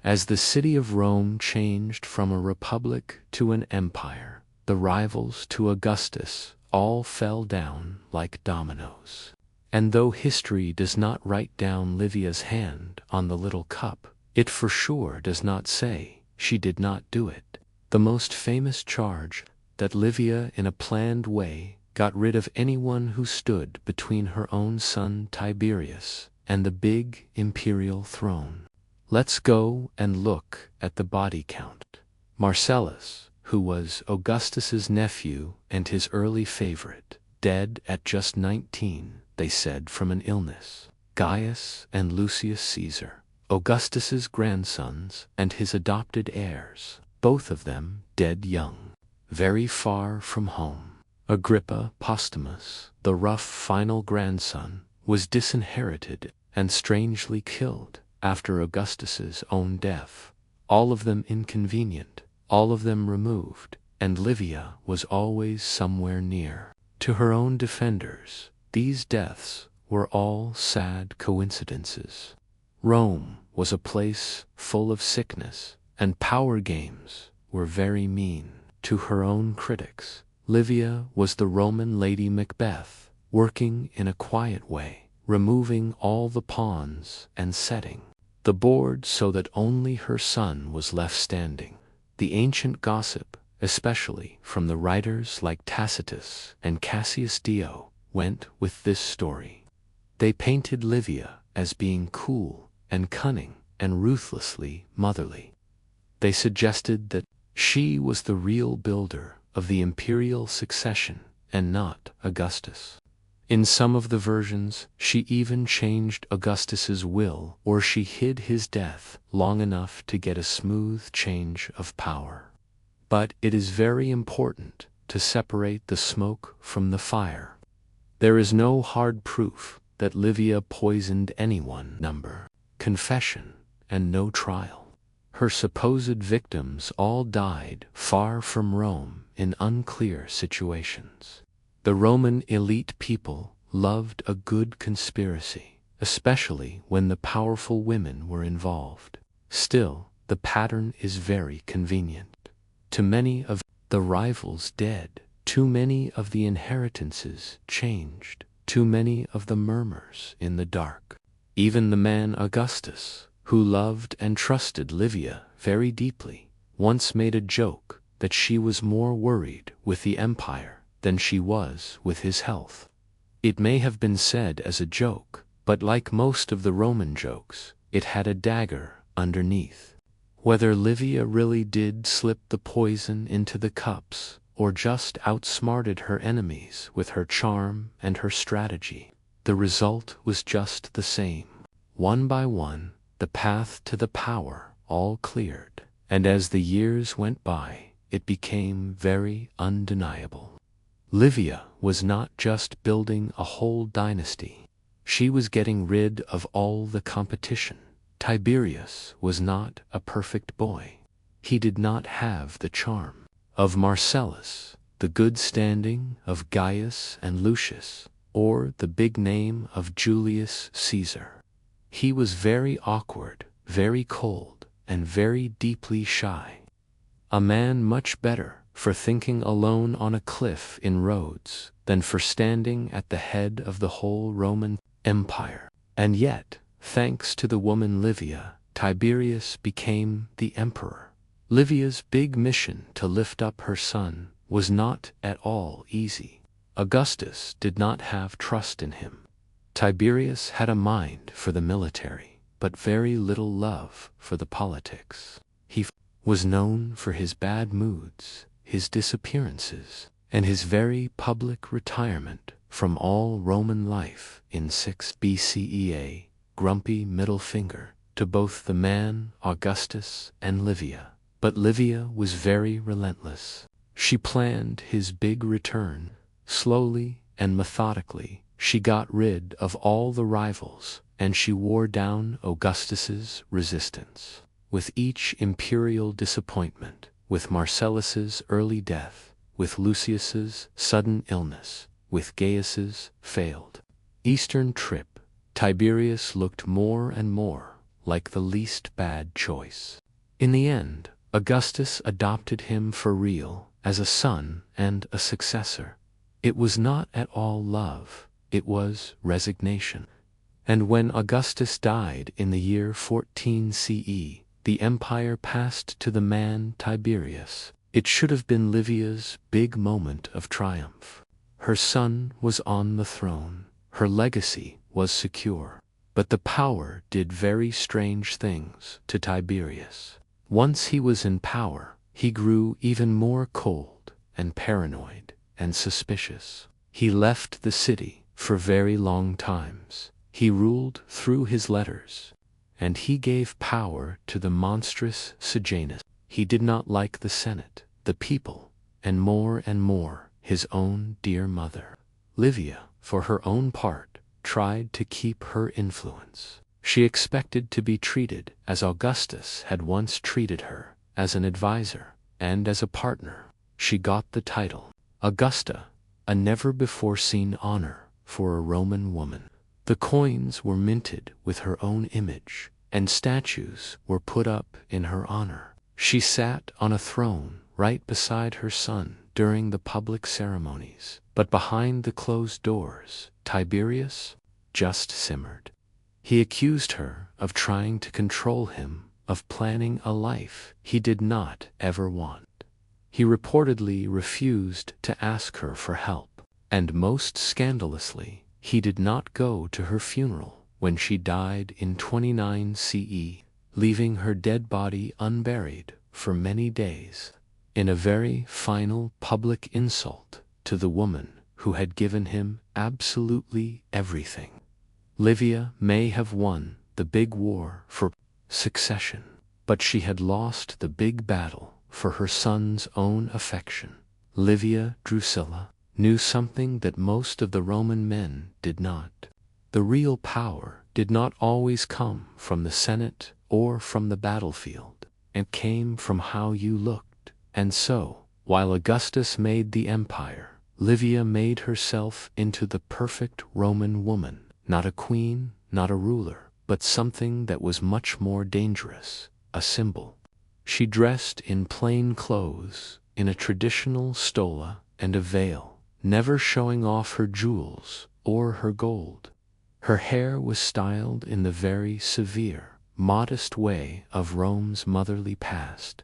As the city of Rome changed from a republic to an empire, the rivals to Augustus all fell down like dominoes. And though history does not write down Livia's hand on the little cup, it for sure does not say she did not do it. The most famous charge, that Livia in a planned way got rid of anyone who stood between her own son Tiberius and the big imperial throne. Let's go and look at the body count. Marcellus, who was Augustus's nephew and his early favorite, dead at just 19, they said, from an illness. Gaius and Lucius Caesar, Augustus's grandsons and his adopted heirs, both of them dead young, very far from home. Agrippa Postumus, the rough final grandson, was disinherited and strangely killed after Augustus's own death. All of them inconvenient, all of them removed, and Livia was always somewhere near. To her own defenders, these deaths were all sad coincidences. Rome was a place full of sickness, and power games were very mean. To her own critics, Livia was the Roman Lady Macbeth, working in a quiet way, removing all the pawns and setting the board so that only her son was left standing. The ancient gossip, especially from the writers like Tacitus and Cassius Dio, went with this story. They painted Livia as being cool and cunning and ruthlessly motherly. They suggested that she was the real builder of the imperial succession and not Augustus. In some of the versions, she even changed Augustus's will, or she hid his death long enough to get a smooth change of power. But it is very important to separate the smoke from the fire. There is no hard proof that Livia poisoned anyone. Confession and no trial. Her supposed victims all died far from Rome in unclear situations. The Roman elite people loved a good conspiracy, especially when the powerful women were involved. Still, the pattern is very convenient. Too many of the rivals dead, too many of the inheritances changed, too many of the murmurs in the dark. Even the man Augustus, who loved and trusted Livia very deeply, once made a joke that she was more worried with the empire than she was with his health. It may have been said as a joke, but like most of the Roman jokes, it had a dagger underneath. Whether Livia really did slip the poison into the cups, or just outsmarted her enemies with her charm and her strategy, the result was just the same. One by one, the path to the power all cleared, and as the years went by, it became very undeniable. Livia was not just building a whole dynasty. She was getting rid of all the competition. Tiberius was not a perfect boy. He did not have the charm of Marcellus, the good standing of Gaius and Lucius, or the big name of Julius Caesar. He was very awkward, very cold, and very deeply shy. A man much better for thinking alone on a cliff in Rhodes than for standing at the head of the whole Roman Empire. And yet, thanks to the woman Livia, Tiberius became the emperor. Livia's big mission to lift up her son was not at all easy. Augustus did not have trust in him. Tiberius had a mind for the military, but very little love for the politics. He was known for his bad moods, his disappearances, and his very public retirement from all Roman life in 6 BCE, a grumpy middle finger to both the man Augustus and Livia. But Livia was very relentless. She planned his big return. Slowly and methodically, she got rid of all the rivals, and she wore down Augustus's resistance. With each imperial disappointment, with Marcellus's early death, with Lucius's sudden illness, with Gaius's failed Eastern trip, Tiberius looked more and more like the least bad choice. In the end, Augustus adopted him for real as a son and a successor. It was not at all love, it was resignation. And when Augustus died in the year 14 CE, the empire passed to the man Tiberius. It should have been Livia's big moment of triumph. Her son was on the throne, her legacy was secure. But the power did very strange things to Tiberius. Once he was in power, he grew even more cold and paranoid and suspicious. He left the city for very long times. He ruled through his letters, and he gave power to the monstrous Sejanus. He did not like the Senate, the people, and more his own dear mother. Livia, for her own part, tried to keep her influence. She expected to be treated as Augustus had once treated her, as an advisor and as a partner. She got the title Augusta, a never-before-seen honor for a Roman woman. The coins were minted with her own image, and statues were put up in her honor. She sat on a throne right beside her son during the public ceremonies, but behind the closed doors, Tiberius just simmered. He accused her of trying to control him, of planning a life he did not ever want. He reportedly refused to ask her for help, and most scandalously, he did not go to her funeral when she died in 29 CE, leaving her dead body unburied for many days, in a very final public insult to the woman who had given him absolutely everything. Livia may have won the big war for succession, but she had lost the big battle for her son's own affection. Livia Drusilla knew something that most of the Roman men did not. The real power did not always come from the Senate or from the battlefield. It came from how you looked. And so, while Augustus made the empire, Livia made herself into the perfect Roman woman, not a queen, not a ruler, but something that was much more dangerous, a symbol. She dressed in plain clothes, in a traditional stola and a veil, never showing off her jewels or her gold. Her hair was styled in the very severe, modest way of Rome's motherly past.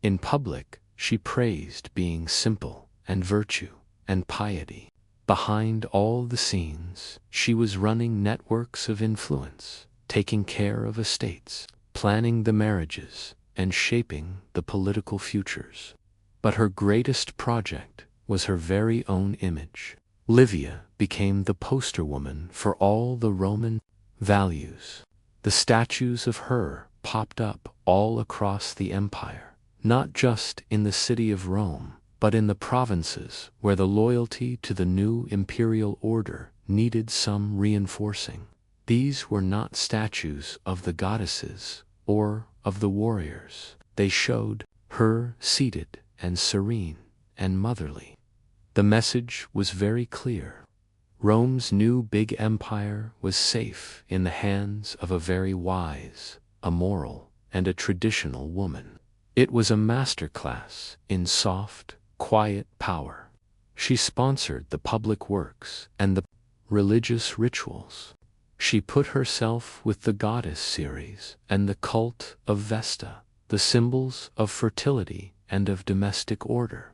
In public, she praised being simple and virtue and piety. Behind all the scenes, she was running networks of influence, taking care of estates, planning the marriages, and shaping the political futures. But her greatest project was her very own image. Livia became the poster woman for all the Roman values. The statues of her popped up all across the empire, not just in the city of Rome, but in the provinces where the loyalty to the new imperial order needed some reinforcing. These were not statues of the goddesses or of the warriors. They showed her seated and serene and motherly. The message was very clear. Rome's new big empire was safe in the hands of a very wise, a moral, and a traditional woman. It was a masterclass in soft, quiet power. She sponsored the public works and the religious rituals. She put herself with the goddess Ceres and the cult of Vesta, the symbols of fertility and of domestic order.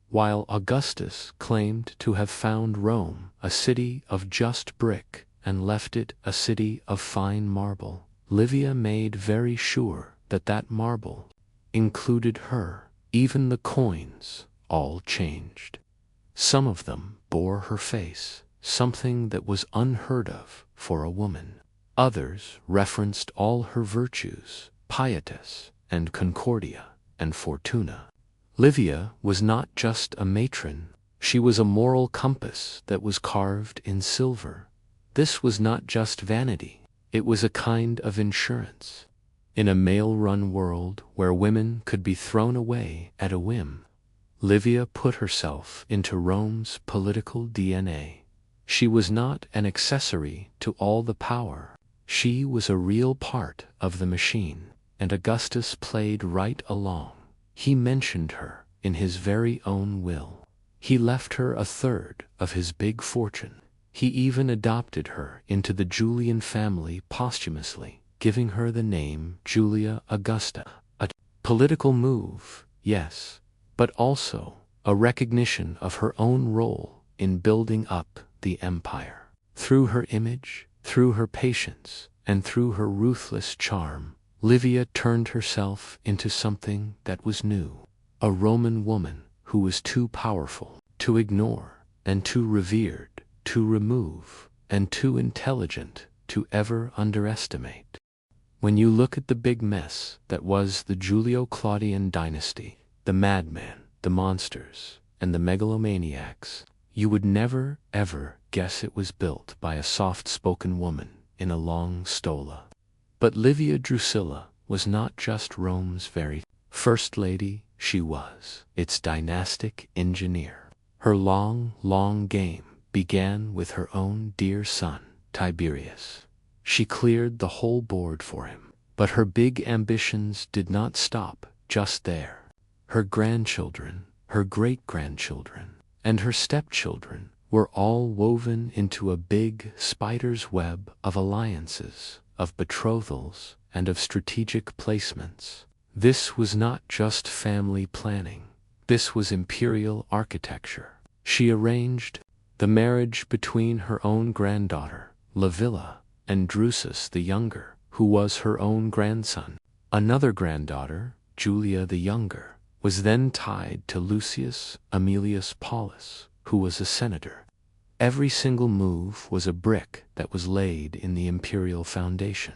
While Augustus claimed to have found Rome a city of just brick and left it a city of fine marble, Livia made very sure that that marble included her. Even the coins all changed. Some of them bore her face, something that was unheard of for a woman. Others referenced all her virtues, pietas and concordia and fortuna. Livia was not just a matron, she was a moral compass that was carved in silver. This was not just vanity, it was a kind of insurance. In a male-run world where women could be thrown away at a whim, Livia put herself into Rome's political DNA. She was not an accessory to all the power. She was a real part of the machine, and Augustus played right along. He mentioned her in his very own will. He left her a third of his big fortune. He even adopted her into the Julian family posthumously, giving her the name Julia Augusta. A political move, yes, but also a recognition of her own role in building up the empire. Through her image, through her patience, and through her ruthless charm, Livia turned herself into something that was new. A Roman woman who was too powerful to ignore, and too revered to remove, and too intelligent to ever underestimate. When you look at the big mess that was the Julio-Claudian dynasty, the madman, the monsters, and the megalomaniacs, you would never, ever guess it was built by a soft-spoken woman in a long stola. But Livia Drusilla was not just Rome's very first lady, she was its dynastic engineer. Her long, long game began with her own dear son, Tiberius. She cleared the whole board for him. But her big ambitions did not stop just there. Her grandchildren, her great-grandchildren, and her stepchildren were all woven into a big spider's web of alliances, of betrothals, and of strategic placements. This was not just family planning. This was imperial architecture. She arranged the marriage between her own granddaughter, Livilla, and Drusus the younger, who was her own grandson. Another granddaughter, Julia the younger, was then tied to Lucius Aemilius Paulus, who was a senator. Every single move was a brick that was laid in the imperial foundation.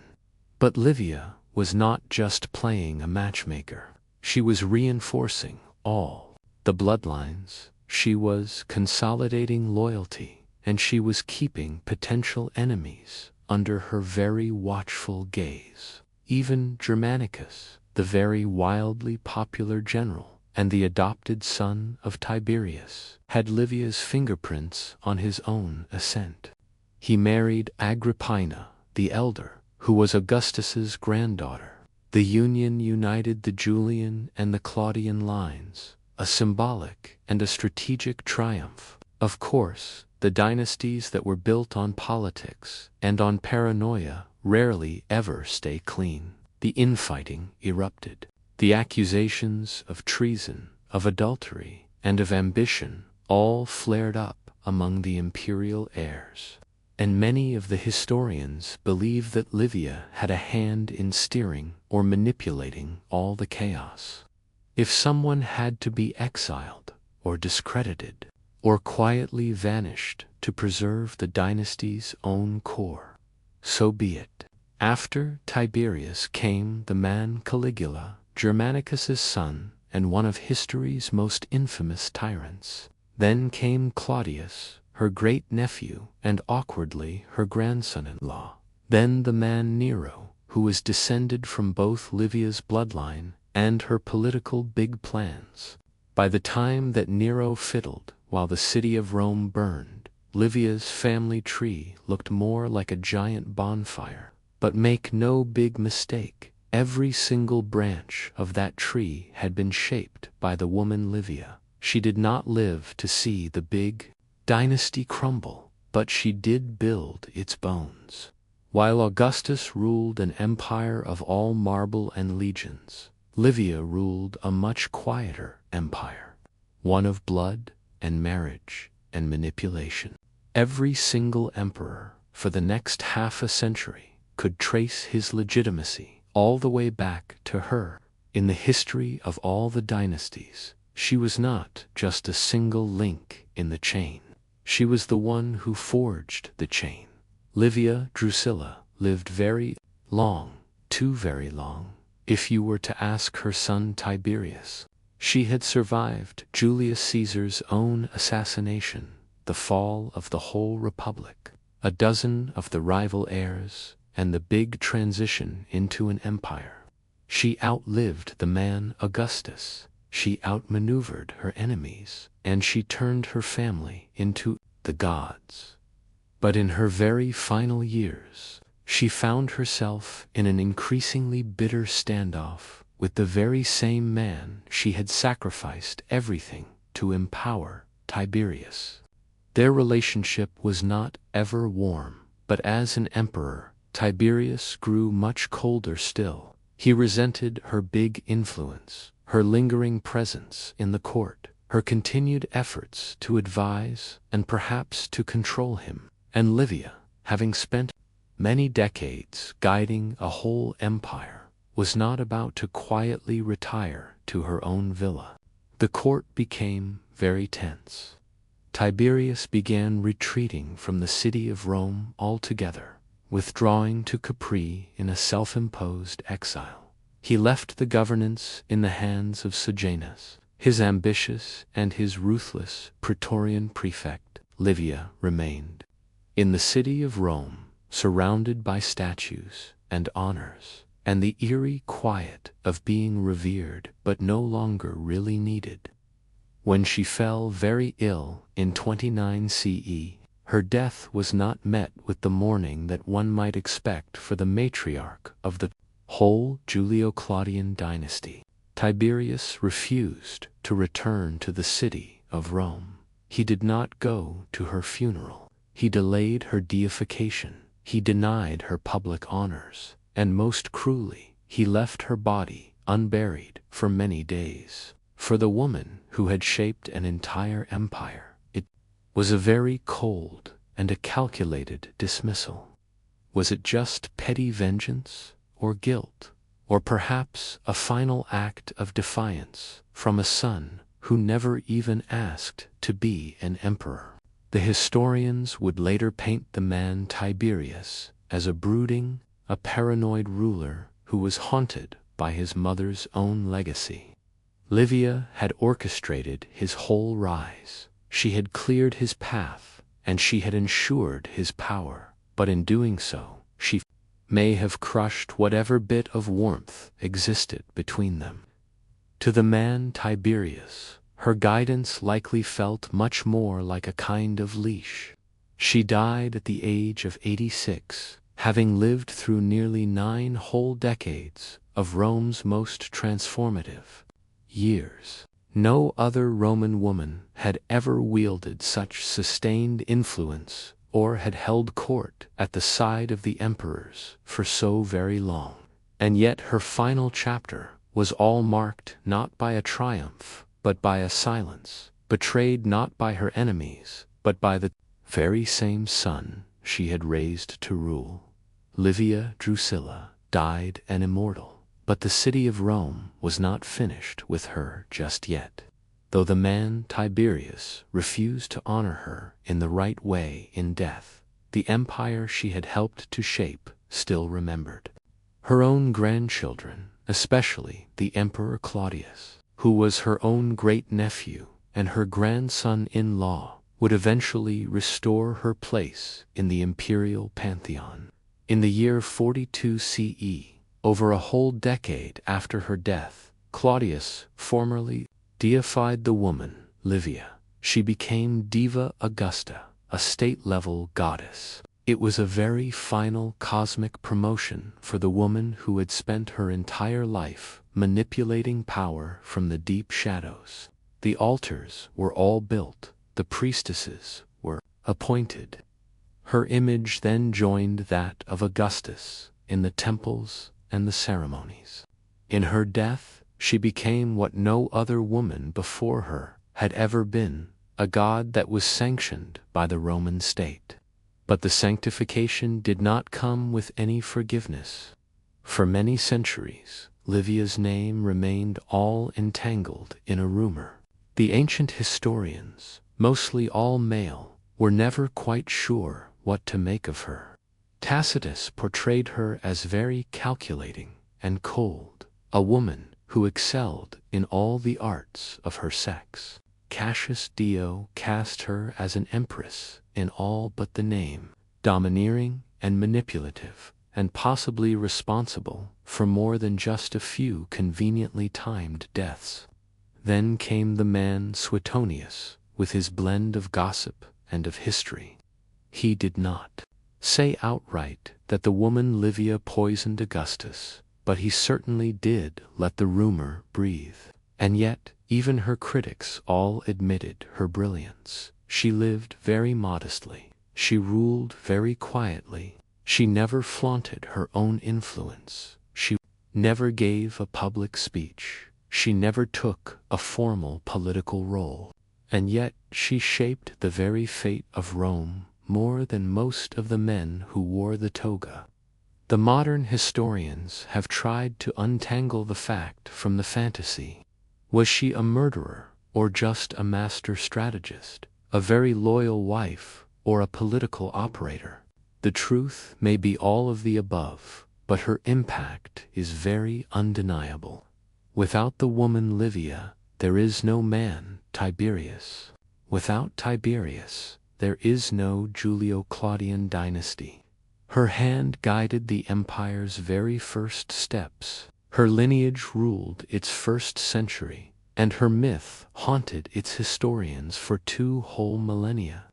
But Livia was not just playing a matchmaker. She was reinforcing all the bloodlines. She was consolidating loyalty, and she was keeping potential enemies under her very watchful gaze. Even Germanicus, the very wildly popular general and the adopted son of Tiberius, had Livia's fingerprints on his own ascent. He married Agrippina, the elder, who was Augustus's granddaughter. The union united the Julian and the Claudian lines, a symbolic and a strategic triumph. Of course, the dynasties that were built on politics and on paranoia rarely ever stay clean. The infighting erupted. The accusations of treason, of adultery, and of ambition all flared up among the imperial heirs. And many of the historians believe that Livia had a hand in steering or manipulating all the chaos. If someone had to be exiled or discredited or quietly vanished to preserve the dynasty's own core, so be it. After Tiberius came the man Caligula, Germanicus's son and one of history's most infamous tyrants. Then came Claudius, her great-nephew and awkwardly her grandson-in-law. Then the man Nero, who was descended from both Livia's bloodline and her political big plans. By the time that Nero fiddled while the city of Rome burned, Livia's family tree looked more like a giant bonfire. But make no big mistake, every single branch of that tree had been shaped by the woman Livia. She did not live to see the big dynasty crumble, but she did build its bones. While Augustus ruled an empire of all marble and legions, Livia ruled a much quieter empire, one of blood and marriage and manipulation. Every single emperor for the next half a century could trace his legitimacy all the way back to her. In the history of all the dynasties, she was not just a single link in the chain. She was the one who forged the chain. Livia Drusilla lived very long, too very long, if you were to ask her son Tiberius. She had survived Julius Caesar's own assassination, the fall of the whole republic, a dozen of the rival heirs, and the big transition into an empire. She outlived the man Augustus. She outmaneuvered her enemies, and she turned her family into the gods. But in her very final years, she found herself in an increasingly bitter standoff with the very same man she had sacrificed everything to empower, Tiberius. Their relationship was not ever warm, but as an emperor, Tiberius grew much colder still. He resented her big influence, her lingering presence in the court, her continued efforts to advise and perhaps to control him. And Livia, having spent many decades guiding a whole empire, was not about to quietly retire to her own villa. The court became very tense. Tiberius began retreating from the city of Rome altogether, withdrawing to Capri in a self-imposed exile. He left the governance in the hands of Sejanus, his ambitious and his ruthless Praetorian prefect. Livia remained in the city of Rome, surrounded by statues and honors, and the eerie quiet of being revered but no longer really needed. When she fell very ill in 29 CE, her death was not met with the mourning that one might expect for the matriarch of the whole Julio-Claudian dynasty. Tiberius refused to return to the city of Rome. He did not go to her funeral. He delayed her deification. He denied her public honors. And most cruelly, he left her body unburied for many days. For the woman who had shaped an entire empire, it was a very cold and a calculated dismissal. Was it just petty vengeance or guilt, or perhaps a final act of defiance from a son who never even asked to be an emperor? The historians would later paint the man Tiberius as a brooding, a paranoid ruler who was haunted by his mother's own legacy. Livia had orchestrated his whole rise. She had cleared his path, and she had ensured his power. But in doing so, she may have crushed whatever bit of warmth existed between them. To the man Tiberius, her guidance likely felt much more like a kind of leash. She died at the age of 86, having lived through nearly 9 whole decades of Rome's most transformative years. No other Roman woman had ever wielded such sustained influence or had held court at the side of the emperors for so very long. And yet her final chapter was all marked not by a triumph, but by a silence, betrayed not by her enemies, but by the very same son she had raised to rule. Livia Drusilla died an immortal, but the city of Rome was not finished with her just yet. Though the man Tiberius refused to honor her in the right way in death, the empire she had helped to shape still remembered. Her own grandchildren, especially the Emperor Claudius, who was her own great-nephew, and her grandson-in-law, would eventually restore her place in the imperial pantheon. In the year 42 CE, over a whole decade after her death, Claudius formally deified the woman, Livia. She became Diva Augusta, a state-level goddess. It was a very final cosmic promotion for the woman who had spent her entire life manipulating power from the deep shadows. The altars were all built, the priestesses were appointed. Her image then joined that of Augustus in the temples and the ceremonies. In her death, she became what no other woman before her had ever been, a god that was sanctioned by the Roman state. But the sanctification did not come with any forgiveness. For many centuries, Livia's name remained all entangled in a rumor. The ancient historians, mostly all male, were never quite sure what to make of her. Tacitus portrayed her as very calculating and cold, a woman who excelled in all the arts of her sex. Cassius Dio cast her as an empress in all but the name, domineering and manipulative, and possibly responsible for more than just a few conveniently timed deaths. Then came the man Suetonius, with his blend of gossip and of history. He did not say outright that the woman Livia poisoned Augustus, but he certainly did let the rumor breathe. And yet, even her critics all admitted her brilliance. She lived very modestly. She ruled very quietly. She never flaunted her own influence. She never gave a public speech. She never took a formal political role. And yet she shaped the very fate of Rome more than most of the men who wore the toga. The modern historians have tried to untangle the fact from the fantasy. Was she a murderer, or just a master strategist, a very loyal wife, or a political operator? The truth may be all of the above, but her impact is very undeniable. Without the woman Livia, there is no man Tiberius. Without Tiberius, there is no Julio-Claudian dynasty. Her hand guided the empire's very first steps. Her lineage ruled its first century, and her myth haunted its historians for 2 whole millennia.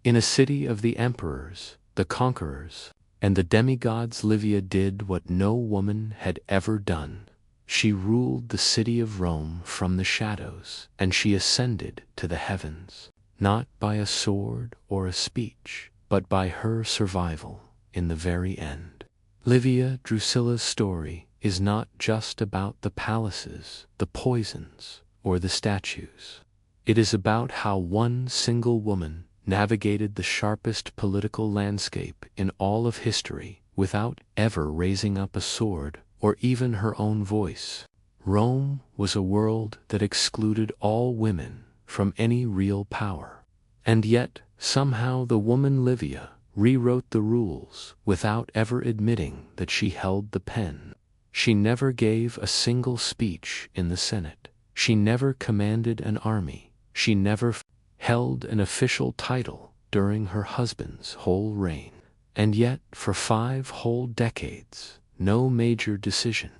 In a city of the emperors, the conquerors, And the demigods Livia did what no woman had ever done. She ruled the city of Rome from the shadows, and she ascended to the heavens, not by a sword or a speech, but by her survival in the very end. Livia Drusilla's story is not just about the palaces, the poisons, or the statues. It is about how one single woman navigated the sharpest political landscape in all of history without ever raising up a sword or even her own voice. Rome was a world that excluded all women from any real power. And yet, somehow the woman Livia rewrote the rules without ever admitting that she held the pen. She never gave a single speech in the Senate. She never commanded an army. She never held an official title during her husband's whole reign. And yet, for 5 whole decades, no major decision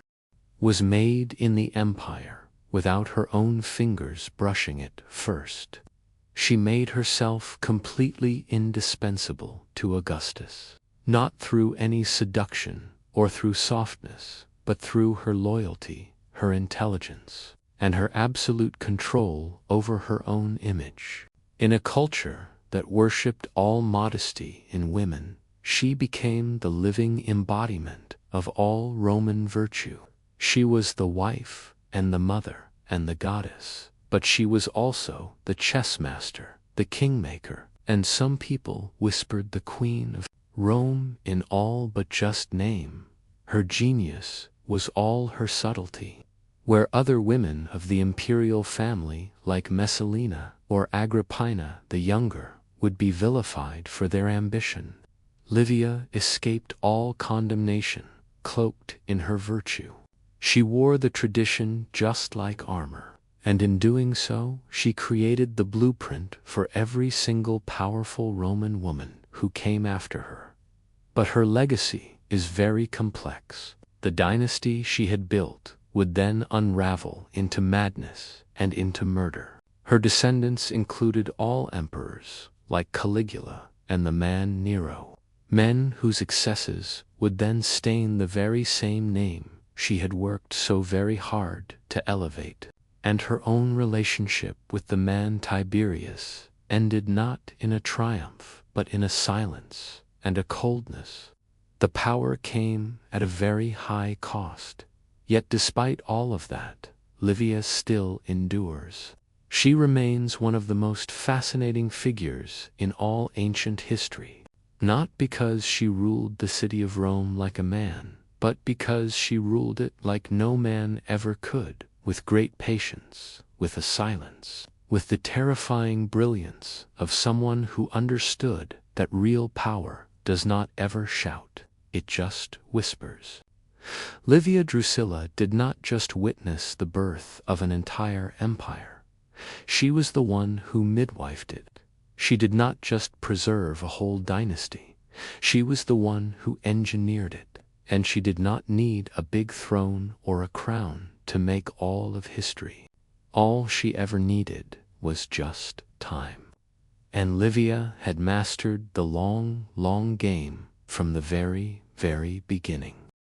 was made in the empire without her own fingers brushing it first. She made herself completely indispensable to Augustus, not through any seduction or through softness, but through her loyalty, her intelligence, and her absolute control over her own image. In a culture that worshipped all modesty in women, she became the living embodiment of all Roman virtue. She was the wife and the mother and the goddess, but she was also the chess master, the kingmaker, and some people whispered the queen of Rome in all but just name. Her genius was all her subtlety. Where other women of the imperial family like Messalina or Agrippina the Younger would be vilified for their ambition, Livia escaped all condemnation, cloaked in her virtue. She wore the tradition just like armor, and in doing so, she created the blueprint for every single powerful Roman woman who came after her. But her legacy is very complex. The dynasty she had built would then unravel into madness and into murder. Her descendants included all emperors, like Caligula and the man Nero, men whose excesses would then stain the very same name she had worked so very hard to elevate. And her own relationship with the man Tiberius ended not in a triumph, but in a silence and a coldness. The power came at a very high cost. Yet despite all of that, Livia still endures. She remains one of the most fascinating figures in all ancient history, not because she ruled the city of Rome like a man, but because she ruled it like no man ever could, with great patience, with a silence, with the terrifying brilliance of someone who understood that real power does not ever shout, it just whispers. Livia Drusilla did not just witness the birth of an entire empire. She was the one who midwifed it. She did not just preserve a whole dynasty. She was the one who engineered it, and she did not need a big throne or a crown to make all of history. All she ever needed was just time. And Livia had mastered the long, long game from the very, very beginning.